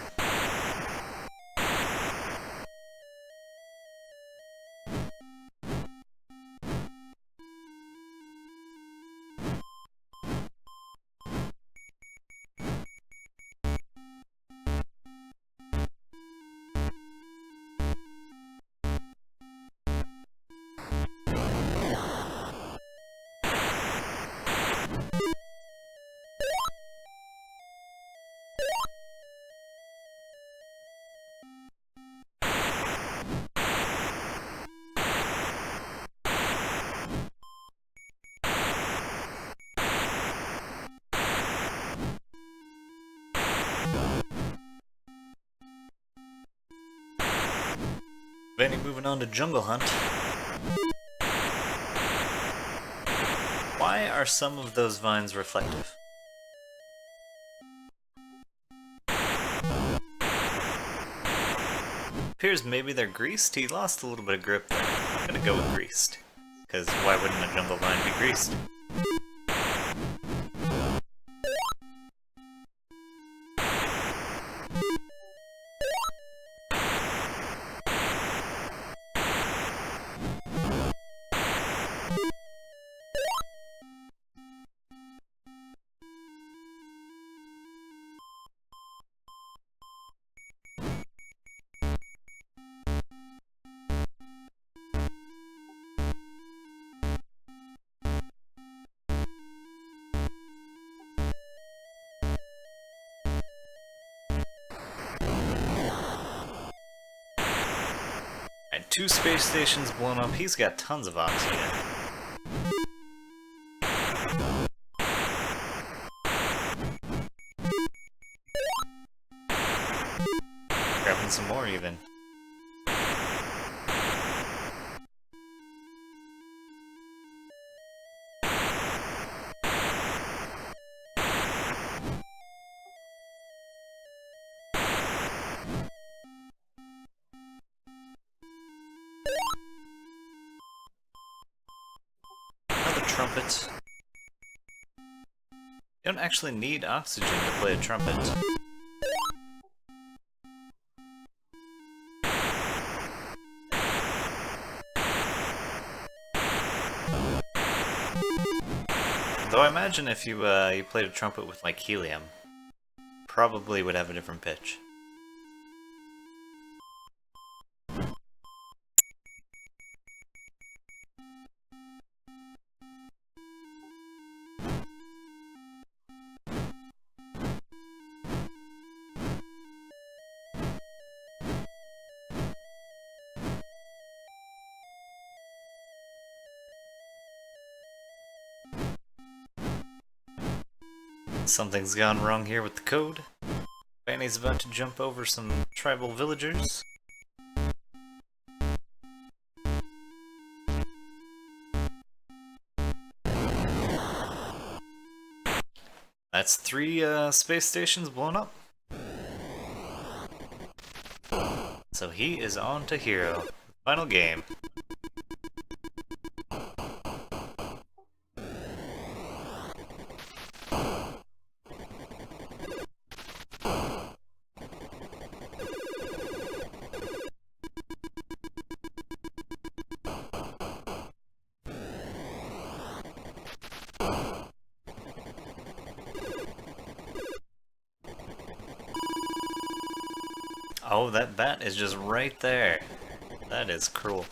Vanny moving on to Jungle Hunt. Why are some of those vines reflective? Appears maybe they're greased. He lost a little bit of grip there. I'm gonna go with greased. Because why wouldn't a jungle vine be greased? 2 space stations blown up. He's got tons of oxygen. Grabbing some more even. Another trumpet. You don't actually need oxygen to play a trumpet. Though I imagine if you you played a trumpet with like helium, probably would have a different pitch. Something's gone wrong here with the code. Fanny's about to jump over some tribal villagers. That's 3 space stations blown up. So he is on to Hero. Final game. Oh, that bat is just right there. That is cruel.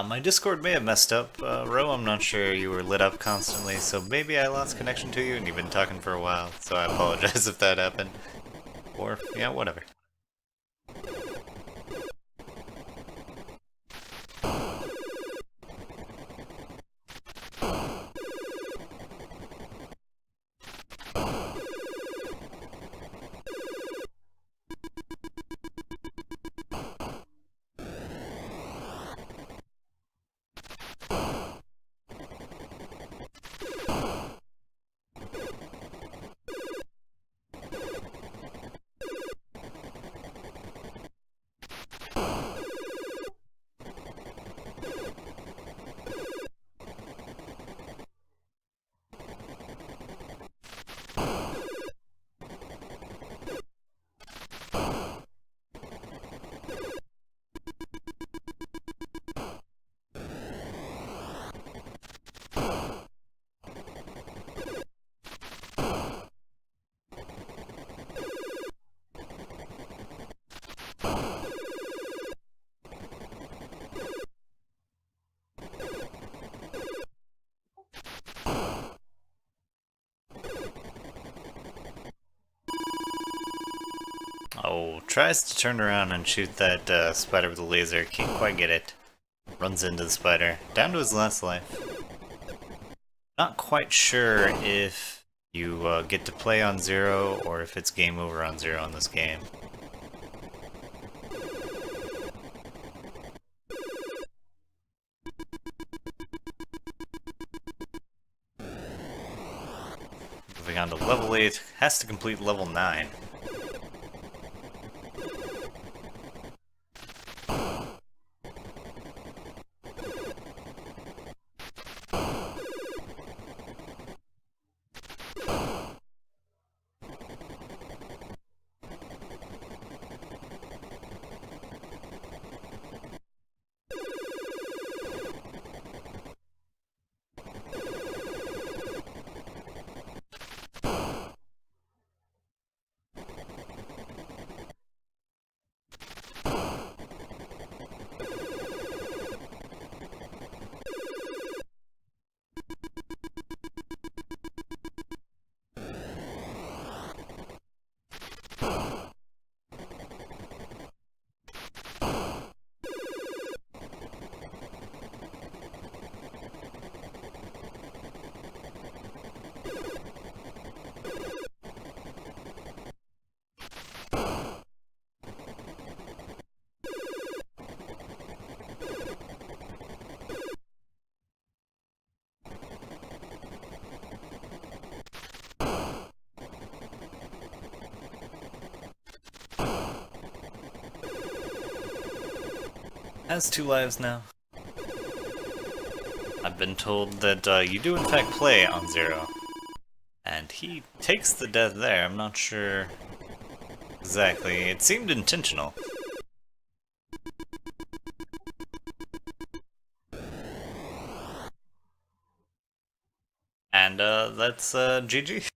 My Discord may have messed up, Ro. I'm not sure, you were lit up constantly, so maybe I lost connection to you and you've been talking for a while, so I apologize if that happened. Or, yeah, whatever. Oh, tries to turn around and shoot that spider with a laser. Can't quite get it. Runs into the spider. Down to his last life. Not quite sure if you get to play on 0 or if it's game over on 0 in this game. Moving on to level 8. Has to complete level 9. has 2 lives now. I've been told that you do in fact play on 0. And he takes the death there. I'm not sure exactly. It seemed intentional. And that's GG.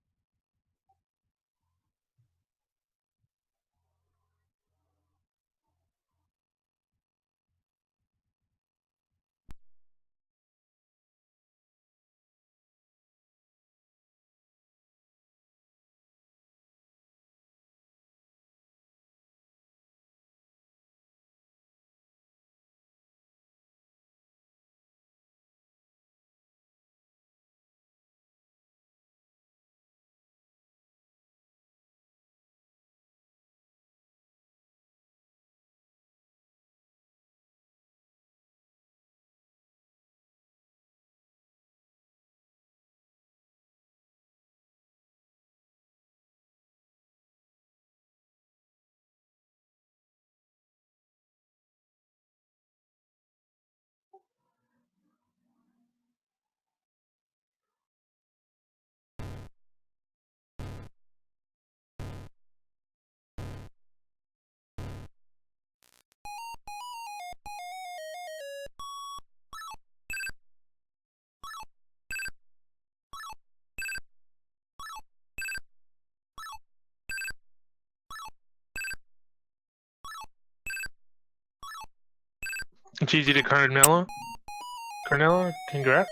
GG to Carnella. Carnella, congrats.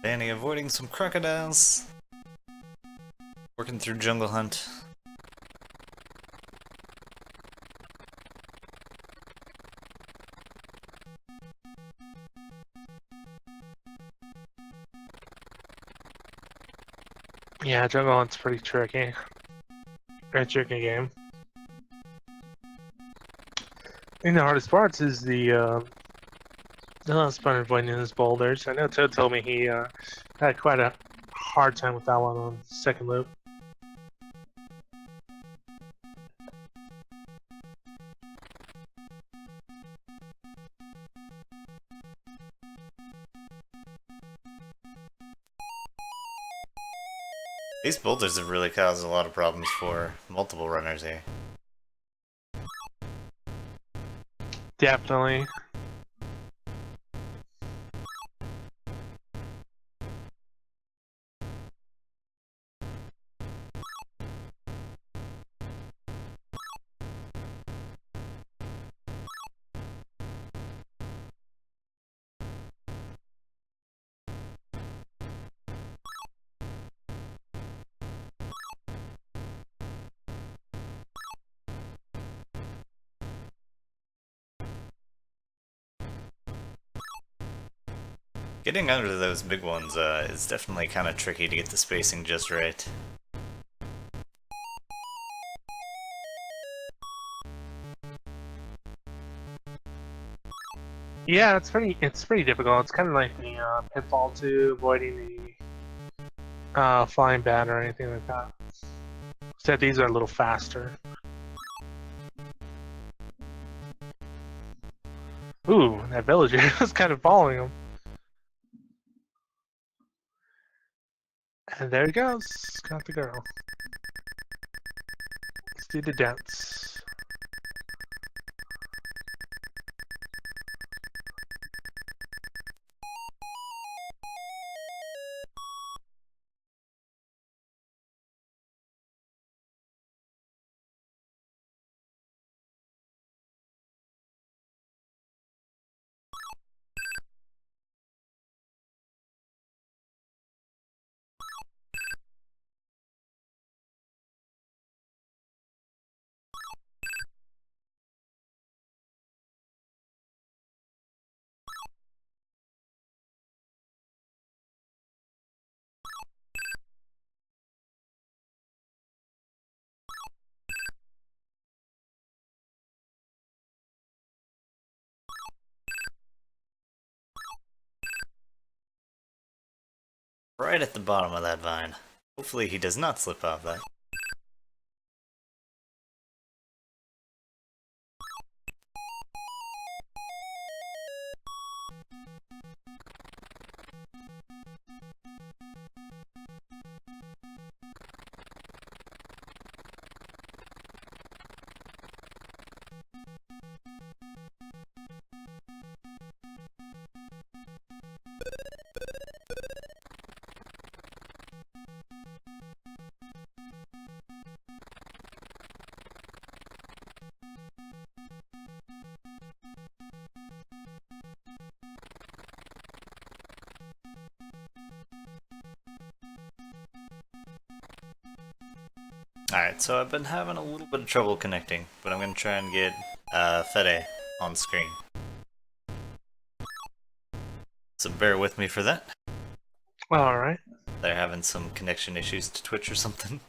Danny avoiding some crocodiles. Working through Jungle Hunt. Yeah, Jungle Hunt's pretty tricky. Very tricky game. I think the hardest parts is the last part avoiding his boulders. I know Toad told me he had quite a hard time with that one on second loop. These boulders have really caused a lot of problems for multiple runners here. Definitely. Getting under those big ones is definitely kind of tricky to get the spacing just right. Yeah, it's pretty difficult. It's kind of like the pitfall to avoiding the flying bat or anything like that. Except these are a little faster. Ooh, that villager was kind of following him. And there he goes. Got the girl. Let's do the dance. Right at the bottom of that vine. Hopefully he does not slip off that. Alright, so I've been having a little bit of trouble connecting, but I'm going to try and get Fede on screen. So bear with me for that. All right. They're having some connection issues to Twitch or something.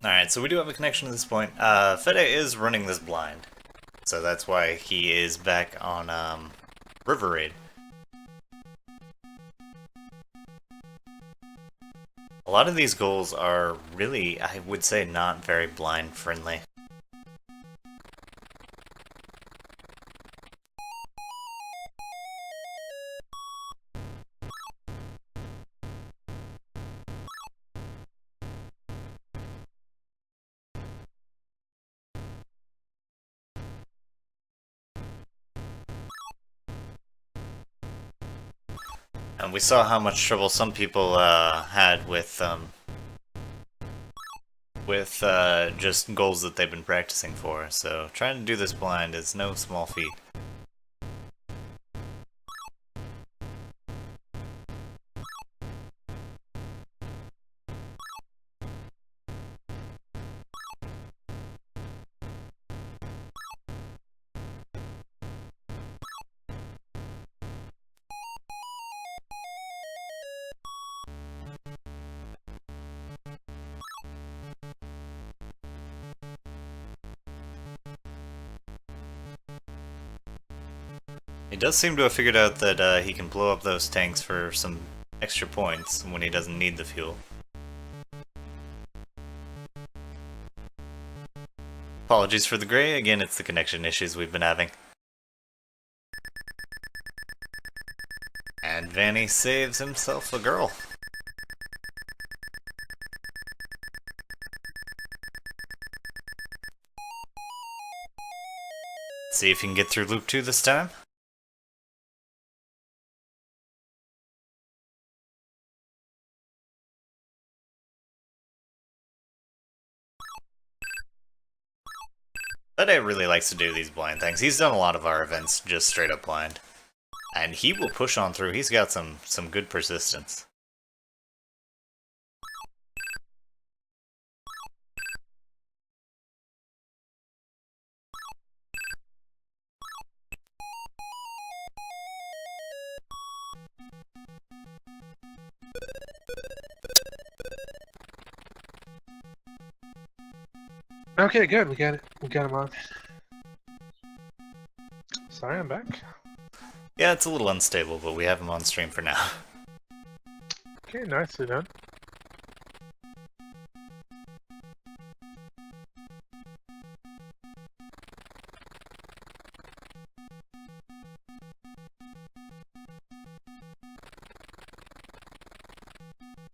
Alright, so we do have a connection at this point. Fede is running this blind, so that's why he is back on River Raid. A lot of these goals are really, I would say, not very blind friendly. And we saw how much trouble some people had with just goals that they've been practicing for. So trying to do this blind is no small feat. He does seem to have figured out that he can blow up those tanks for some extra points when he doesn't need the fuel. Apologies for the gray, again it's the connection issues we've been having. And Vanny saves himself a girl. See if you can get through loop 2 this time. Fede really likes to do these blind things. He's done a lot of our events just straight up blind. And he will push on through. He's got some good persistence. Okay, good. We got it. We got him on. Sorry, I'm back. Yeah, it's a little unstable, but we have him on stream for now. Okay, nicely done.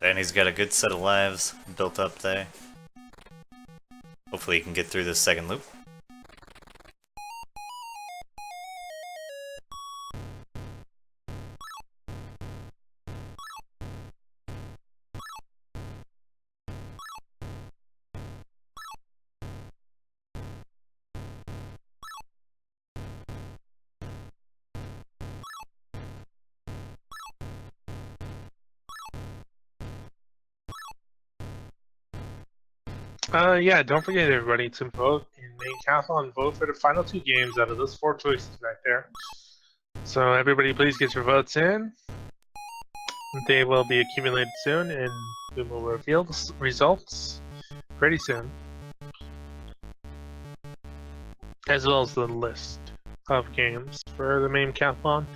And he's got a good set of lives built up there. Hopefully he can get through this second loop. Yeah, don't forget everybody to vote in main council and vote for the final two games out of those 4 choices right there. So everybody please get your votes in. They will be accumulated soon and we will reveal the results pretty soon. As well as the list of games for the main countdown.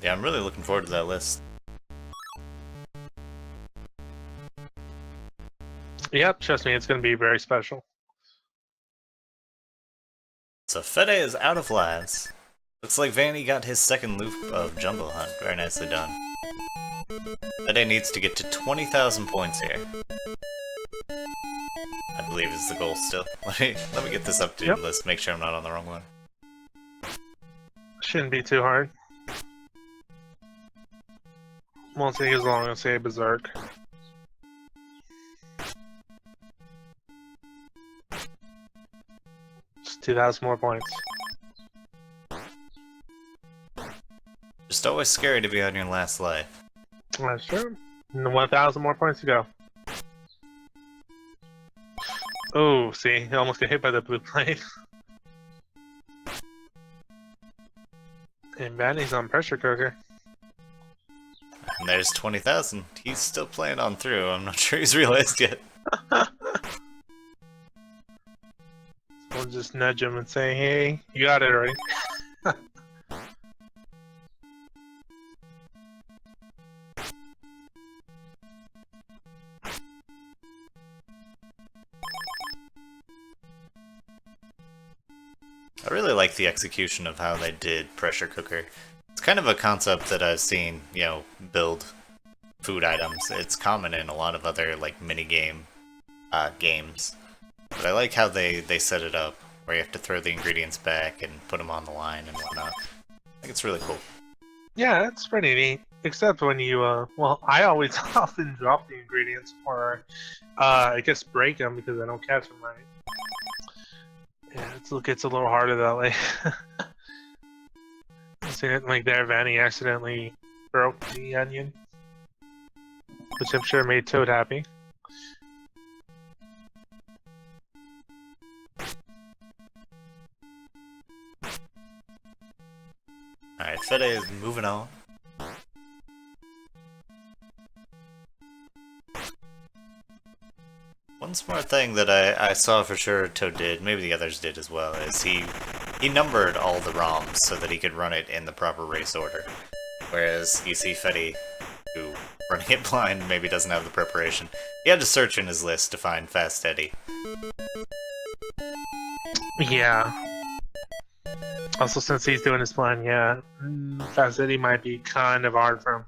Yeah, I'm really looking forward to that list. Yep, trust me, it's going to be very special. So Fede is out of lives. Looks like Vanny got his second loop of Jumbo Hunt. Very nicely done. Fede needs to get to 20,000 points here. I believe is the goal still. Let me get this updated list, make sure I'm not on the wrong one. Shouldn't be too hard. Won't take as long as say Berserk. Just 2,000 more points. Just always scary to be on your last life. That's true. And 1,000 more points to go. Oh, see, he almost got hit by the blue plate. And Vanny's on pressure cooker. And there's 20,000. He's still playing on through. I'm not sure he's realized yet. We'll just nudge him and say, hey, you got it already. I really like the execution of how they did Pressure Cooker. It's kind of a concept that I've seen, build food items. It's common in a lot of other, like, mini-game games. But I like how they set it up, where you have to throw the ingredients back and put them on the line and whatnot. I think it's really cool. Yeah, it's pretty neat. Except when you, well, I always often drop the ingredients or, I guess break them because I don't catch them right. Yeah, it gets a little harder that way. See it like there, Vanny accidentally broke the onion, which I'm sure made Toad happy. Alright, Fede is moving on. One smart thing that I saw for sure Toad did, maybe the others did as well, is he numbered all the ROMs so that he could run it in the proper race order. Whereas you see Fede, who running it blind maybe doesn't have the preparation. He had to search in his list to find Fast Eddie. Yeah. Also, since he's doing his plan, yeah, Fast Eddie might be kind of hard for him.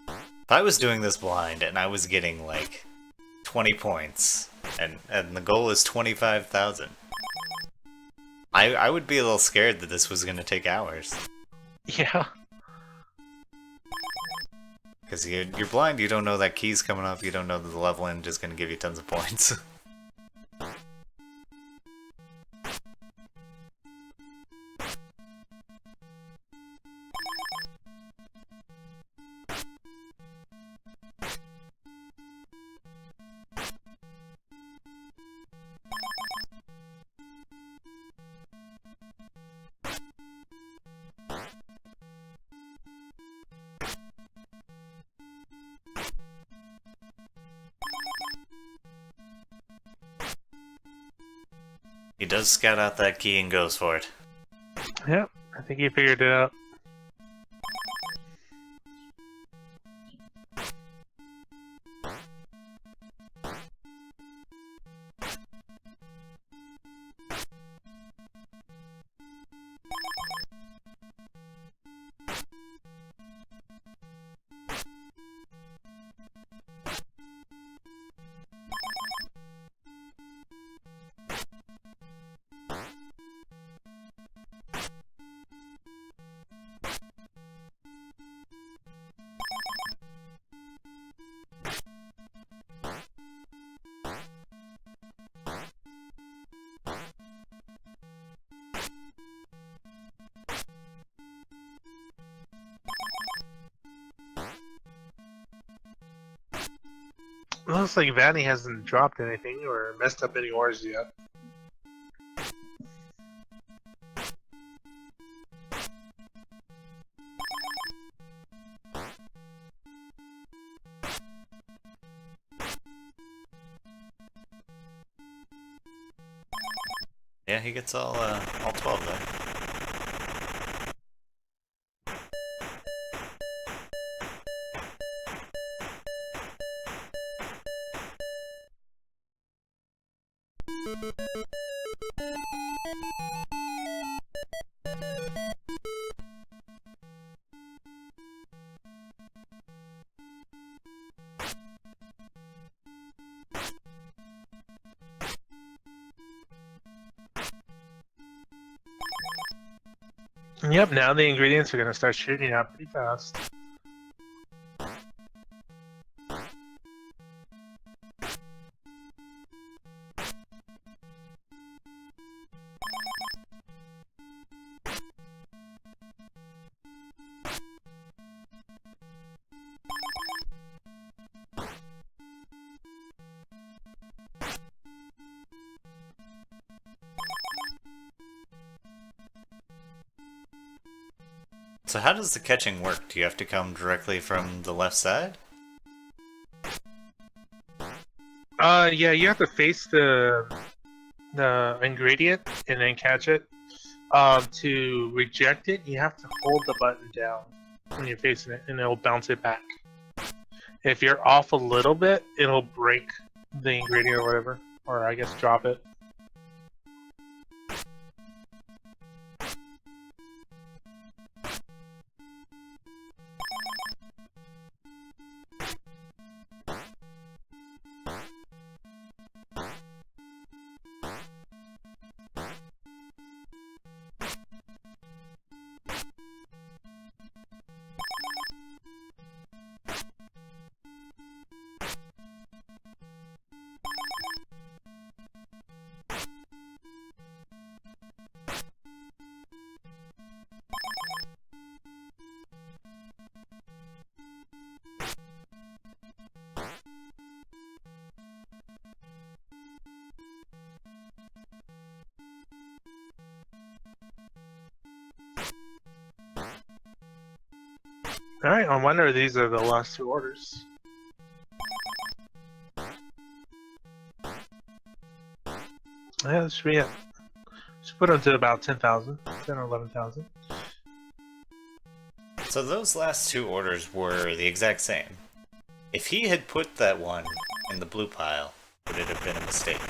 If I was doing this blind and I was getting like 20 points and the goal is 25,000, I would be a little scared that this was going to take hours. Yeah. Because you're blind, you don't know that key's coming up, you don't know that the level end is going to give you tons of points. He does scout out that key and goes for it. Yep, I think he figured it out. Looks like Vanny hasn't dropped anything or messed up any ores yet. Yeah, he gets all 12 there. Yep, now the ingredients are gonna start shooting out pretty fast. So how does the catching work? Do you have to come directly from the left side? Yeah, you have to face the ingredient and then catch it. To reject it, you have to hold the button down when you're facing it, and it'll bounce it back. If you're off a little bit, it'll break the ingredient or whatever, or I guess drop it. Alright, I wonder if these are the last two orders. Yeah, this should be it. Just put them to about 10,000, 10 or 11,000. So those last two orders were the exact same. If he had put that one in the blue pile, would it have been a mistake?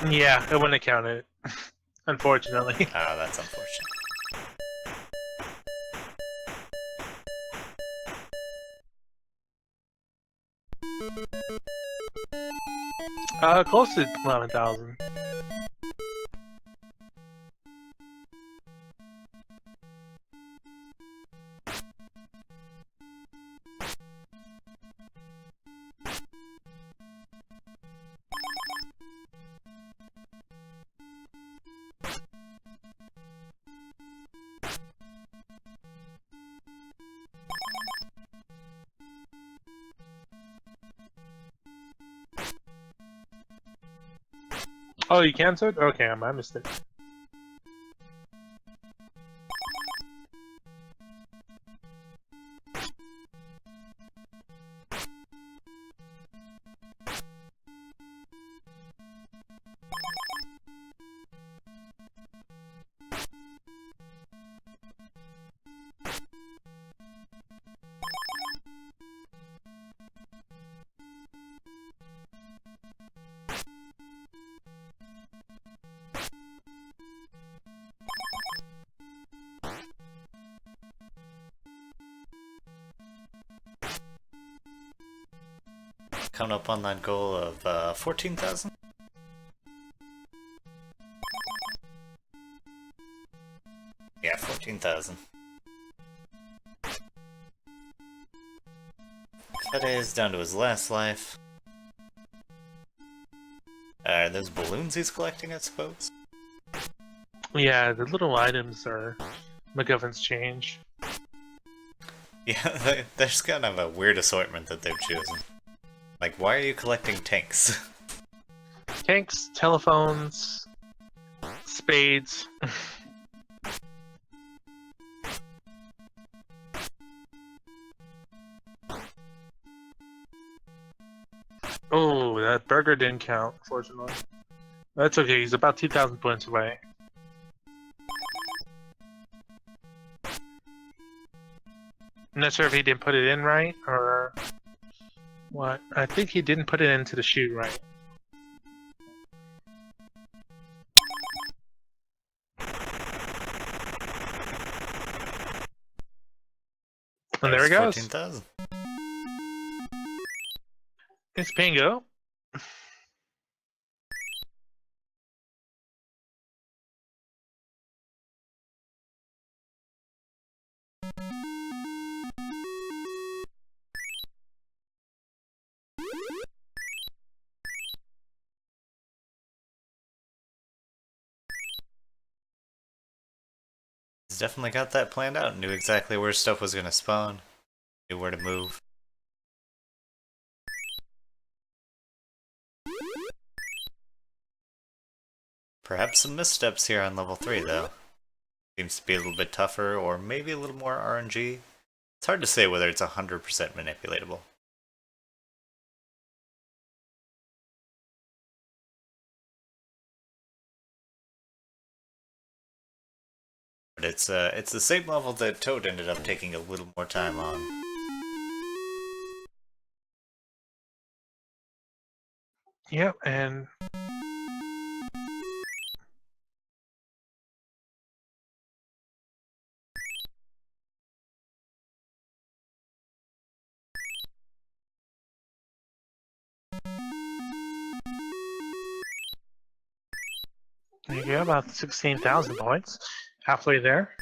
Yeah, it wouldn't have counted, unfortunately. Ah, that's unfortunate. Close to 11,000. Oh, you canceled? Okay, my mistake. coming up on that goal of 14,000. Yeah, 14,000. Fede is down to his last life. Are those balloons he's collecting, I suppose? Yeah, the little items are MacGuffin's change. Yeah, there's kind of a weird assortment that they've chosen. Like, why are you collecting tanks? Tanks, telephones, spades. Oh, that burger didn't count, fortunately. That's okay, he's about 2,000 points away. I'm not sure if he didn't put it in right, or what. I think he didn't put it into the chute right. And there he goes. 14,000. It's bingo. He's definitely got that planned out. Knew exactly where stuff was gonna spawn. Knew where to move. Perhaps some missteps here on level 3, though. Seems to be a little bit tougher, or maybe a little more RNG. It's hard to say whether it's 100% manipulatable. But it's the same level that Toad ended up taking a little more time on. Yep, and there you go, about 16,000 points. Halfway there.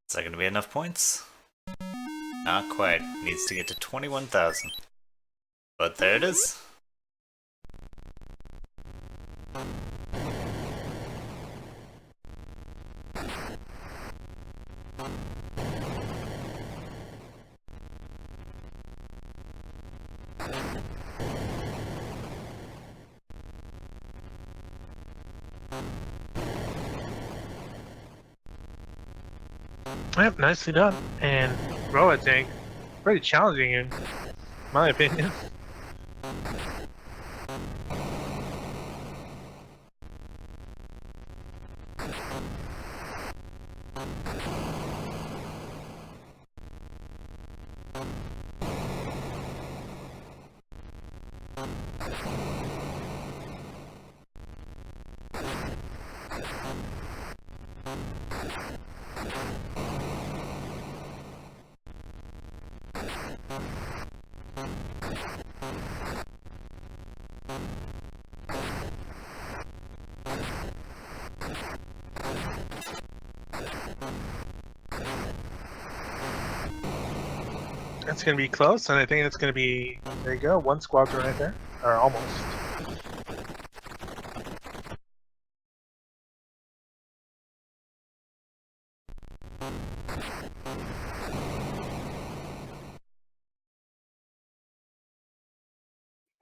Is that going to be enough points? Not quite. Needs to get to 21,000. But there it is. Yep, nicely done. And Roa tank, pretty challenging in my opinion. That's going to be close, and I think it's going to be, there you go, one squadron right there, or almost.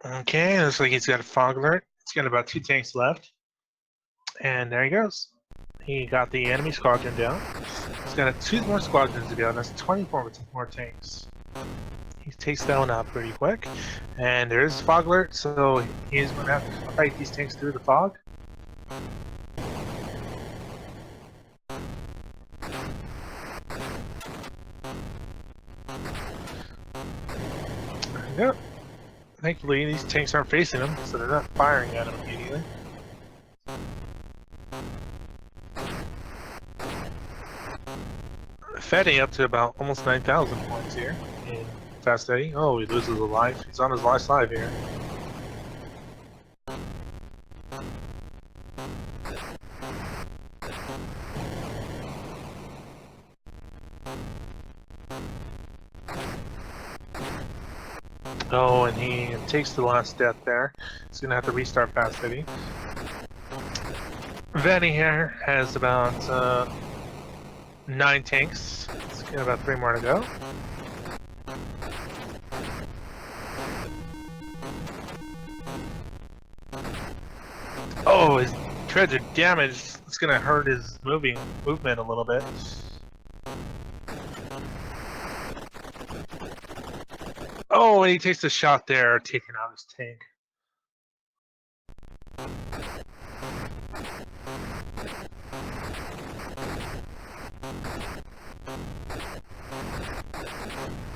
Okay, looks like he's got a fog alert. He's got about 2 tanks left. And there he goes. He got the enemy squadron down. He's got 2 more squadrons to go, and that's 24 more tanks. He takes that one out pretty quick. And there is fog alert, so he's going to have to fight these tanks through the fog. Yep. Thankfully, these tanks aren't facing him, so they're not firing at him immediately. Fetty up to about almost 9,000 points here in Fast Eddie. Oh, he loses a life. He's on his last life here. Oh, and he takes the last death there. He's gonna have to restart Fast Eddie. Vanny here has about 9 tanks. He's got about 3 more to go. Oh, his treads are damaged. It's gonna hurt his movement a little bit. Oh, and he takes a shot there, taking out his tank.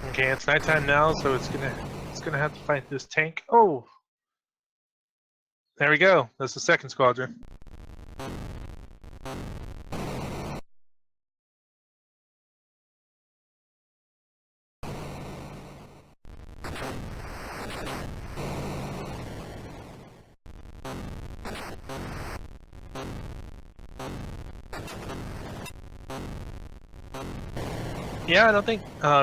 Okay, it's nighttime now, so it's gonna have to fight this tank. Oh, there we go. That's the second squadron. Yeah, I don't think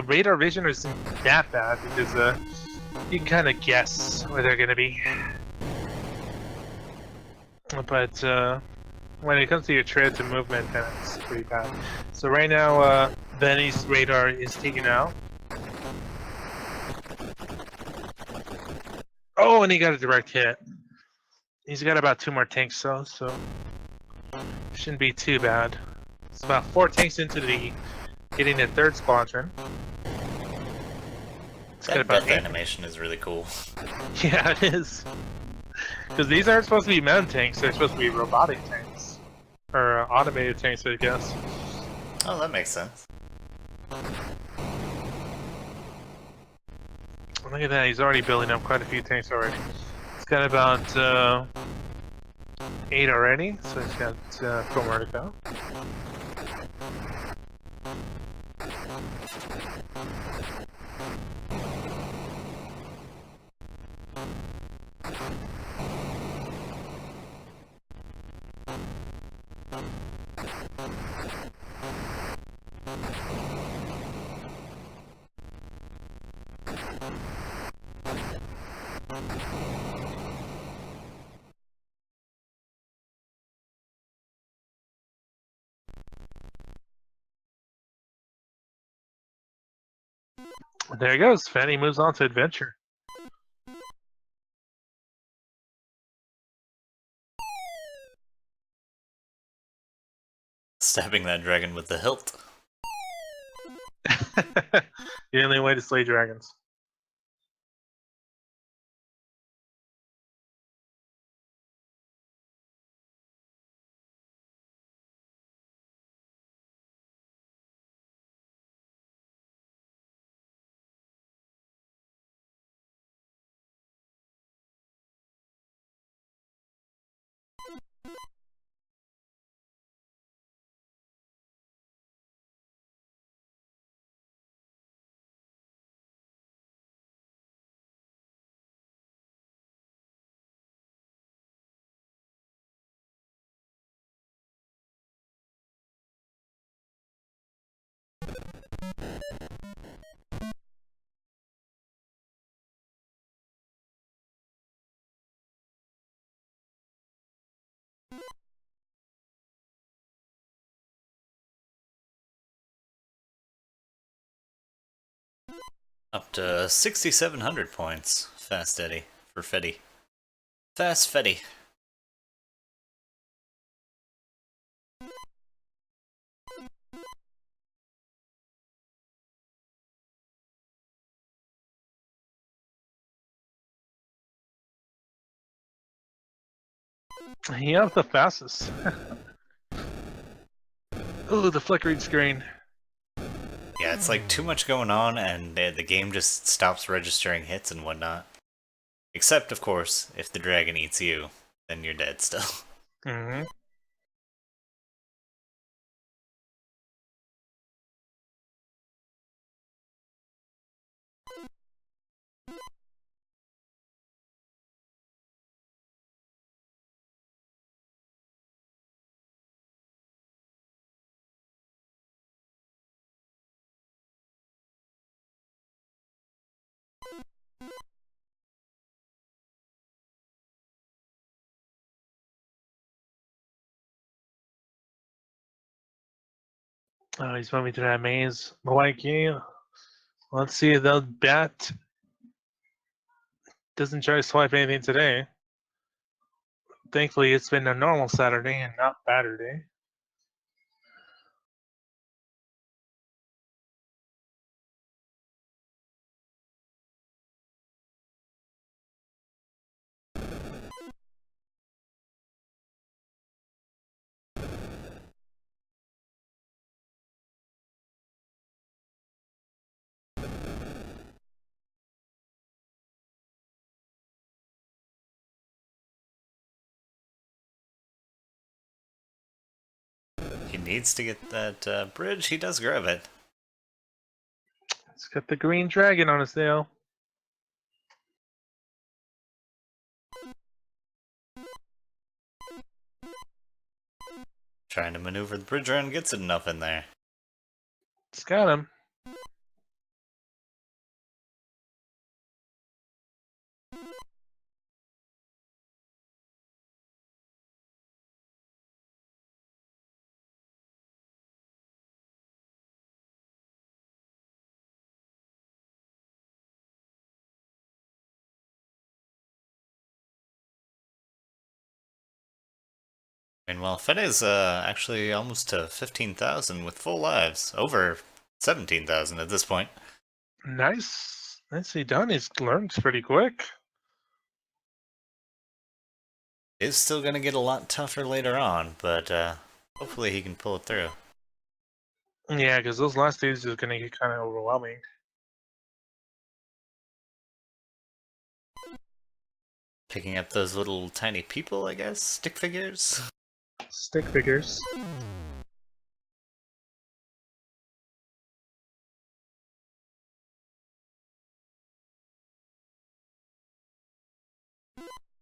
radar vision isn't that bad because you can kind of guess where they're gonna be. But when it comes to your treads and movement, then it's pretty bad. So right now, Benny's radar is taken out. Oh, and he got a direct hit. He's got about 2 more tanks though, so shouldn't be too bad. It's about 4 tanks into the getting the 3rd squadron. It's got That about death 8. animation is really cool. Yeah, it is. Because these aren't supposed to be man tanks; they're supposed to be robotic tanks or automated tanks, I guess. Oh, that makes sense. Look at that, he's already building up quite a few tanks already. He's got about 8 already, so he's got 4 more to go. There he goes. Fanny moves on to adventure. Stabbing that dragon with the hilt. The only way to slay dragons. Up to 6,700 points. Fast Eddie. For Fetty. Fast Fetty. Yeah, the fastest. Ooh, the flickering screen. Yeah, it's like too much going on, and the game just stops registering hits and whatnot. Except, of course, if the dragon eats you, then you're dead still. Mm-hmm. Oh, he's moving to that maze. Like you. Let's see if the bat doesn't try to swipe anything today. Thankfully, it's been a normal Saturday and not Saturday. He needs to get that bridge. He does grab it. He's got the green dragon on his tail. Trying to maneuver the bridge around, gets it enough in there. It's got him. Meanwhile, Fede's actually almost to 15,000 with full lives. Over 17,000 at this point. Nice. Nicely done. He's learned pretty quick. Is still going to get a lot tougher later on, but hopefully he can pull it through. Yeah, because those last days are going to get kind of overwhelming. Picking up those little tiny people, I guess? Stick figures? Stick figures.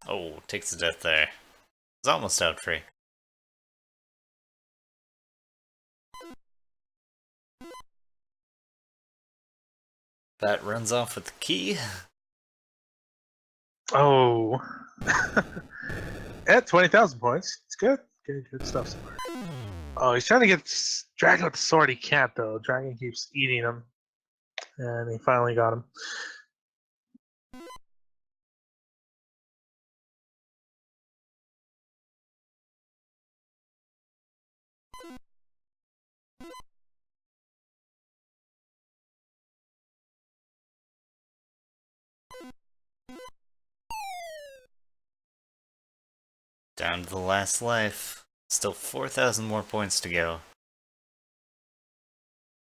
Oh, takes a death there. It's almost out free. Bat runs off with the key. Oh. At 20,000 points. It's good. Good stuff so far. Oh, he's trying to get Dragon with the sword. He can't, though. Dragon keeps eating him. And he finally got him. Down to the last life. Still 4,000 more points to go.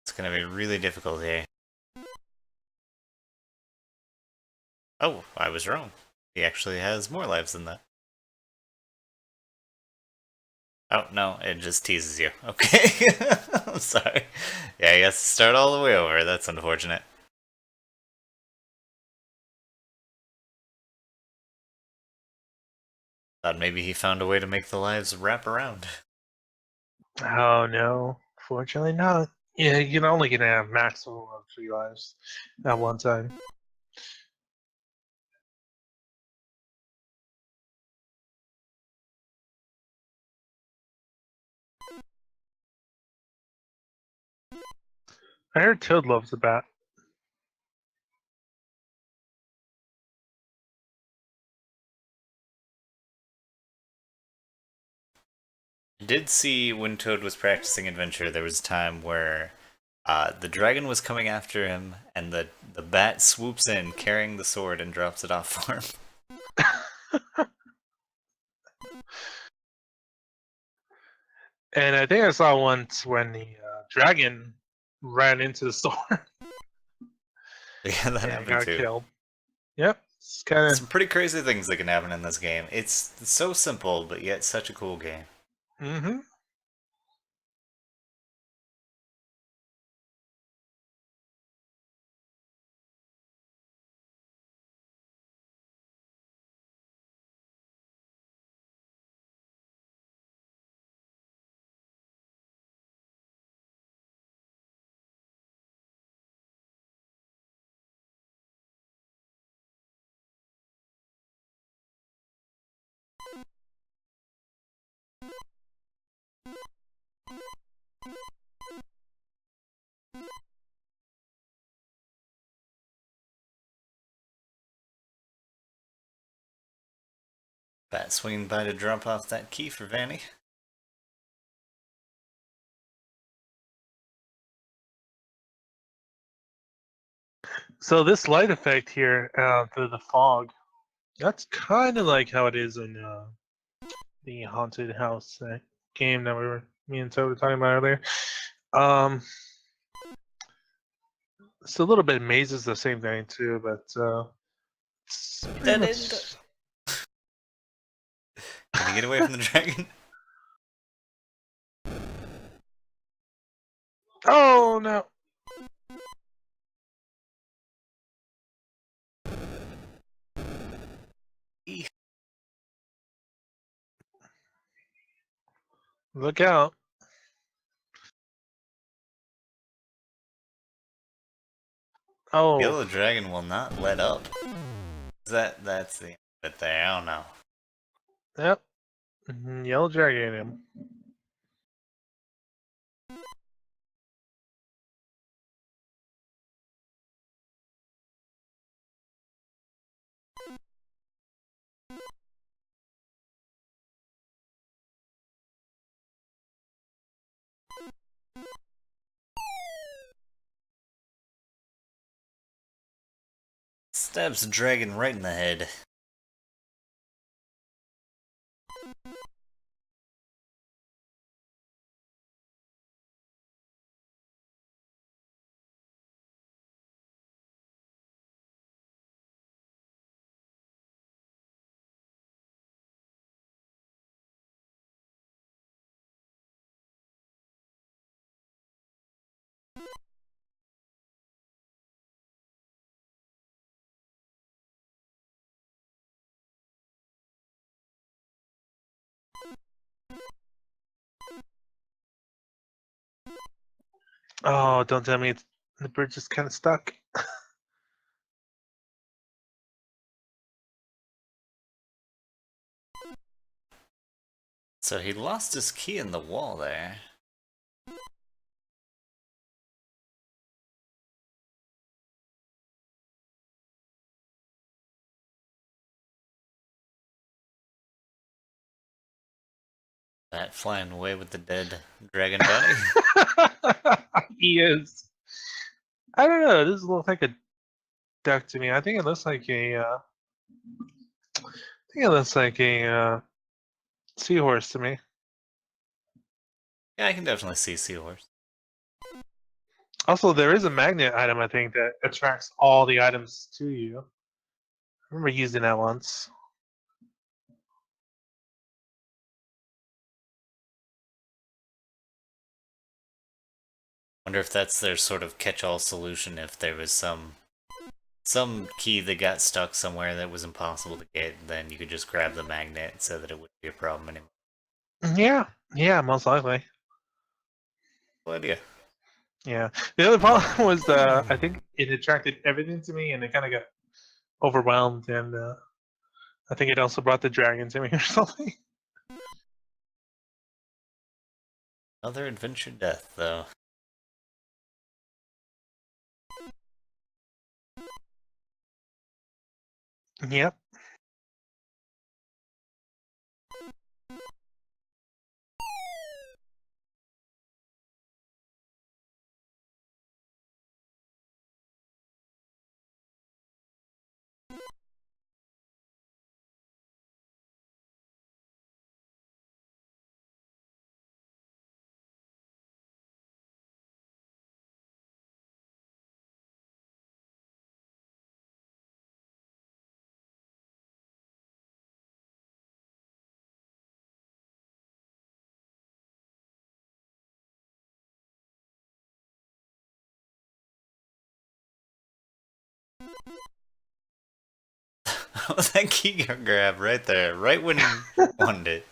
It's gonna be really difficult here. Oh, I was wrong. He actually has more lives than that. Oh, no, it just teases you. Okay. I'm sorry. Yeah, he has to start all the way over. That's unfortunate. Thought maybe he found a way to make the lives wrap around. Oh, no. Fortunately not. Yeah, you can only get a maximum of 3 lives at one time. I heard Toad loves the bat. I did see when Toad was practicing Adventure, there was a time where the dragon was coming after him, and the bat swoops in carrying the sword and drops it off for him. And I think I saw once when the dragon ran into the store. Yeah, that Yeah, happened got too. killed. Yep. It's kind of. Some pretty crazy things that can happen in this game. It's so simple, but yet such a cool game. Mm-hmm. Bat swinging by to drop off that key for Vanny. So this light effect here, the fog, that's kind of like how it is in the haunted house game that me and Toad were talking about earlier. Um, it's a little bit Maze is the same thing too, but it's pretty Dead much. end. Can you get away from the dragon? Oh no! Eek. Look out! Oh, Yellow dragon will not let up. That's the end of it there. I don't know. yep. Yellow dragon him. Stabs the dragon right in the head. Oh, don't tell me the bridge is kind of stuck. So he lost his key in the wall there. That flying away with the dead dragon bunny. He is. I don't know. This looks like a duck to me. I think it looks like a. I think it looks like a seahorse to me. Yeah, I can definitely see seahorse. Also, there is a magnet item I think that attracts all the items to you. I remember using that once. Wonder if that's their sort of catch-all solution. If there was some key that got stuck somewhere that was impossible to get, then you could just grab the magnet so that it wouldn't be a problem anymore. Yeah, yeah, most likely. Cool idea. Yeah. The other problem was I think it attracted everything to me, and it kind of got overwhelmed, and I think it also brought the dragon to me or something. Another adventure death, though. Yep. That key grab right there, right when he wanted it.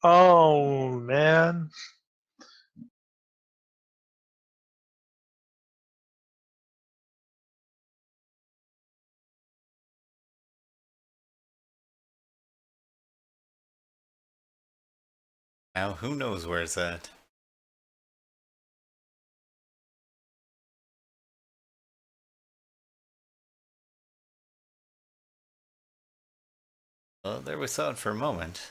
Oh man. Now who knows where it's at? Well, there we saw it for a moment.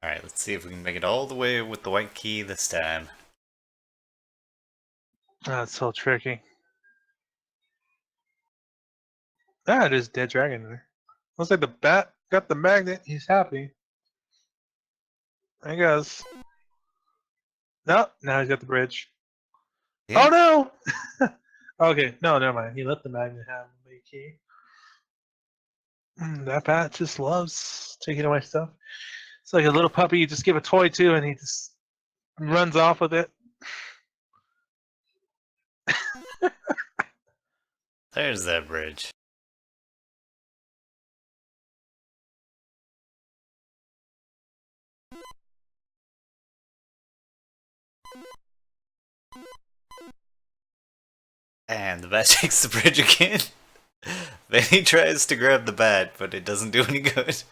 Alright, let's see if we can make it all the way with the white key this time. That's so tricky. That is dead dragon there. Looks like the bat got the magnet. He's happy. I guess. Nope. Now he's got the bridge. Yeah. Oh no! Okay, no, never mind. He let the magnet have the key. That bat just loves taking away stuff. It's like a little puppy you just give a toy to and he just runs off with it. There's that bridge. And the bat takes the bridge again. Then he tries to grab the bat, but it doesn't do any good.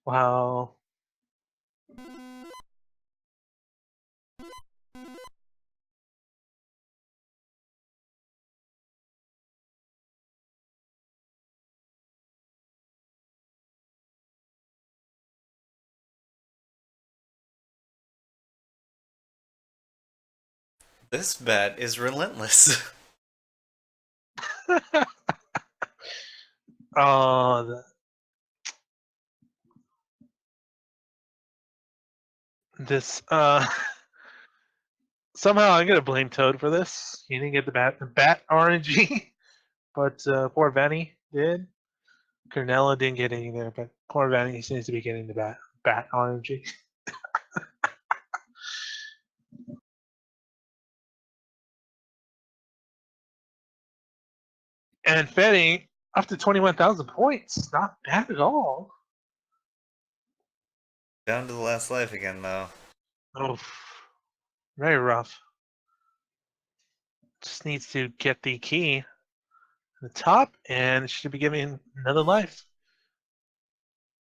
Wow. This bat is relentless. Oh, this somehow I'm gonna blame Toad for this. He didn't get the bat RNG, but poor Vanny did. Cornella didn't get any there, but poor Vanny seems to be getting the bat RNG. And Fetty up to 21,000 points. Not bad at all. Down to the last life again, though. Oh, very rough. Just needs to get the key at the top and should be giving another life.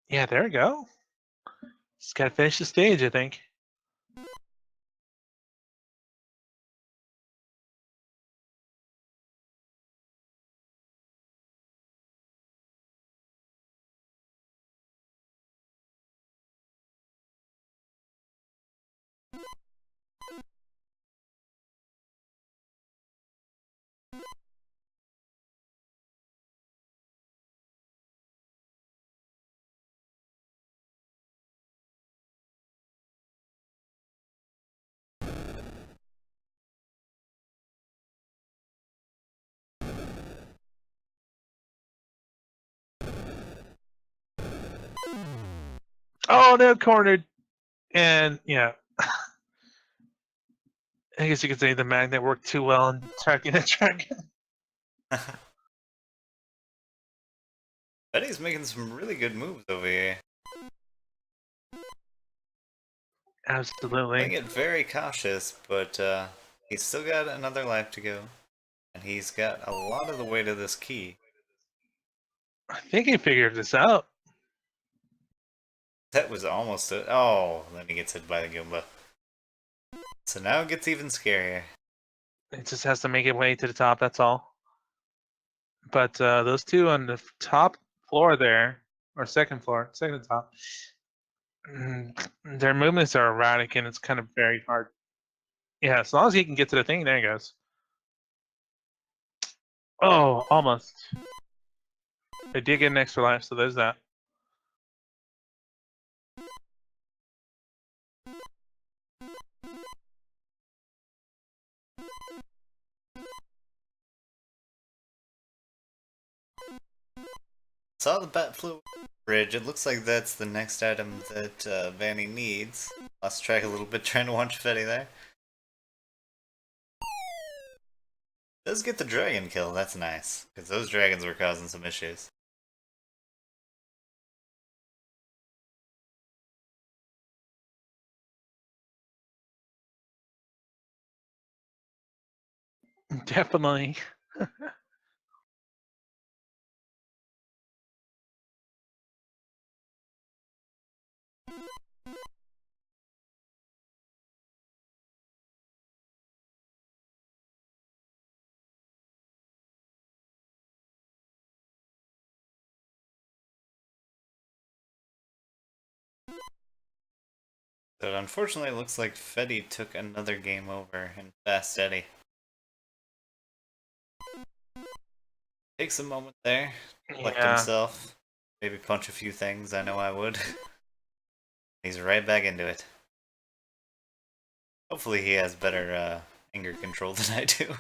Yeah, there we go. Just gotta finish the stage, I think. Oh, no, cornered. And yeah, I guess you could say the magnet worked too well in tracking the dragon. Betty's making some really good moves over here. Absolutely. Playing it very cautious, but he's still got another life to go. And he's got a lot of the weight of this key. I think he figured this out. That was almost it. Oh, then he gets hit by the Goomba. So now it gets even scarier. It just has to make it way to the top, that's all. But those two on the top floor there, or second floor, second to top, their movements are erratic and it's kind of very hard. Yeah, as long as he can get to the thing, there he goes. Oh, almost. They did get an extra life, so there's that. Saw the bat flew over the bridge. It looks like that's the next item that Vanny needs. Lost track a little bit trying to watch Fetty there. Does get the dragon kill, that's nice. Because those dragons were causing some issues. Definitely. But unfortunately, it looks like Fetty took another game over in Fast Eddie. Takes a moment there, collect Yeah. himself, maybe punch a few things, I know I would. He's right back into it. Hopefully he has better anger control than I do.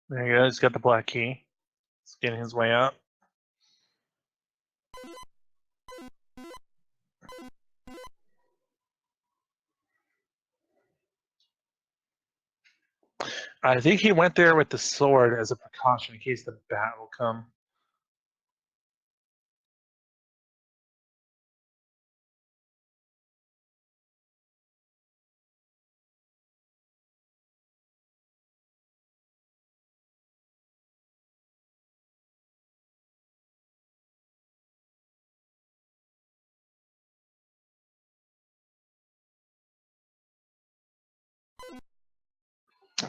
There you go. He's got the black key. He's getting his way out. I think he went there with the sword as a precaution in case the bat will come.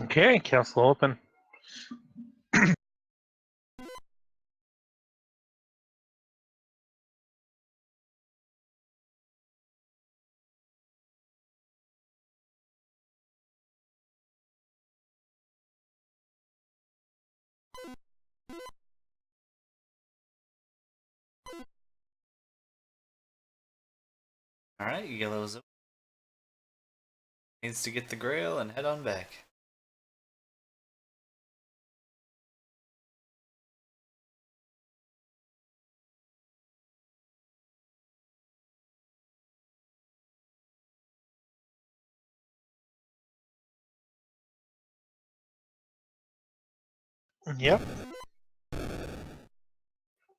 Okay, castle open. Alright, Yellow's up. Needs to get the grail and head on back. Yep.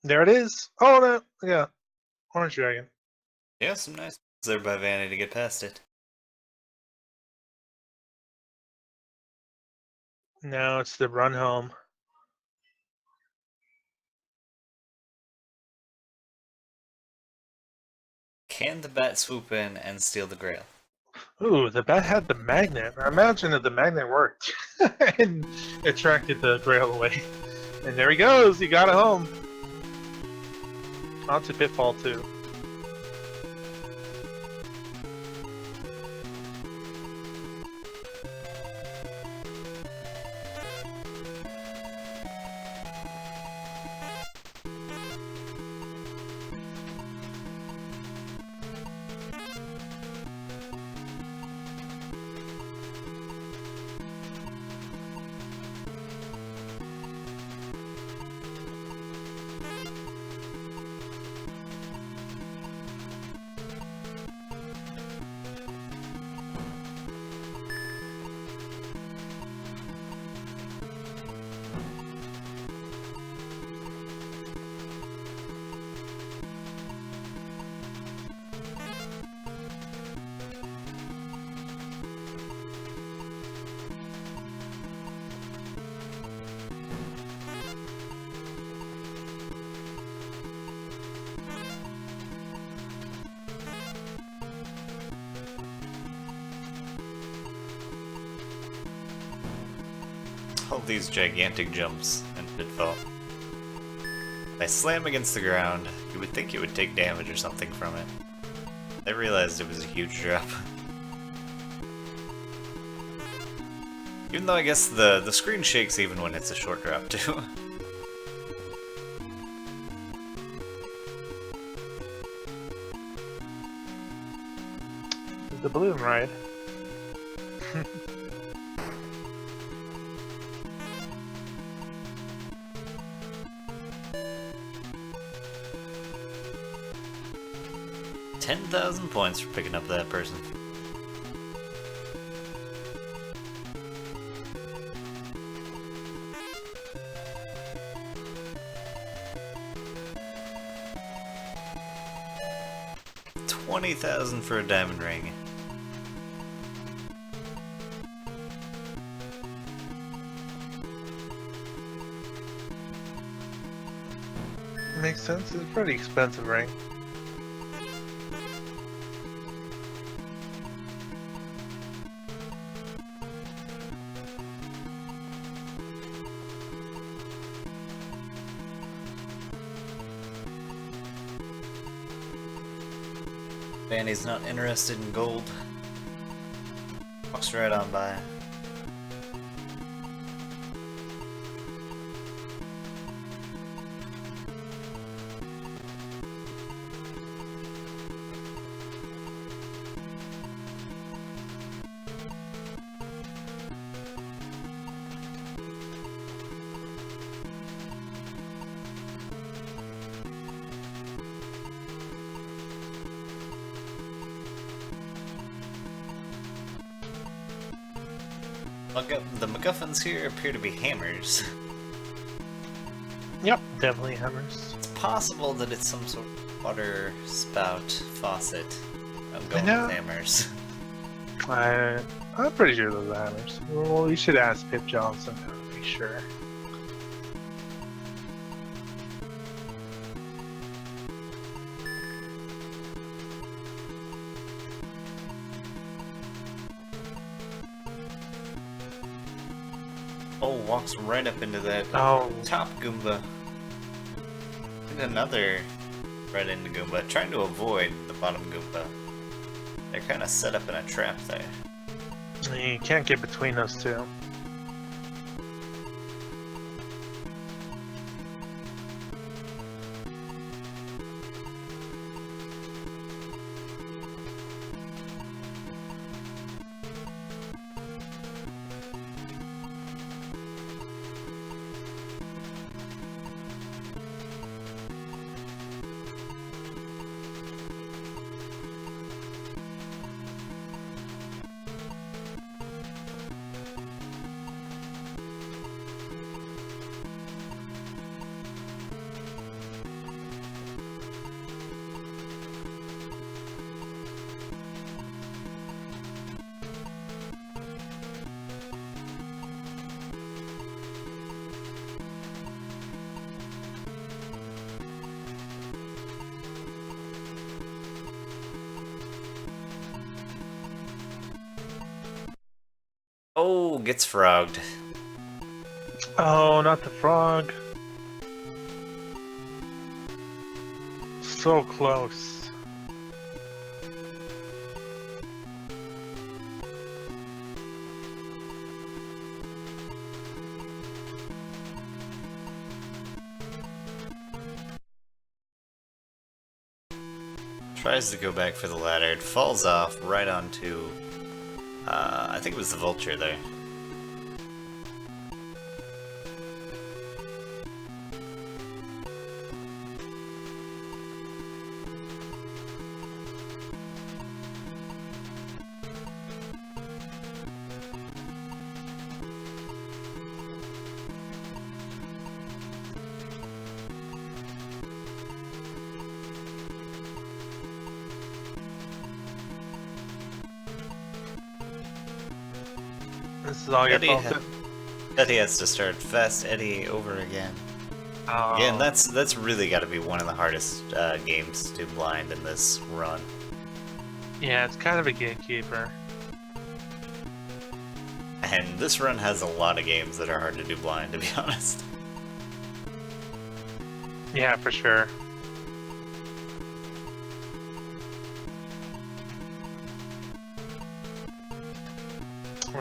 There it is. Oh no, yeah, orange dragon. Yeah, some nice moves there by Vanny to get past it. Now it's the run home. Can the bat swoop in and steal the grail? Ooh, the bat had the magnet. I imagine if the magnet worked and attracted the grail away. And there he goes. He got it home. Onto Pitfall 2. All these gigantic jumps and Pitfall. If I slam against the ground, you would think it would take damage or something from it. I realized it was a huge drop. Even though I guess the screen shakes even when it's a short drop too. The balloon ride. $10,000 points for picking up that person. $20,000 for a diamond ring. Makes sense. It's a pretty expensive ring. Danny's not interested in gold. Walks right on by. The MacGuffins here appear to be hammers. Yep, definitely hammers. It's possible that it's some sort of water spout faucet. I'm going know. with hammers. I'm pretty sure those are hammers. Well, we should ask Pip Johnson to be sure. Oh, walks right up into that Oh, top Goomba. And another right into Goomba, trying to avoid the bottom Goomba. They're kind of set up in a trap there. you can't get between those two. Oh, gets frogged. Oh, not the frog. So close. Tries to go back for the ladder. It falls off right onto... I think it was the vulture there. This is all your Eddie, fault. Eddie has to start Fast Eddie over again. Oh. Again, that's really got to be one of the hardest games to blind in this run. Yeah, it's kind of a gatekeeper. And this run has a lot of games that are hard to do blind, to be honest. Yeah, for sure.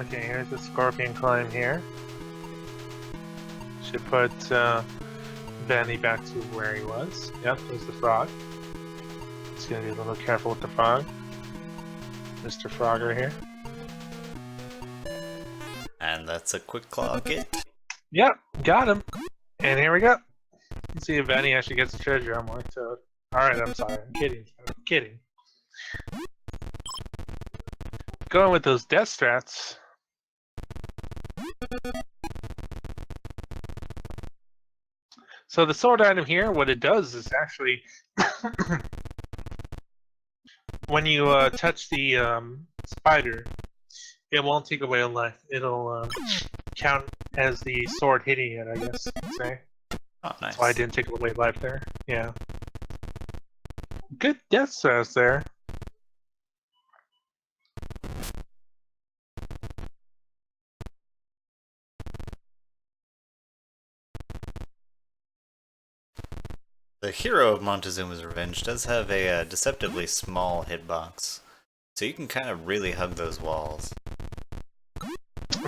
Okay, here's the scorpion climb here. Should put Vanny back to where he was. Yep, there's the frog. Just gonna be a little careful with the frog. Mr. Frogger here. And that's a quick claw get. Yep, got him. And here we go. Let's see if Vanny actually gets the treasure. I'm like Toad. Alright, I'm sorry. I'm kidding. I'm kidding. Going with those death strats. So the sword item here, what it does is actually when you touch the spider, it won't take away a life. It'll count as the sword hitting it, I guess you could say. Oh, nice. That's why I didn't take away life there. Yeah. Good death strats there. The hero of Montezuma's Revenge does have a deceptively small hitbox, so you can kind of really hug those walls.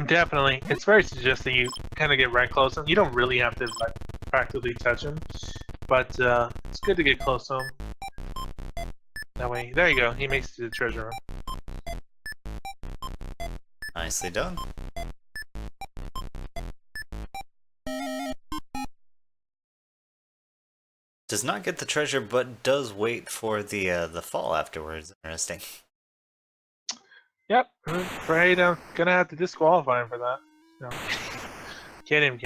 Definitely. It's very suggestive you kind of get right close to him. You don't really have to like practically touch him, but it's good to get close to him. That way, there you go. He makes it to the treasure room. Nicely done. Does not get the treasure, but does wait for the fall afterwards. Interesting. Yep. I'm afraid I'm gonna have to disqualify him for that. No. Get him.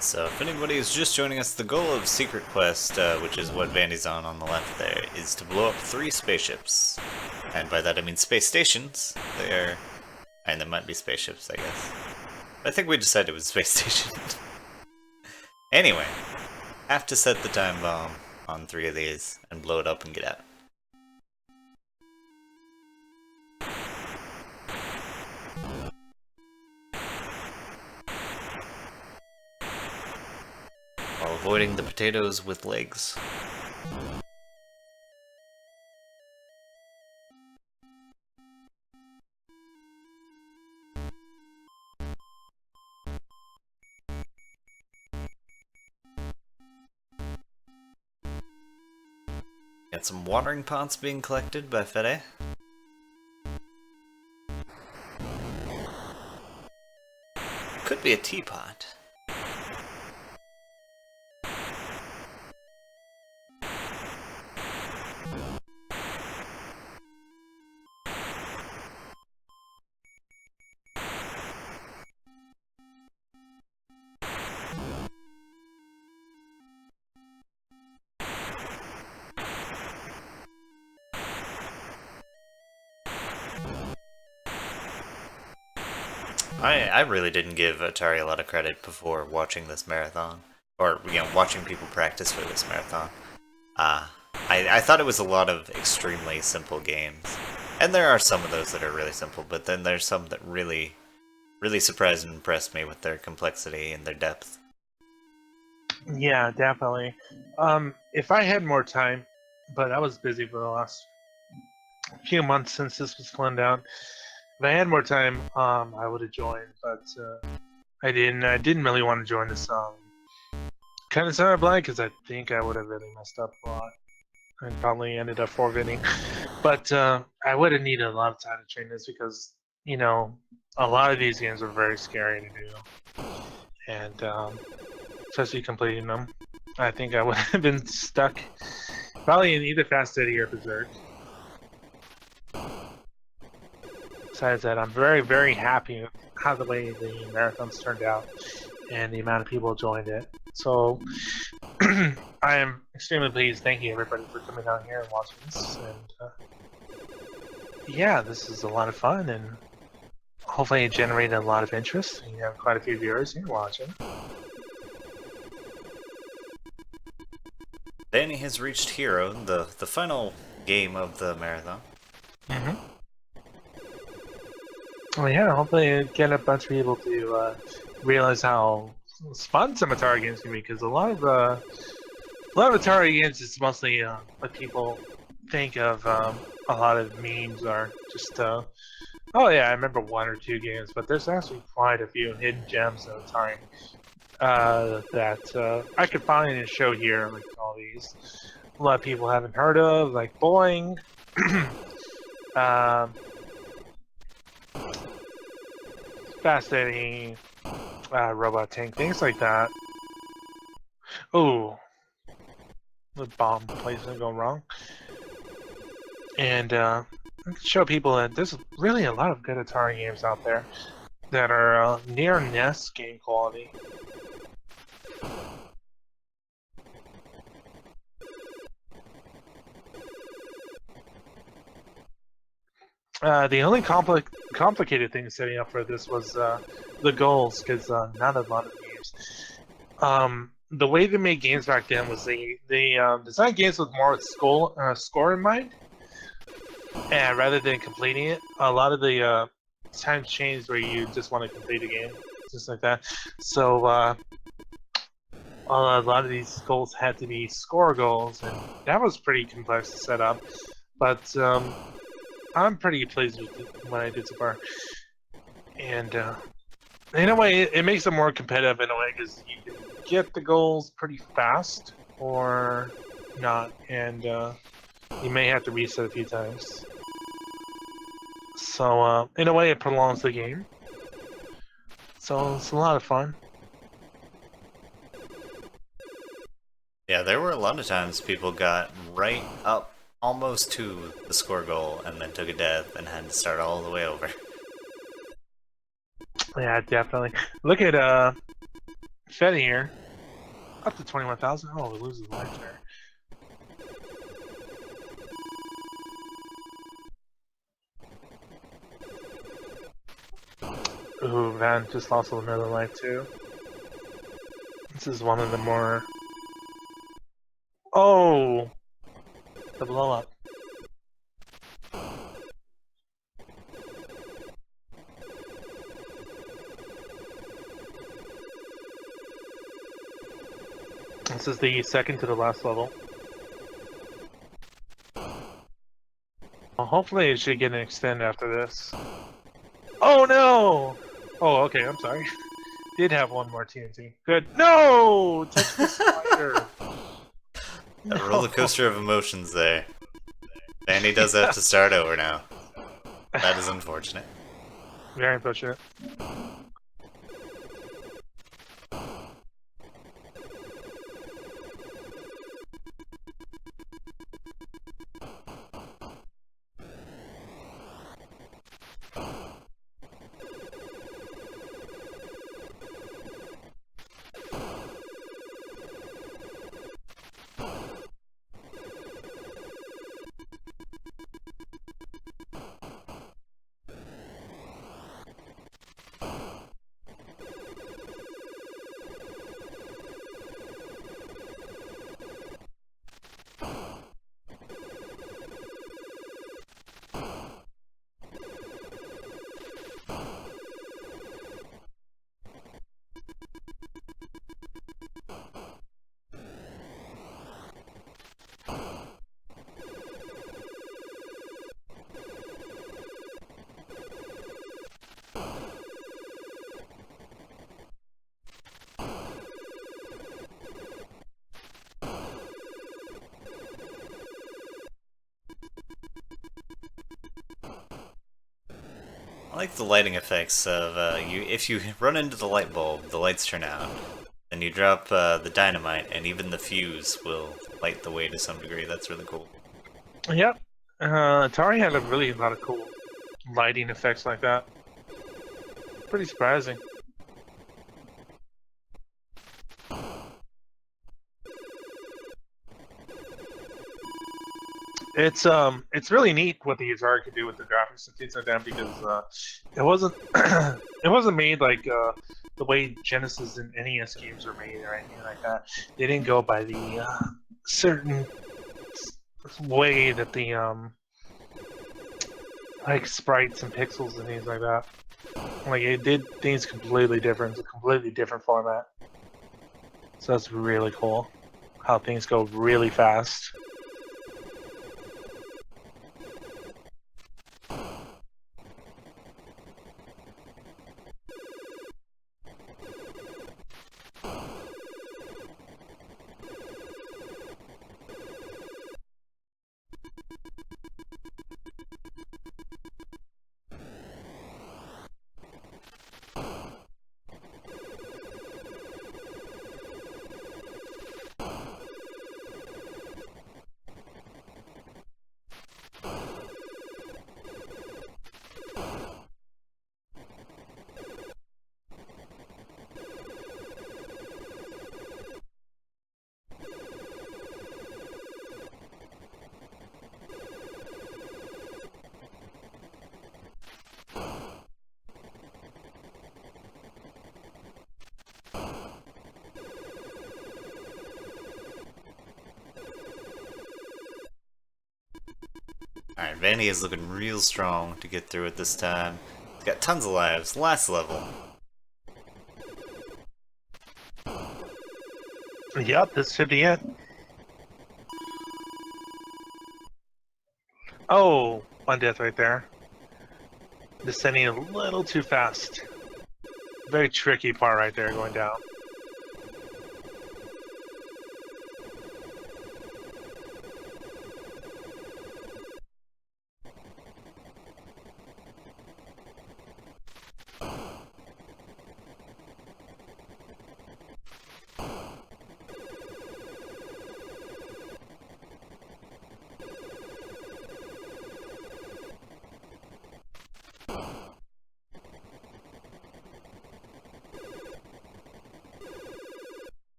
So if anybody is just joining us, the goal of Secret Quest, which is what Vandy's on the left there, is to blow up 3 spaceships. And by that I mean space stations. They are... and there might be spaceships, I guess. I think we decided it was space station. Anyway, have to set the time bomb on 3 of these and blow it up and get out. While avoiding the potatoes with legs. Got some watering pots being collected by Fede. Could be a teapot. I really didn't give Atari a lot of credit before watching this marathon, or watching people practice for this marathon. I thought it was a lot of extremely simple games, and there are some of those that are really simple, but then there's some that really surprised and impressed me with their complexity and their depth. Yeah, definitely. If I had more time, but I was busy for the last few months since this was planned out. If I had more time, I would have joined, but I didn't. I didn't really want to join this kind of sounded blank because I think I would have really messed up a lot and probably ended up forfeiting. But I would have needed a lot of time to train this because a lot of these games are very scary to do, and especially completing them, I think I would have been stuck probably in either Fast Eddie or Berserk. Besides that, I'm very, very happy with how the way the marathons turned out and the amount of people who joined it. So I am extremely pleased. Thank you everybody for coming out here and watching this. And yeah, this is a lot of fun, and hopefully it generated a lot of interest. You have quite a few viewers here watching. Danny has reached Hero, the final game of the marathon. Mm-hmm. Well, yeah, hopefully get a bunch of people to realize how fun some Atari games can be, because a lot of Atari games is mostly what people think of. A lot of memes are just, oh yeah, I remember one or two games, but there's actually quite a few hidden gems in Atari that I could find and show here, like all these. A lot of people haven't heard of, like Boing. um, Fascinating robot tank, things like that. Oh, the bomb placement go wrong. And show people that there's really a lot of good Atari games out there that are near NES game quality. The only complicated thing setting up for this was the goals, because not a lot of games. The way they made games back then was they designed games with more score in mind, and rather than completing it, a lot of the times changed where you just want to complete a game, just like that. So a lot of these goals had to be score goals, and that was pretty complex to set up. But I'm pretty pleased with what I did so far. And in a way, it makes it more competitive in a way, because you can get the goals pretty fast or not, and you may have to reset a few times. So in a way, it prolongs the game. So it's a lot of fun. Yeah, there were a lot of times people got right up almost to the score goal and then took a death and had to start all the way over. Yeah, definitely. Look at Fetty here. Up to 21,000. Oh, it loses life there. Ooh, Van just lost another life too. This is one of the more... Oh! The blow up. This is the second to the last level. Well, hopefully it should get an extend after this. Oh no! Oh, okay, I'm sorry. Did have one more TNT. Good. No! Touch the slider. A roller coaster of emotions there. Danny does have to start over now. That is unfortunate. Very unfortunate. I like the lighting effects of if you run into the light bulb, the lights turn out. Then you drop the dynamite, and even the fuse will light the way to some degree. That's really cool. Yep. Atari had a really lot of cool lighting effects like that. Pretty surprising. It's really neat what the Atari could do with the graphics graphics and things like that because it wasn't it wasn't made like the way Genesis and NES games were made or anything like that. They didn't go by the certain way that the like sprites and pixels and things like that. Like it did things completely different. It's a completely different format. So that's really cool. How things go really fast. Alright, Vanny is looking real strong to get through it this time. He's got tons of lives. Last level. Yep, this should be it. Oh, one death right there. Descending a little too fast. Very tricky part right there going down.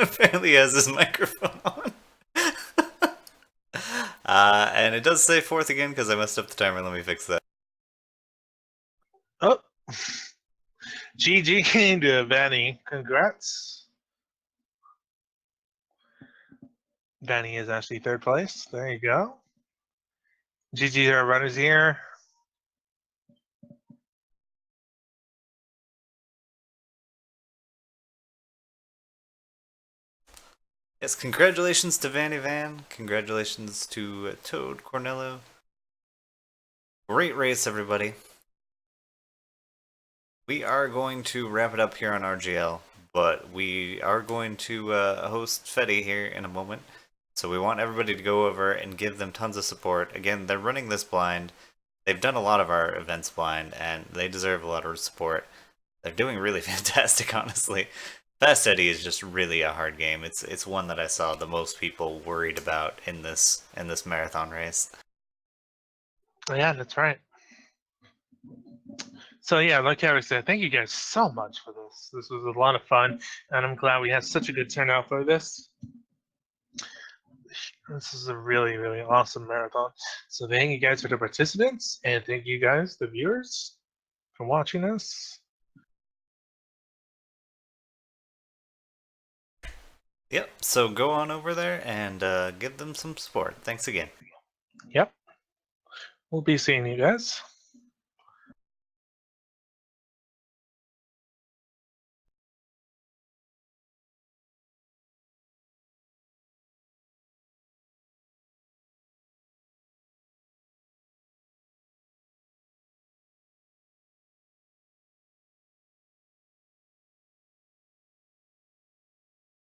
Apparently he has his microphone on. And it does say fourth again because I messed up the timer. Let me fix that. Oh, GG came to Vanny. Congrats. Vanny is actually third place. There you go. GG to our runners here. Yes, congratulations to Vanny Van. Congratulations to Toad Cornello. Great race, everybody. We are going to wrap it up here on RGL, but we are going to host Fetty here in a moment. So we want everybody to go over and give them tons of support. Again, they're running this blind. They've done a lot of our events blind, and they deserve a lot of support. They're doing really fantastic, honestly. Fast Eddie is just really a hard game. It's one that I saw the most people worried about in this marathon race. Yeah, that's right. So yeah, like Eric said, thank you guys so much for this. This was a lot of fun, and I'm glad we had such a good turnout for this. This is a really, really awesome marathon. So thank you guys for the participants, and thank you guys, the viewers, for watching us. Yep, so go on over there and give them some support. Thanks again. Yep. We'll be seeing you guys.